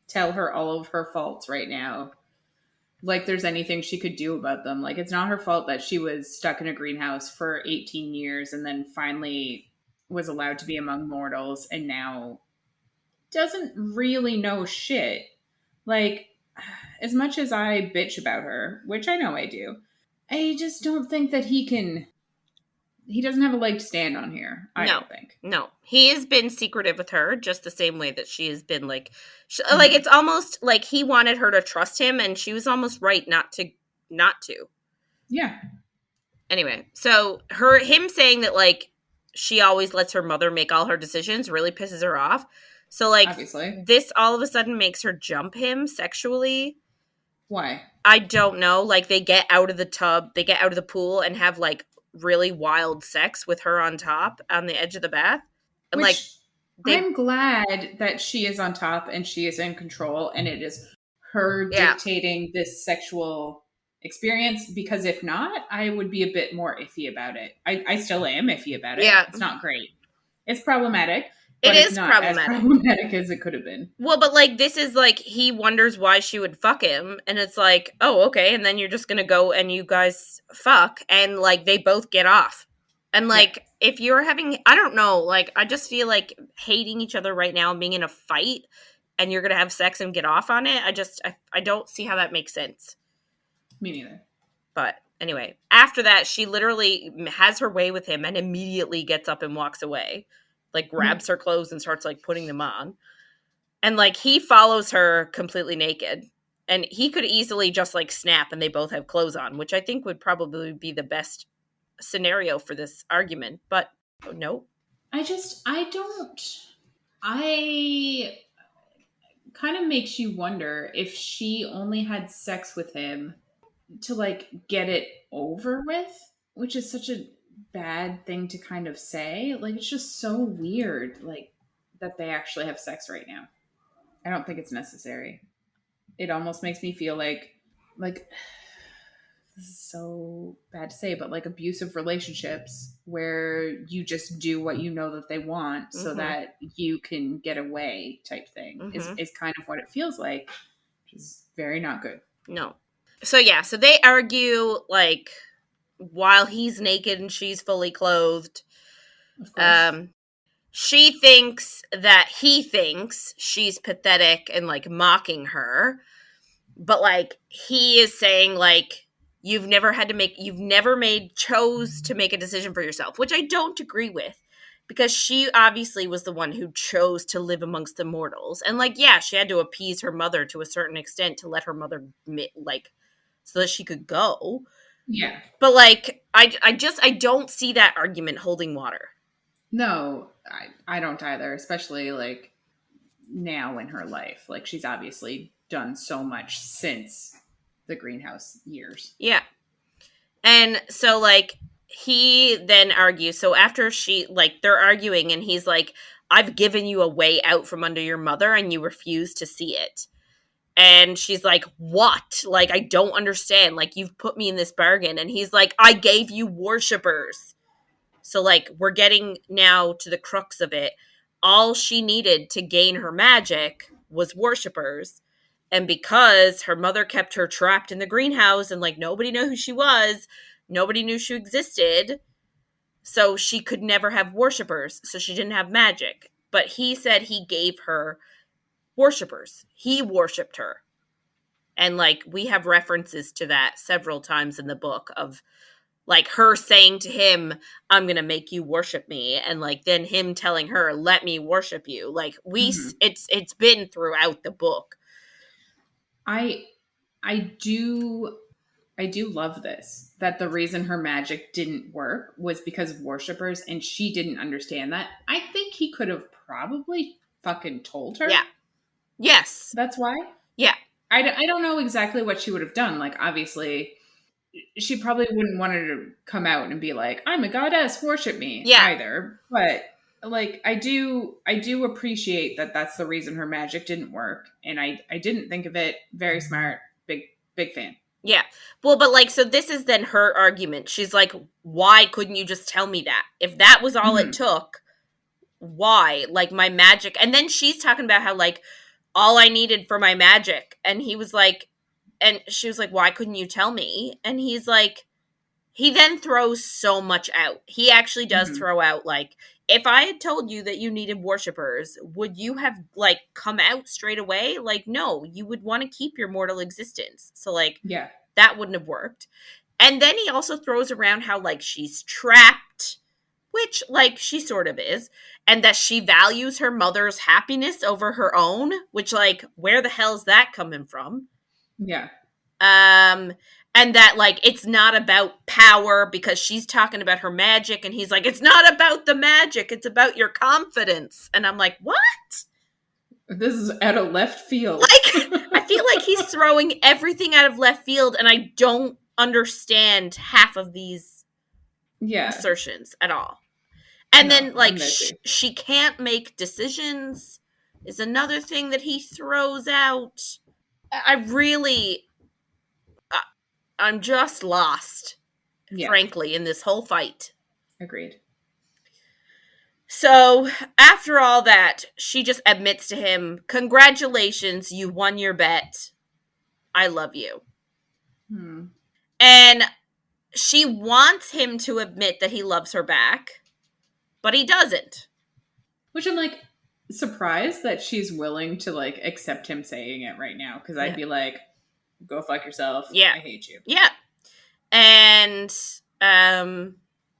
tell her all of her faults right now. Like there's anything she could do about them. Like, it's not her fault that she was stuck in a greenhouse for 18 years and then finally was allowed to be among mortals and now doesn't really know shit. Like, as much as I bitch about her, which I know I do, I just don't think that he doesn't have a leg to stand on here. I don't think. No. He has been secretive with her just the same way that she has been, like, like, it's almost like he wanted her to trust him and she was almost right not to. Yeah. Anyway, so him saying that, like, she always lets her mother make all her decisions really pisses her off. So, like, obviously, this all of a sudden makes her jump him sexually. Why? I don't know. Like, they get out of the tub, they get out of the pool and have, like, really wild sex with her on top on the edge of the bath. And, which, like, I'm glad that she is on top and she is in control and it is her dictating this sexual experience, because if not, I would be a bit more iffy about it. I still am iffy about it. Yeah. It's not great. It's problematic. But it is problematic. As problematic as it could have been. Well, but, like, this is, like, he wonders why she would fuck him, and it's like, oh, okay, and then you're just gonna go and you guys fuck, and, like, they both get off. And, like, if you're having, I don't know, like, I just feel like hating each other right now and being in a fight, and you're gonna have sex and get off on it, I don't see how that makes sense. Me neither. But, anyway, after that, she literally has her way with him and immediately gets up and walks away. Like, grabs her clothes and starts, like, putting them on. And, like, he follows her completely naked. And he could easily just, like, snap and they both have clothes on, which I think would probably be the best scenario for this argument. But, no. I kind of makes you wonder if she only had sex with him to, like, get it over with, which is such a bad thing to kind of say. Like, it's just so weird, like, that they actually have sex right now. I don't think it's necessary. It almost makes me feel like this is so bad to say, but like abusive relationships where you just do what you know that they want so that you can get away type thing is kind of what it feels like, which is very not good. No. So, yeah, so they argue, like, while he's naked and she's fully clothed. Of course. She thinks that he thinks she's pathetic and, like, mocking her. But, like, he is saying, like, chose to make a decision for yourself, which I don't agree with. Because she obviously was the one who chose to live amongst the mortals. And, like, yeah, she had to appease her mother to a certain extent to let her mother, like, so that she could go. Yeah. But, like, I don't see that argument holding water. No, I don't either, especially, like, now in her life. Like, she's obviously done so much since the greenhouse years. Yeah. And so, like, he then argues. So after they're arguing, and he's like, I've given you a way out from under your mother, and you refuse to see it. And she's like, what? Like, I don't understand. Like, you've put me in this bargain. And he's like, I gave you worshippers. So, like, we're getting now to the crux of it. All she needed to gain her magic was worshippers. And because her mother kept her trapped in the greenhouse and, like, nobody knew who she was, nobody knew she existed, so she could never have worshippers. So she didn't have magic. But he said he gave her worshippers. He worshipped her. And, like, we have references to that several times in the book of, like, her saying to him, I'm going to make you worship me. And, like, then him telling her, let me worship you. Like, it's been throughout the book. I do love this, that the reason her magic didn't work was because of worshippers, and she didn't understand that. I think he could have probably fucking told her. Yeah. Yes. That's why. Yeah. I don't know exactly what she would have done. Like, obviously, she probably wouldn't want her to come out and be like, I'm a goddess, worship me, either. But, like, I do appreciate that that's the reason her magic didn't work. And I didn't think of it. Very smart. Big fan. Yeah. Well, but, like, so this is then her argument. She's like, why couldn't you just tell me that? If that was all it took, why? Like, my magic. And then she's talking about how, like, all I needed for my magic. And he was like, and she was like, why couldn't you tell me? And he's like, he then throws so much out. He actually does throw out, like, if I had told you that you needed worshippers, would you have, like, come out straight away? Like, no, you would want to keep your mortal existence. So, like, yeah, that wouldn't have worked. And then he also throws around how, like, she's trapped, which, like, she sort of is, and that she values her mother's happiness over her own, which, like, where the hell is that coming from? Yeah. And that, like, it's not about power, because she's talking about her magic, and he's like, it's not about the magic, it's about your confidence. And I'm like, what? This is out of left field. Like, I feel like he's throwing everything out of left field, and I don't understand half of these assertions at all. And then, like, she can't make decisions is another thing that he throws out. I'm just lost, frankly, in this whole fight. Agreed. So, after all that, she just admits to him, congratulations, you won your bet. I love you. And she wants him to admit that he loves her back, but he doesn't. Which I'm, like, surprised that she's willing to, like, accept him saying it right now. Because I'd be like, go fuck yourself. Yeah. I hate you. Yeah. And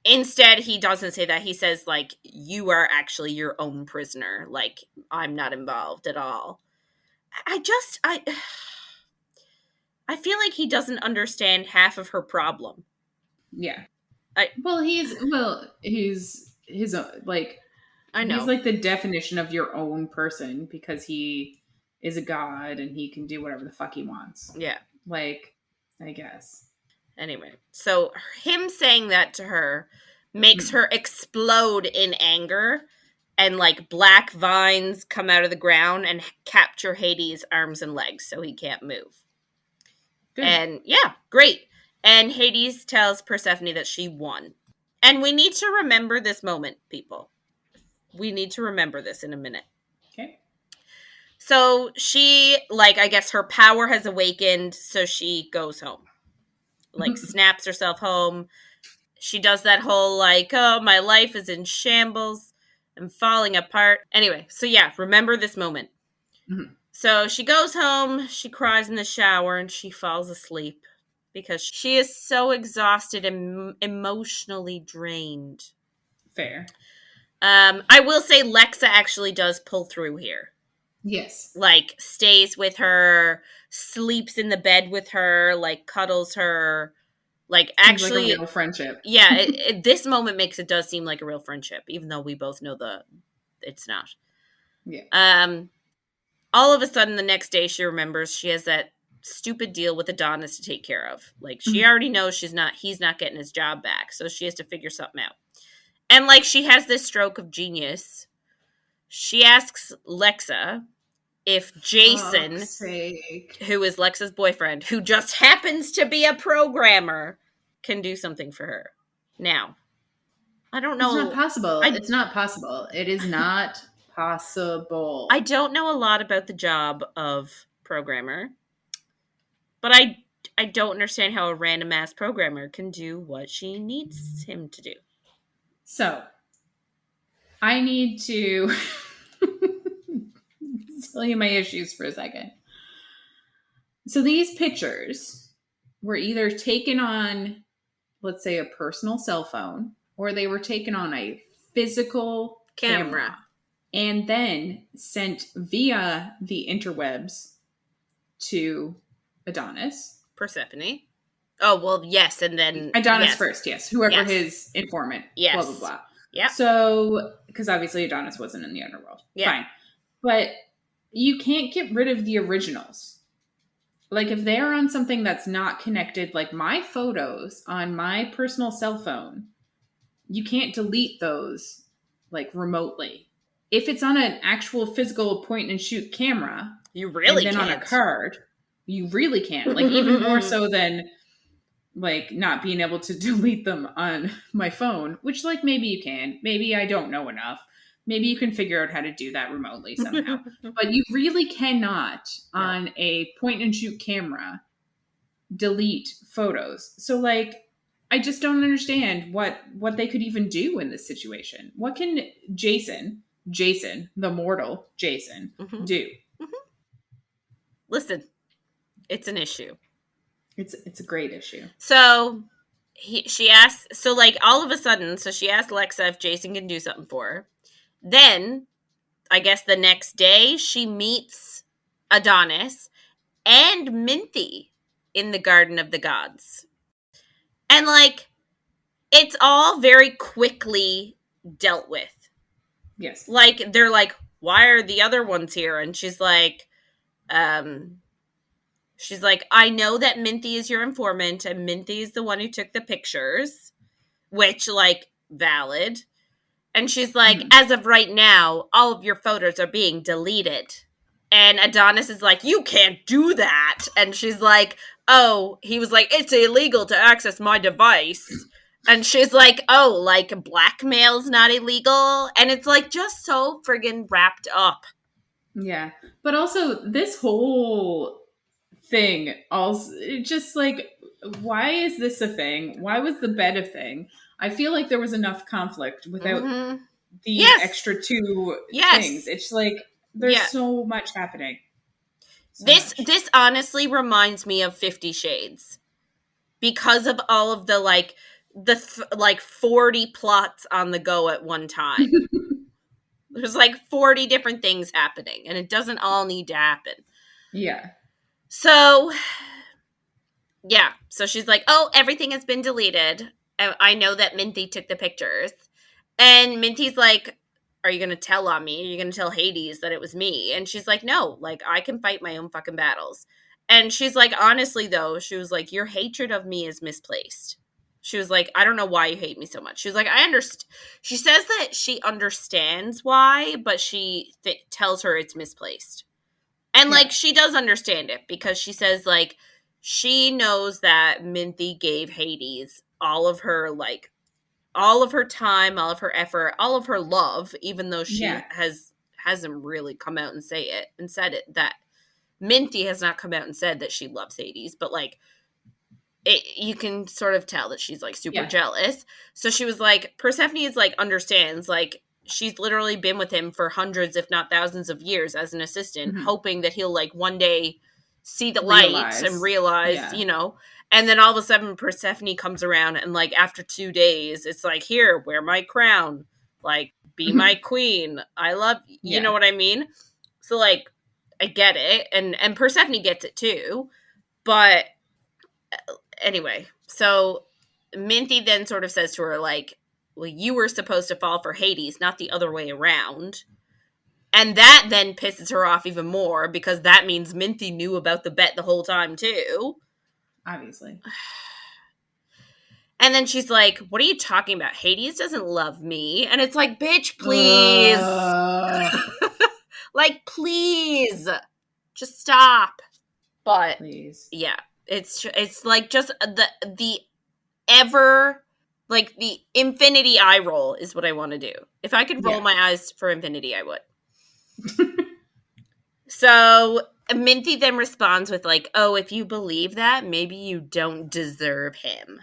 instead, he doesn't say that. He says, like, you are actually your own prisoner. Like, I'm not involved at all. I feel like he doesn't understand half of her problem. Yeah. He's his like, I know. He's like the definition of your own person, because he is a god and he can do whatever the fuck he wants. Yeah. Like, I guess. Anyway, so him saying that to her makes her explode in anger, and, like, black vines come out of the ground and capture Hades' arms and legs so he can't move. Good. And yeah, great. And Hades tells Persephone that she won. And we need to remember this moment, people. We need to remember this in a minute. Okay. So she, like, I guess her power has awakened, so she goes home. Like, snaps herself home. She does that whole, like, oh, my life is in shambles. I'm falling apart. Anyway, so yeah, remember this moment. So she goes home, she cries in the shower, and she falls asleep because she is so exhausted and emotionally drained. Fair. I will say Lexa actually does pull through here. Yes. Like, stays with her, sleeps in the bed with her, like, cuddles her. Like, actually, like a real friendship. Yeah, this moment does seem like a real friendship, even though we both know it's not. Yeah. All of a sudden, the next day, she remembers she has that stupid deal with Adonis to take care of. Like, she already knows he's not getting his job back, so she has to figure something out. And, like, she has this stroke of genius. She asks Lexa if Jason, who is Lexa's boyfriend, who just happens to be a programmer, can do something for her. Now, I don't know. It's not possible. It's not possible. It is not possible. I don't know a lot about the job of programmer, but I don't understand how a random ass programmer can do what she needs him to do. So, I need to tell you my issues for a second. So these pictures were either taken on, let's say, a personal cell phone, or they were taken on a physical camera and then sent via the interwebs to Adonis. Persephone. Oh, well, yes, and then... Adonis first, yes. Whoever his informant, blah, blah, blah. Yeah. So, because obviously Adonis wasn't in the underworld. Yeah. Fine. But you can't get rid of the originals. Like, if they're on something that's not connected, like my photos on my personal cell phone, you can't delete those, like, remotely. If it's on an actual physical point-and-shoot camera... You really can't. And then on a card, you really can't. Like, even more so than... like, not being able to delete them on my phone, which, like, maybe you can. Maybe I don't know enough. Maybe you can figure out how to do that remotely somehow. But you really cannot, on a point-and-shoot camera, delete photos. So, like, I just don't understand what they could even do in this situation. What can Jason, the mortal Jason, do? Listen, it's an issue. It's a great issue. So she asks, so like all of a sudden, so she asked Lexa if Jason can do something for her. Then, I guess the next day, she meets Adonis and Minty in the Garden of the Gods. And like, it's all very quickly dealt with. Yes. Like, they're like, why are the other ones here? And she's like, I know that Minty is your informant, and Minty is the one who took the pictures, which, like, valid. And she's like, as of right now, all of your photos are being deleted. And Adonis is like, you can't do that. And she's like, oh, he was like, it's illegal to access my device. And she's like, oh, like, blackmail's not illegal? And it's, like, just so friggin' wrapped up. Yeah. But also, this whole... thing also, just like, why is this a thing? Why was the bed a thing? I feel like there was enough conflict without the extra two things. It's like there's so much happening. This honestly reminds me of 50 Shades because of all of the like 40 plots on the go at one time. There's like 40 different things happening, and it doesn't all need to happen. Yeah. So, yeah. So she's like, oh, everything has been deleted. I know that Minty took the pictures. And Minty's like, are you going to tell on me? Are you going to tell Hades that it was me? And she's like, no, like, I can fight my own fucking battles. And she's like, honestly, though, she was like, your hatred of me is misplaced. She was like, I don't know why you hate me so much. She was like, I understand. She says that she understands why, but she tells her it's misplaced. And, like, she does understand it because she says, like, she knows that Minty gave Hades all of her time, all of her effort, all of her love, even though she hasn't really come out and said it, that Minty has not come out and said that she loves Hades, but, like, you can sort of tell that she's, like, super jealous. So she was like, Persephone is, like, understands, like, she's literally been with him for hundreds, if not thousands of years as an assistant, hoping that he'll, like, one day see the light and realize, you know. And then all of a sudden Persephone comes around and, like, after 2 days, it's like, here, wear my crown. Like, be my queen. I love you. You know what I mean? So, like, I get it. And Persephone gets it, too. But anyway, so Minty then sort of says to her, like, well, you were supposed to fall for Hades, not the other way around. And that then pisses her off even more because that means Minty knew about the bet the whole time too. Obviously. And then she's like, what are you talking about? Hades doesn't love me. And it's like, bitch, please. Like, please. Just stop. But, please. Yeah. It's like just the ever, like the infinity eye roll is what I want to do. If I could roll my eyes for infinity, I would. So Minty then responds with like, oh, if you believe that, maybe you don't deserve him.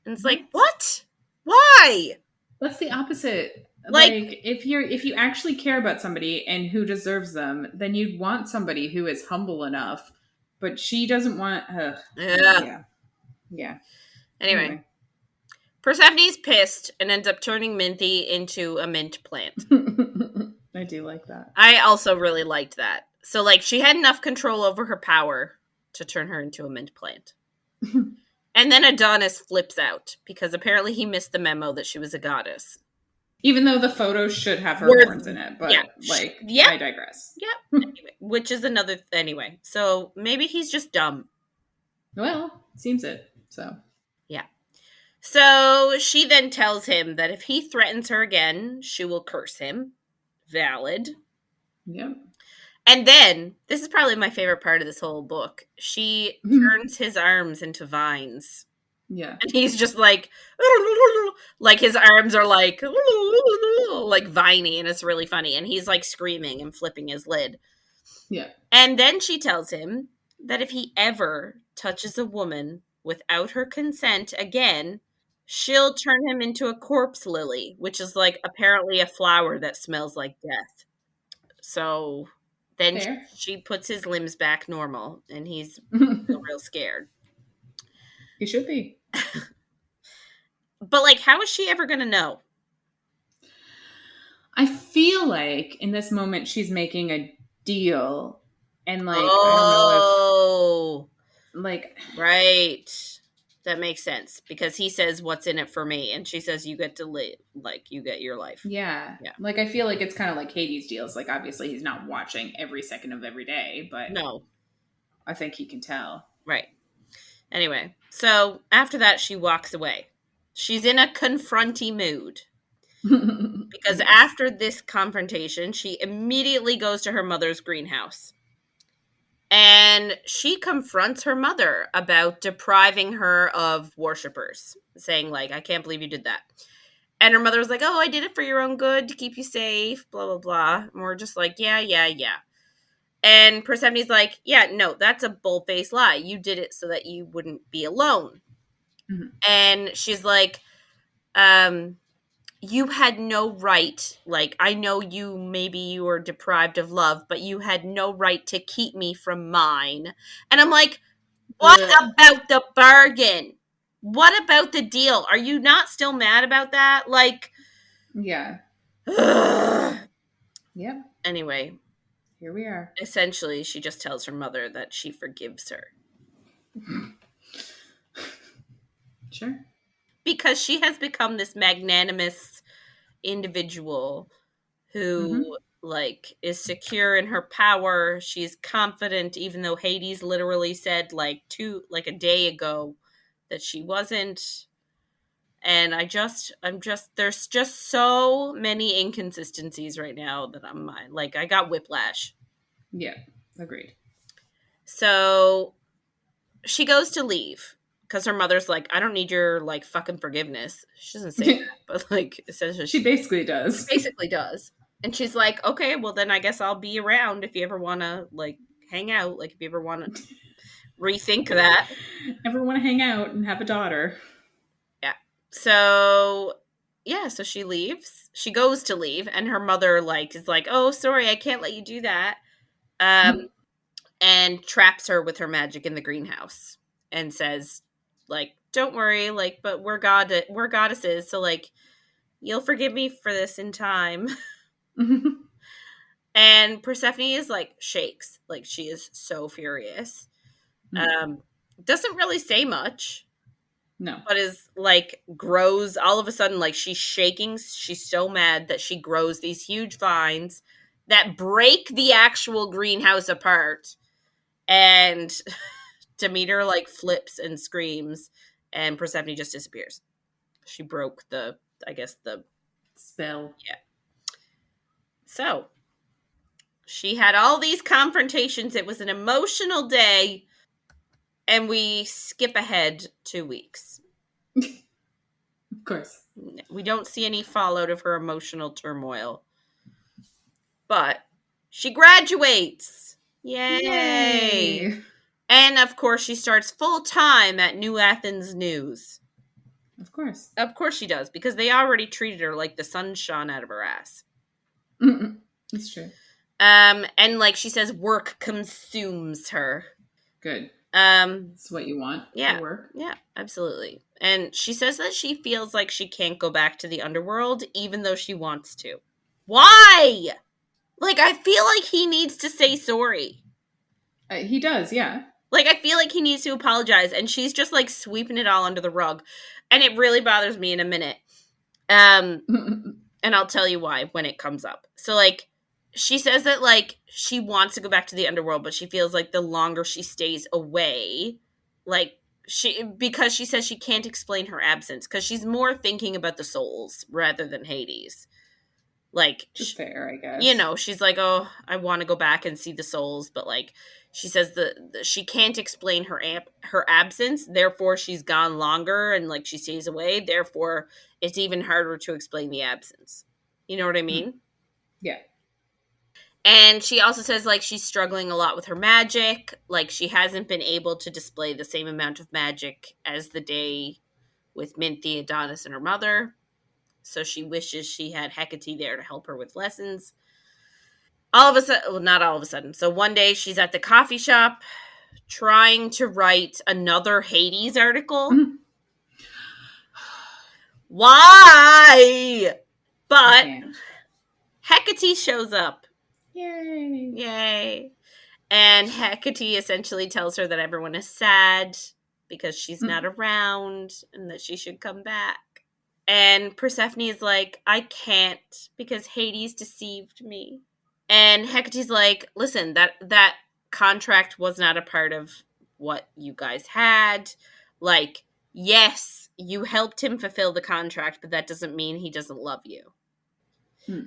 And it's like, what? Why? That's the opposite. Like if you actually care about somebody and who deserves them, then you'd want somebody who is humble enough. But she doesn't want. Yeah. Anyway, Persephone's pissed and ends up turning Minty into a mint plant. I do like that. I also really liked that. So, like, she had enough control over her power to turn her into a mint plant. And then Adonis flips out because apparently he missed the memo that she was a goddess. Even though the photo should have her horns in it, but I digress. Yep. Anyway, which is another anyway. So maybe he's just dumb. Well, seems it. So yeah. So she then tells him that if he threatens her again, she will curse him. Valid. Yep. And then, this is probably my favorite part of this whole book. She turns his arms into vines. Yeah. And he's just like his arms are like viney, and it's really funny. And he's like screaming and flipping his lid. Yeah. And then she tells him that if he ever touches a woman without her consent again, she'll turn him into a corpse lily, which is like apparently a flower that smells like death. So then she puts his limbs back normal, and he's real scared. He should be. But, like, how is she ever going to know? I feel like in this moment she's making a deal. And, like, I don't know if... Like... Right. That makes sense. Because he says, what's in it for me? And she says, you get to live. Like, you get your life. Yeah. Like, I feel like it's kind of like Hades deals. Like, obviously he's not watching every second of every day. But... No. I think he can tell. Right. Anyway. So, after that, she walks away. She's in a confronty mood. Because after this confrontation, she immediately goes to her mother's greenhouse. And she confronts her mother about depriving her of worshippers, saying, like, I can't believe you did that. And her mother was like, oh, I did it for your own good, to keep you safe, blah, blah, blah. And we're just like, yeah. And Persephone's like, yeah, no, that's a bull-faced lie. You did it so that you wouldn't be alone. Mm-hmm. And she's like, you had no right, like, I know maybe you were deprived of love, but you had no right to keep me from mine. And I'm like, what about the bargain? What about the deal? Are you not still mad about that? Like, yeah. Yep. Anyway. Here we are. Essentially, she just tells her mother that she forgives her. Sure. Because she has become this magnanimous individual who, like, is secure in her power. She's confident, even though Hades literally said, like, a day ago that she wasn't. And there's just so many inconsistencies right now that I got whiplash. Yeah, agreed. So she goes to leave. Because her mother's like, I don't need your, like, fucking forgiveness. She doesn't say that, but, like, essentially... She basically does. She basically does. And she's like, okay, well, then I guess I'll be around if you ever want to, like, hang out. Like, if you ever want to rethink that. Ever want to hang out and have a daughter. Yeah. So she leaves. She goes to leave, and her mother, like, is like, oh, sorry, I can't let you do that. And traps her with her magic in the greenhouse. And says... like, don't worry, like, but we're goddesses, so, like, you'll forgive me for this in time. And Persephone is, like, shakes. Like, she is so furious. Doesn't really say much. No. But is, like, grows, all of a sudden, like, she's shaking. She's so mad that she grows these huge vines that break the actual greenhouse apart. And Demeter, like, flips and screams, and Persephone just disappears. She broke the spell. Yeah. So, she had all these confrontations. It was an emotional day, and we skip ahead 2 weeks. Of course. We don't see any fallout of her emotional turmoil. But she graduates. Yay! And, of course, she starts full-time at New Athens News. Of course. Of course she does, because they already treated her like the sun shone out of her ass. That's true. And, like she says, work consumes her. Good. That's what you want. Yeah. For work. Yeah, absolutely. And she says that she feels like she can't go back to the underworld, even though she wants to. Why? Like, I feel like he needs to say sorry. He does, yeah. Like, I feel like he needs to apologize, and she's just, like, sweeping it all under the rug. And it really bothers me in a minute. And I'll tell you why when it comes up. So, like, she says that, like, she wants to go back to the underworld, but she feels like the longer she stays away, like, because she says she can't explain her absence, because she's more thinking about the souls rather than Hades. Like, fair, I guess. You know, she's like, oh, I want to go back and see the souls, but, like, she says she can't explain her absence, therefore she's gone longer, and, like, she stays away, therefore it's even harder to explain the absence. You know what I mean? Yeah. And she also says, like, she's struggling a lot with her magic. Like, she hasn't been able to display the same amount of magic as the day with Minthie, Adonis, and her mother. So she wishes she had Hecate there to help her with lessons. All of a sudden, well, not all of a sudden. So one day she's at the coffee shop trying to write another Hades article. Why? But Hecate shows up. Yay. Yay. And Hecate essentially tells her that everyone is sad because she's not around and that she should come back. And Persephone is like, I can't because Hades deceived me. And Hecate's like, listen, that contract was not a part of what you guys had. Like, yes, you helped him fulfill the contract, but that doesn't mean he doesn't love you.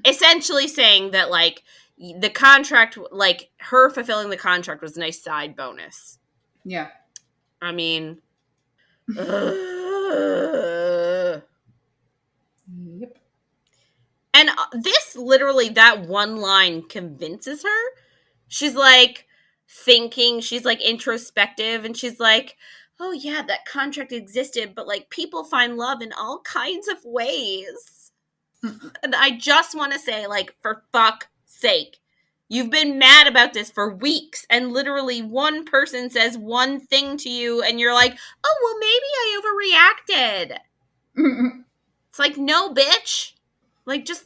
Essentially saying that, like, the contract, like, her fulfilling the contract was a nice side bonus. Yeah. I mean, Yep. And this, literally, that one line convinces her. She's, like, thinking, she's, like, introspective, and she's like, oh, yeah, that contract existed, but, like, people find love in all kinds of ways. And I just want to say, like, for fuck's sake, you've been mad about this for weeks, and literally one person says one thing to you, and you're like, oh, well, maybe I overreacted. It's like, no, bitch. Like, just,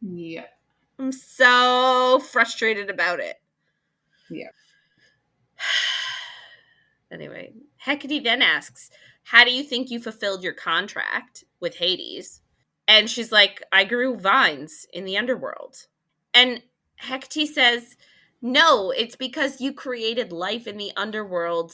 Yeah. I'm so frustrated about it. Yeah. Anyway, Hecate then asks, how do you think you fulfilled your contract with Hades? And she's like, I grew vines in the underworld. And Hecate says, no, it's because you created life in the underworld.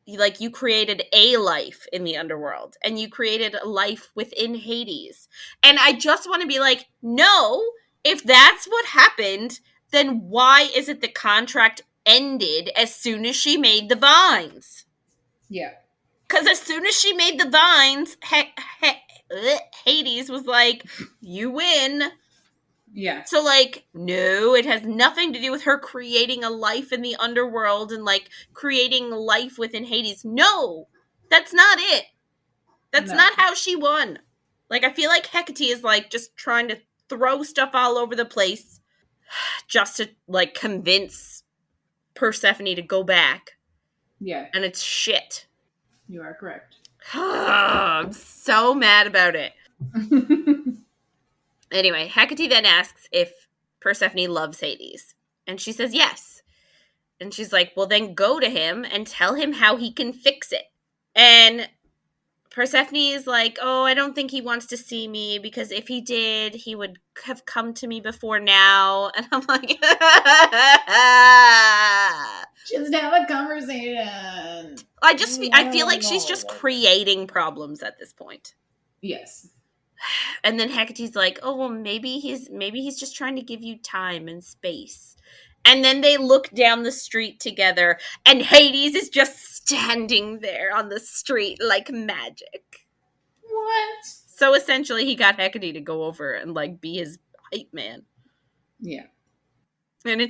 Like, you created a life in the underworld, and you created a life within Hades. And I just want to be like, no, if that's what happened, then why is it the contract ended as soon as she made the vines? Yeah. Because as soon as she made the vines, Hades was like, you win. Yeah. So, like, no, it has nothing to do with her creating a life in the underworld and, like, creating life within Hades. No, that's not it. That's not how she won. Like, I feel like Hecate is, like, just trying to throw stuff all over the place just to, like, convince Persephone to go back. Yeah. And it's shit. You are correct. I'm so mad about it. Anyway, Hecate then asks if Persephone loves Hades. And she says yes. And she's like, well, then go to him and tell him how he can fix it. And Persephone is like, oh, I don't think he wants to see me because if he did, he would have come to me before now. And I'm like, just have a conversation. I feel like she's just creating problems at this point. Yes. And then Hecate's like, oh, well, maybe he's just trying to give you time and space. And then they look down the street together, and Hades is just standing there on the street like magic. What? So essentially, he got Hecate to go over and like be his hype man. Yeah. And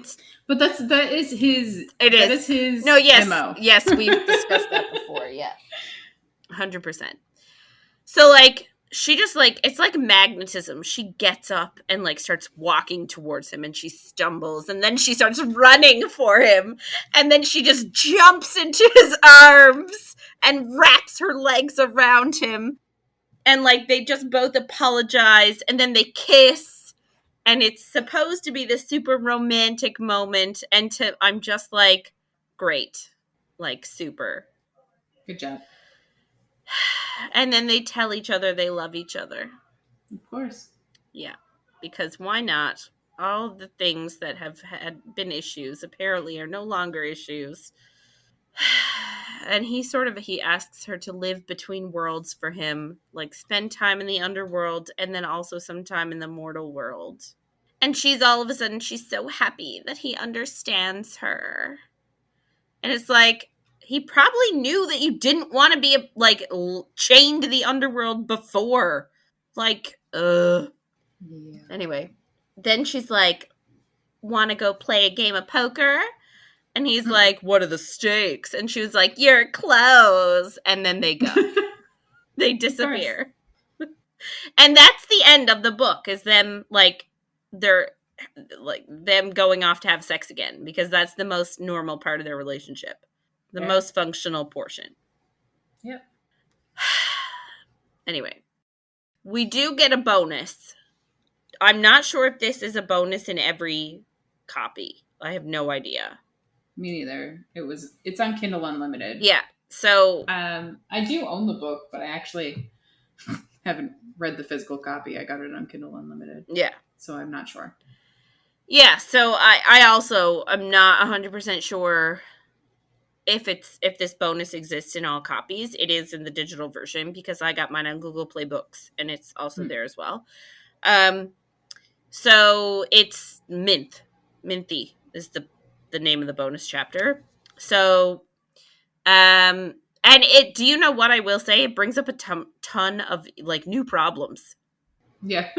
but that is his. It is. That is his. No, yes, MO. yes, we've discussed that before. Yeah, 100%. So like, she just like, it's like magnetism. She gets up and like starts walking towards him, and she stumbles, and then she starts running for him, and then she just jumps into his arms and wraps her legs around him, and like they just both apologize, and then they kiss. And it's supposed to be this super romantic moment. And I'm just like, great. Like, super. Good job. And then they tell each other they love each other. Of course. Yeah. Because why not? All the things that have had been issues apparently are no longer issues. And he asks her to live between worlds for him. Like, spend time in the underworld and then also some time in the mortal world. And she's all of a sudden, she's so happy that he understands her. And it's like, he probably knew that you didn't want to be, like, chained to the underworld before. Like, Yeah. Anyway, then she's like, want to go play a game of poker? And he's like, what are the stakes? And she was like, your clothes. And then they go. They disappear. And that's the end of the book, is them, like, they're like them going off to have sex again, because that's the most normal part of their relationship, the most functional portion. Yep. Anyway, we do get a bonus. I'm not sure if this is a bonus in every copy. I have no idea. Me neither. It's on Kindle Unlimited. Yeah. So I do own the book, but I actually haven't read the physical copy. I got it on Kindle Unlimited. Yeah. So I'm not sure. Yeah, so I also am not 100% sure if this bonus exists in all copies. It is in the digital version because I got mine on Google Play Books, and it's also there as well. So it's Minthy is the name of the bonus chapter. So and do you know what I will say? It brings up a ton of like new problems. Yeah.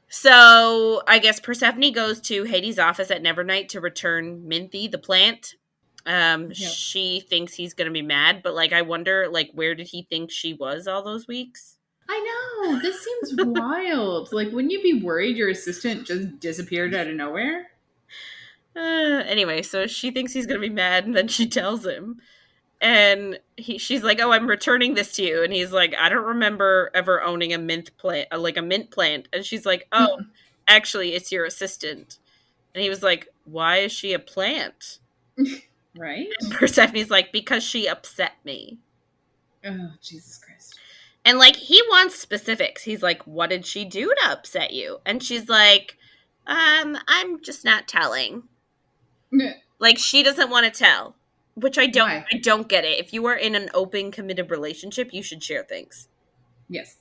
So I guess Persephone goes to Hades' office at Nevernight to return Minthy, the plant. Yep. She thinks he's going to be mad, but like I wonder, like, where did he think she was all those weeks? I know. This seems wild. Like, wouldn't you be worried your assistant just disappeared out of nowhere? Anyway, so she thinks he's going to be mad, and then she tells him. And she's like, oh, I'm returning this to you. And he's like, I don't remember ever owning a mint plant, And she's like, oh, actually, it's your assistant. And he was like, why is she a plant? Right? And Persephone's like, because she upset me. Oh, Jesus Christ. And like, he wants specifics. He's like, what did she do to upset you? And she's like, I'm just not telling. Like, she doesn't want to tell. Which I don't get it. If you are in an open, committed relationship, you should share things. Yes.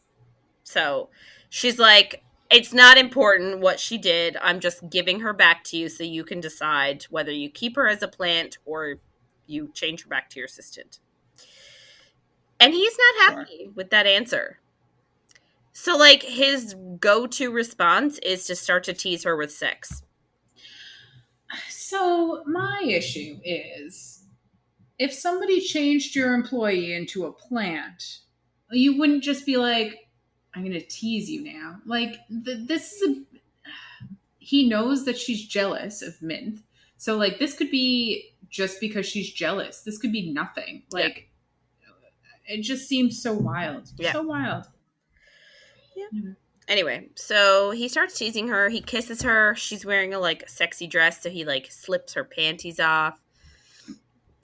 So she's like, it's not important what she did. I'm just giving her back to you so you can decide whether you keep her as a plant or you change her back to your assistant. And he's not happy with that answer. So, like, his go-to response is to start to tease her with sex. So my issue is, if somebody changed your employee into a plant, you wouldn't just be like, I'm going to tease you now. Like, he knows that she's jealous of Mint. So, like, this could be just because she's jealous. This could be nothing. Like, It just seems so wild. Yeah. So wild. Yeah. Mm-hmm. Anyway, so he starts teasing her. He kisses her. She's wearing a, like, sexy dress, so he, like, slips her panties off.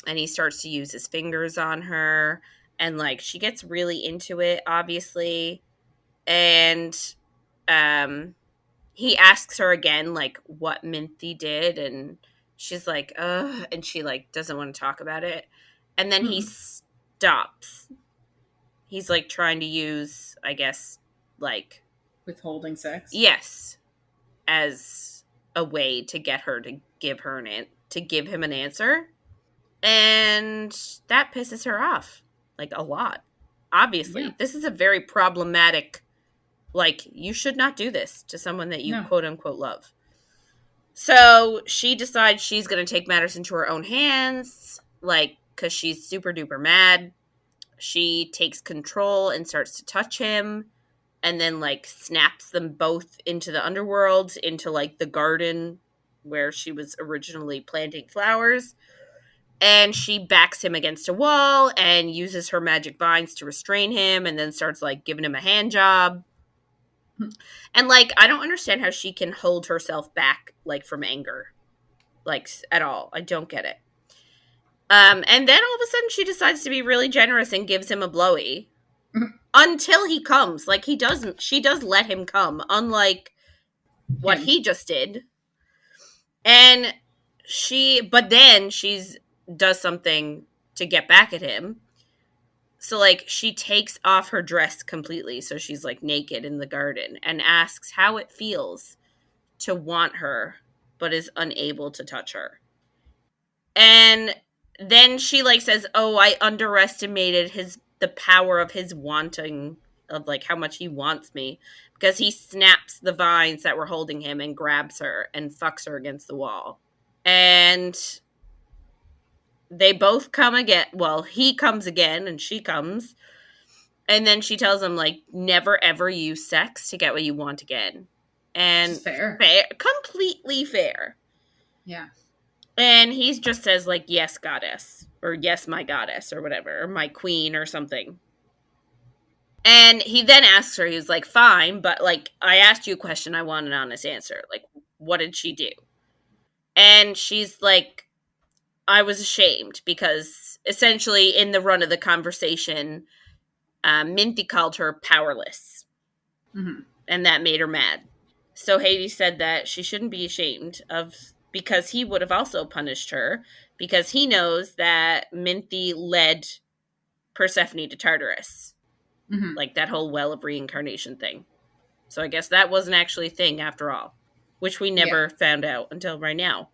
And he starts to use his fingers on her. and like she gets really into it, obviously. And he asks her again, like, what Minty did, and she's like, ugh, and she like doesn't want to talk about it. And then he stops. He's like trying to use, I guess, like withholding sex. Yes, as a way to get her to give him an answer. And that pisses her off, like, a lot. Obviously, this is a very problematic, like, you should not do this to someone that you quote unquote love. So she decides she's going to take matters into her own hands, like, because she's super duper mad. She takes control and starts to touch him, and then, like, snaps them both into the underworld, into, like, the garden where she was originally planting flowers. And she backs him against a wall and uses her magic vines to restrain him, and then starts, like, giving him a hand job. And, like, I don't understand how she can hold herself back, like, from anger, like, at all. I don't get it. And then all of a sudden she decides to be really generous and gives him a blowy. Until he comes. Like, she does let him come, unlike what he just did. And but then she's does something to get back at him. So, like, she takes off her dress completely, so she's, like, naked in the garden, and asks how it feels to want her, but is unable to touch her. And then she, like, says, oh, I underestimated the power of his wanting, of, like, how much he wants me, because he snaps the vines that were holding him and grabs her and fucks her against the wall. And they both come again. Well, he comes again and she comes. And then she tells him, like, never ever use sex to get what you want again. And fair. Completely fair. Yeah. And he just says, like, yes, goddess, or yes, my goddess, or whatever, or my queen, or something. And he then asks her, he's like, fine, but, like, I asked you a question, I want an honest answer. Like, what did she do? And she's like, I was ashamed, because essentially in the run of the conversation, Minty called her powerless. Mm-hmm. And that made her mad. So Hades said that she shouldn't be ashamed of, because he would have also punished her, because he knows that Minty led Persephone to Tartarus. Mm-hmm. Like, that whole well of reincarnation thing. So I guess that wasn't actually a thing after all, which we never found out until right now.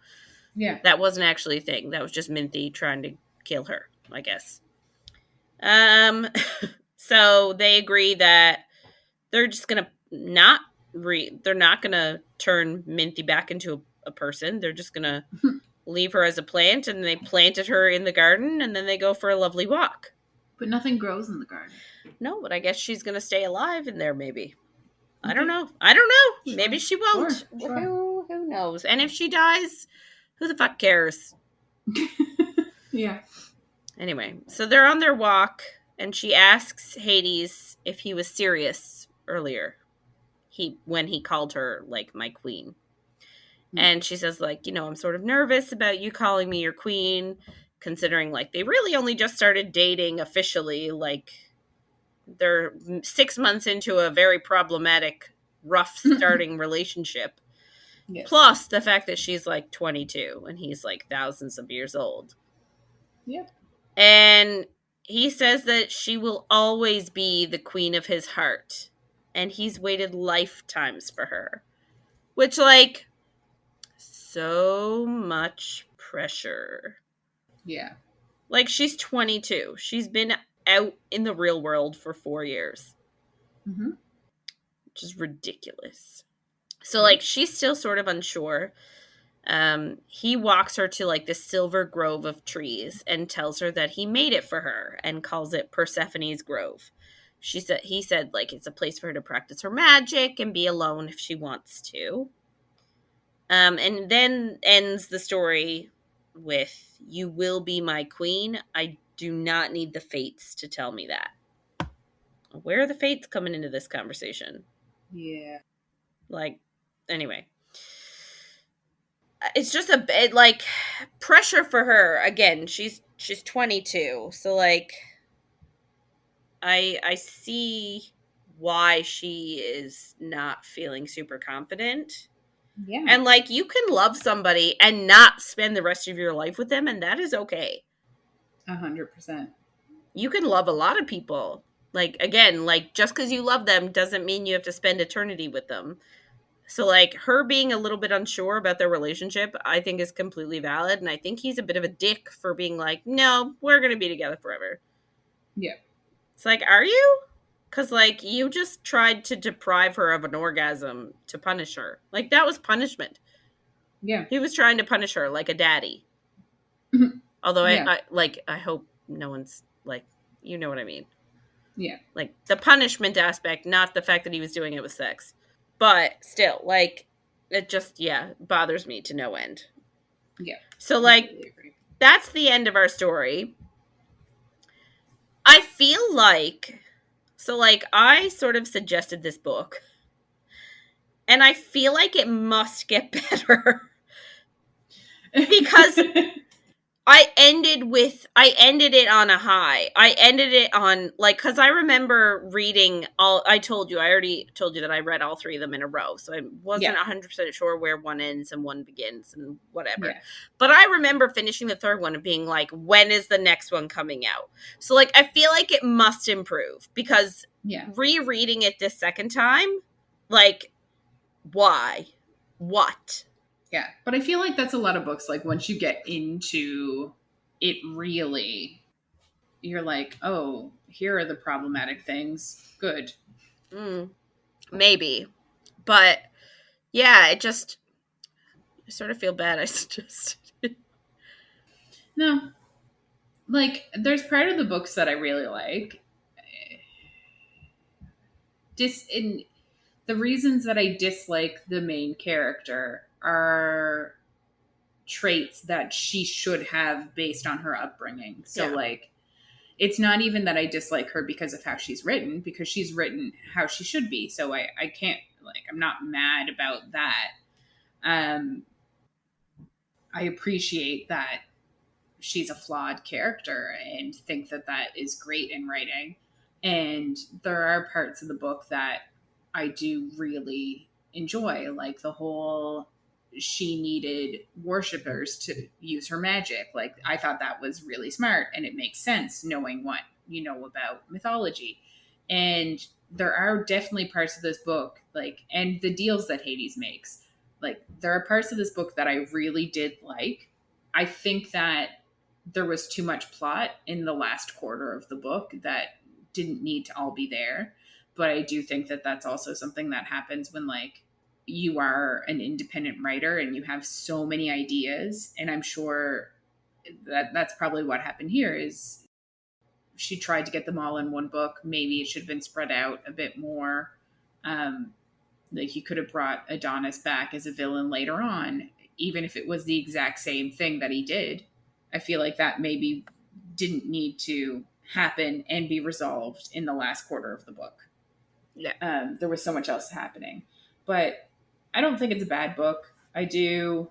Yeah. That wasn't actually a thing. That was just Minty trying to kill her, I guess. So they agree that they're just going to they're not going to turn Minty back into a person. They're just going to leave her as a plant, and they planted her in the garden, and then they go for a lovely walk. But nothing grows in the garden. No, but I guess she's going to stay alive in there, maybe. Okay. I don't know. Sure. Maybe she won't. Sure. Who knows? And if she dies, who the fuck cares? Yeah. Anyway, so they're on their walk, and she asks Hades if he was serious earlier. When he called her, like, my queen. Mm-hmm. And she says, like, I'm sort of nervous about you calling me your queen, considering, like, they really only just started dating officially. Like, they're 6 months into a very problematic, rough starting relationship. Yes. Plus the fact that she's, like, 22 and he's, like, thousands of years old. Yep. And he says that she will always be the queen of his heart. And he's waited lifetimes for her. Which, like, so much pressure. Yeah. Like, she's 22. She's been out in the real world for 4 years. Mm-hmm. Which is ridiculous. So, like, she's still sort of unsure. He walks her to, like, this silver grove of trees and tells her that he made it for her and calls it Persephone's Grove. He said, like, it's a place for her to practice her magic and be alone if she wants to. And then ends the story with, you will be my queen. I do not need the fates to tell me that. Where are the fates coming into this conversation? Yeah. Like, anyway. It's just a bit, like, pressure for her. Again, she's 22. So, like, I see why she is not feeling super confident. Yeah. And like, you can love somebody and not spend the rest of your life with them, and that is okay. 100%. You can love a lot of people. Like, again, like, just because you love them doesn't mean you have to spend eternity with them. So, like, her being a little bit unsure about their relationship, I think is completely valid. And I think he's a bit of a dick for being like, no, we're going to be together forever. Yeah. It's like, are you? Because, like, you just tried to deprive her of an orgasm to punish her. Like, that was punishment. Yeah. He was trying to punish her like a daddy. Although, Yeah. I hope no one's, like, you know what I mean. Yeah. Like, the punishment aspect, not the fact that he was doing it with sex. But still, like, it just, yeah, bothers me to no end. Yeah. So, like, that's the end of our story. I feel like, so, like, I sort of suggested this book, and I feel like it must get better. Because I ended it on a high. I ended it on, like, because I remember reading I already told you that I read all three of them in a row. So I wasn't 100% sure where one ends and one begins and whatever. Yeah. But I remember finishing the third one and being like, when is the next one coming out? So, like, I feel like it must improve, because rereading it this second time, like, why? What? Yeah. But I feel like that's a lot of books. Like, once you get into it, really, you're like, oh, here are the problematic things. Good. Maybe. But yeah, I sort of feel bad I suggested. No. Like, there's part of the books that I really like. In the reasons that I dislike the main character are traits that she should have based on her upbringing. So, like, it's not even that I dislike her because of how she's written, because she's written how she should be. So I can't, like, I'm not mad about that. I appreciate that she's a flawed character and think that that is great in writing. And there are parts of the book that I do really enjoy, like the whole she needed worshippers to use her magic. Like, I thought that was really smart, and it makes sense knowing what you know about mythology. And there are definitely parts of this book, like, and the deals that Hades makes, like, there are parts of this book that I really did like. I think that there was too much plot in the last quarter of the book that didn't need to all be there. But I do think that that's also something that happens when, like, you are an independent writer and you have so many ideas. And I'm sure that that's probably what happened here is she tried to get them all in one book. Maybe it should have been spread out a bit more. Like, you could have brought Adonis back as a villain later on, even if it was the exact same thing that he did. I feel like that maybe didn't need to happen and be resolved in the last quarter of the book. Yeah. There was so much else happening. But I don't think it's a bad book. I do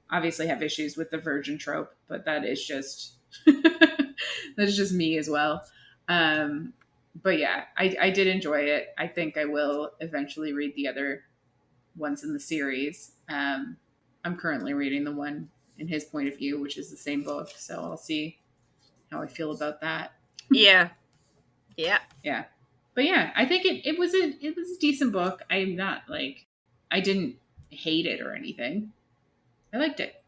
obviously have issues with the virgin trope, but that is just that's just me as well. But yeah, I did enjoy it. I think I will eventually read the other ones in the series. I'm currently reading the one in his point of view, which is the same book. So I'll see how I feel about that. Yeah. But yeah, I think it was a decent book. I'm not, like, I didn't hate it or anything. I liked it.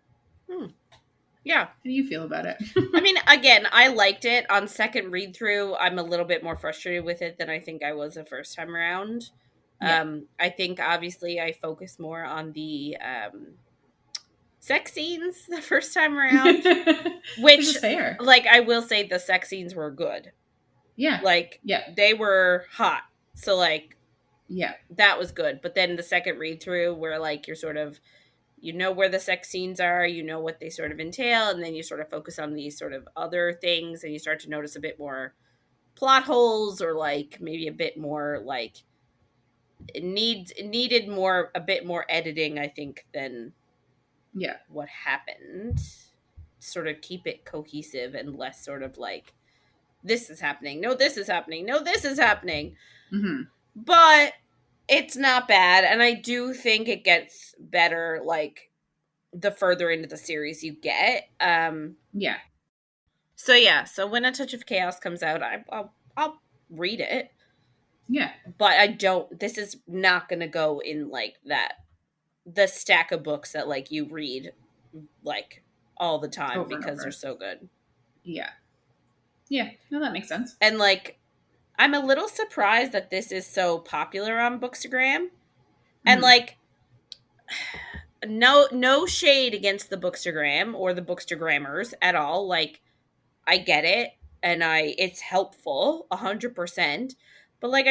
Yeah. How do you feel about it? I mean, again, I liked it. On second read through, I'm a little bit more frustrated with it than I think I was the first time around. Yeah. I think obviously I focused more on the sex scenes the first time around, which, fair. Like, I will say the sex scenes were good. Yeah. Like, they were hot. So, like, that was good. But then the second read through, where, like, you're sort of, you know where the sex scenes are, you know what they sort of entail, and then you sort of focus on these sort of other things, and you start to notice a bit more plot holes, or, like, maybe a bit more, like, it needed a bit more editing, I think, than what happened. Sort of keep it cohesive and less sort of, like, this is happening. No, this is happening. No, this is happening. Mm-hmm. But it's not bad. And I do think it gets better, like, the further into the series you get. Yeah. So when A Touch of Chaos comes out, I'll read it. Yeah. But this is not going to go in, like, the stack of books that, like, you read, like, all the time over because they're so good. Yeah. Yeah. No, that makes sense. And, like, I'm a little surprised that this is so popular on Bookstagram. And, like, no shade against the Bookstagram or the Bookstagrammers at all. Like, I get it, and it's helpful 100%. But, like,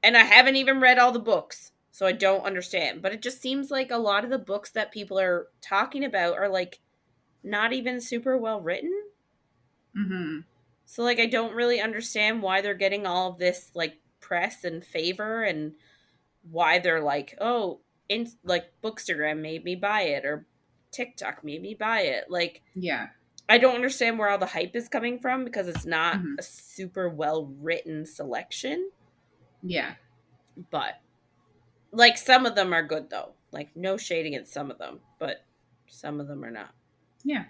and I haven't even read all the books, so I don't understand. But it just seems like a lot of the books that people are talking about are, like, not even super well written. Mm-hmm. So, like, I don't really understand why they're getting all of this, like, press and favor, and why they're like, oh, like, Bookstagram made me buy it, or TikTok made me buy it. Like, yeah, I don't understand where all the hype is coming from, because it's not a super well written selection. Yeah. But, like, some of them are good, though. Like, no shade against some of them, but some of them are not. Yeah.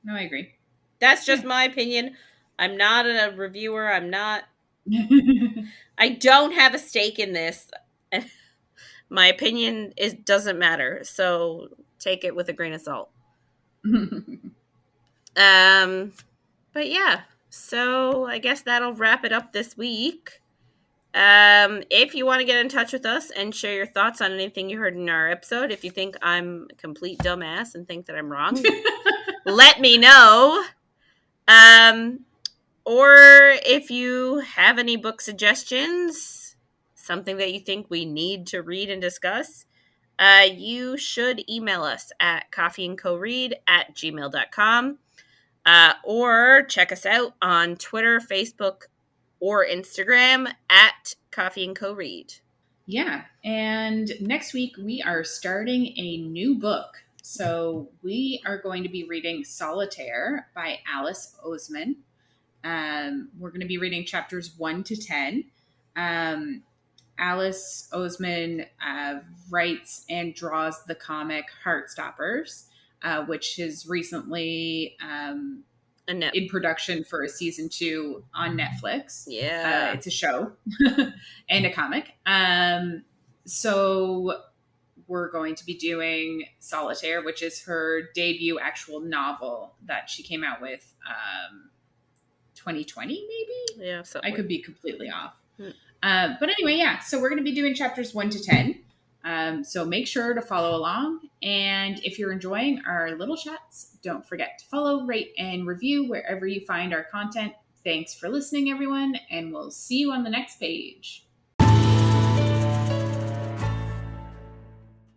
No, I agree. That's just my opinion. I'm not a reviewer. I'm not. I don't have a stake in this. My opinion doesn't matter. So take it with a grain of salt. But yeah. So I guess that'll wrap it up this week. If you want to get in touch with us and share your thoughts on anything you heard in our episode, if you think I'm a complete dumbass and think that I'm wrong, let me know. Or if you have any book suggestions, something that you think we need to read and discuss, you should email us at coffeeandcoread@gmail.com, or check us out on Twitter, Facebook, or Instagram at coffeeandcoread. Yeah, and next week we are starting a new book. So we are going to be reading Solitaire by Alice Oseman. We're going to be reading chapters 1 to 10. Alice Oseman writes and draws the comic Heartstoppers, which is recently in production for a season 2 on Netflix. Yeah. It's a show and a comic. So we're going to be doing Solitaire, which is her debut actual novel that she came out with 2020, maybe? Yeah, so I could be completely off. But anyway, yeah, so we're going to be doing chapters 1 to 10. So make sure to follow along. And if you're enjoying our little chats, don't forget to follow, rate, and review wherever you find our content. Thanks for listening, everyone, and we'll see you on the next page.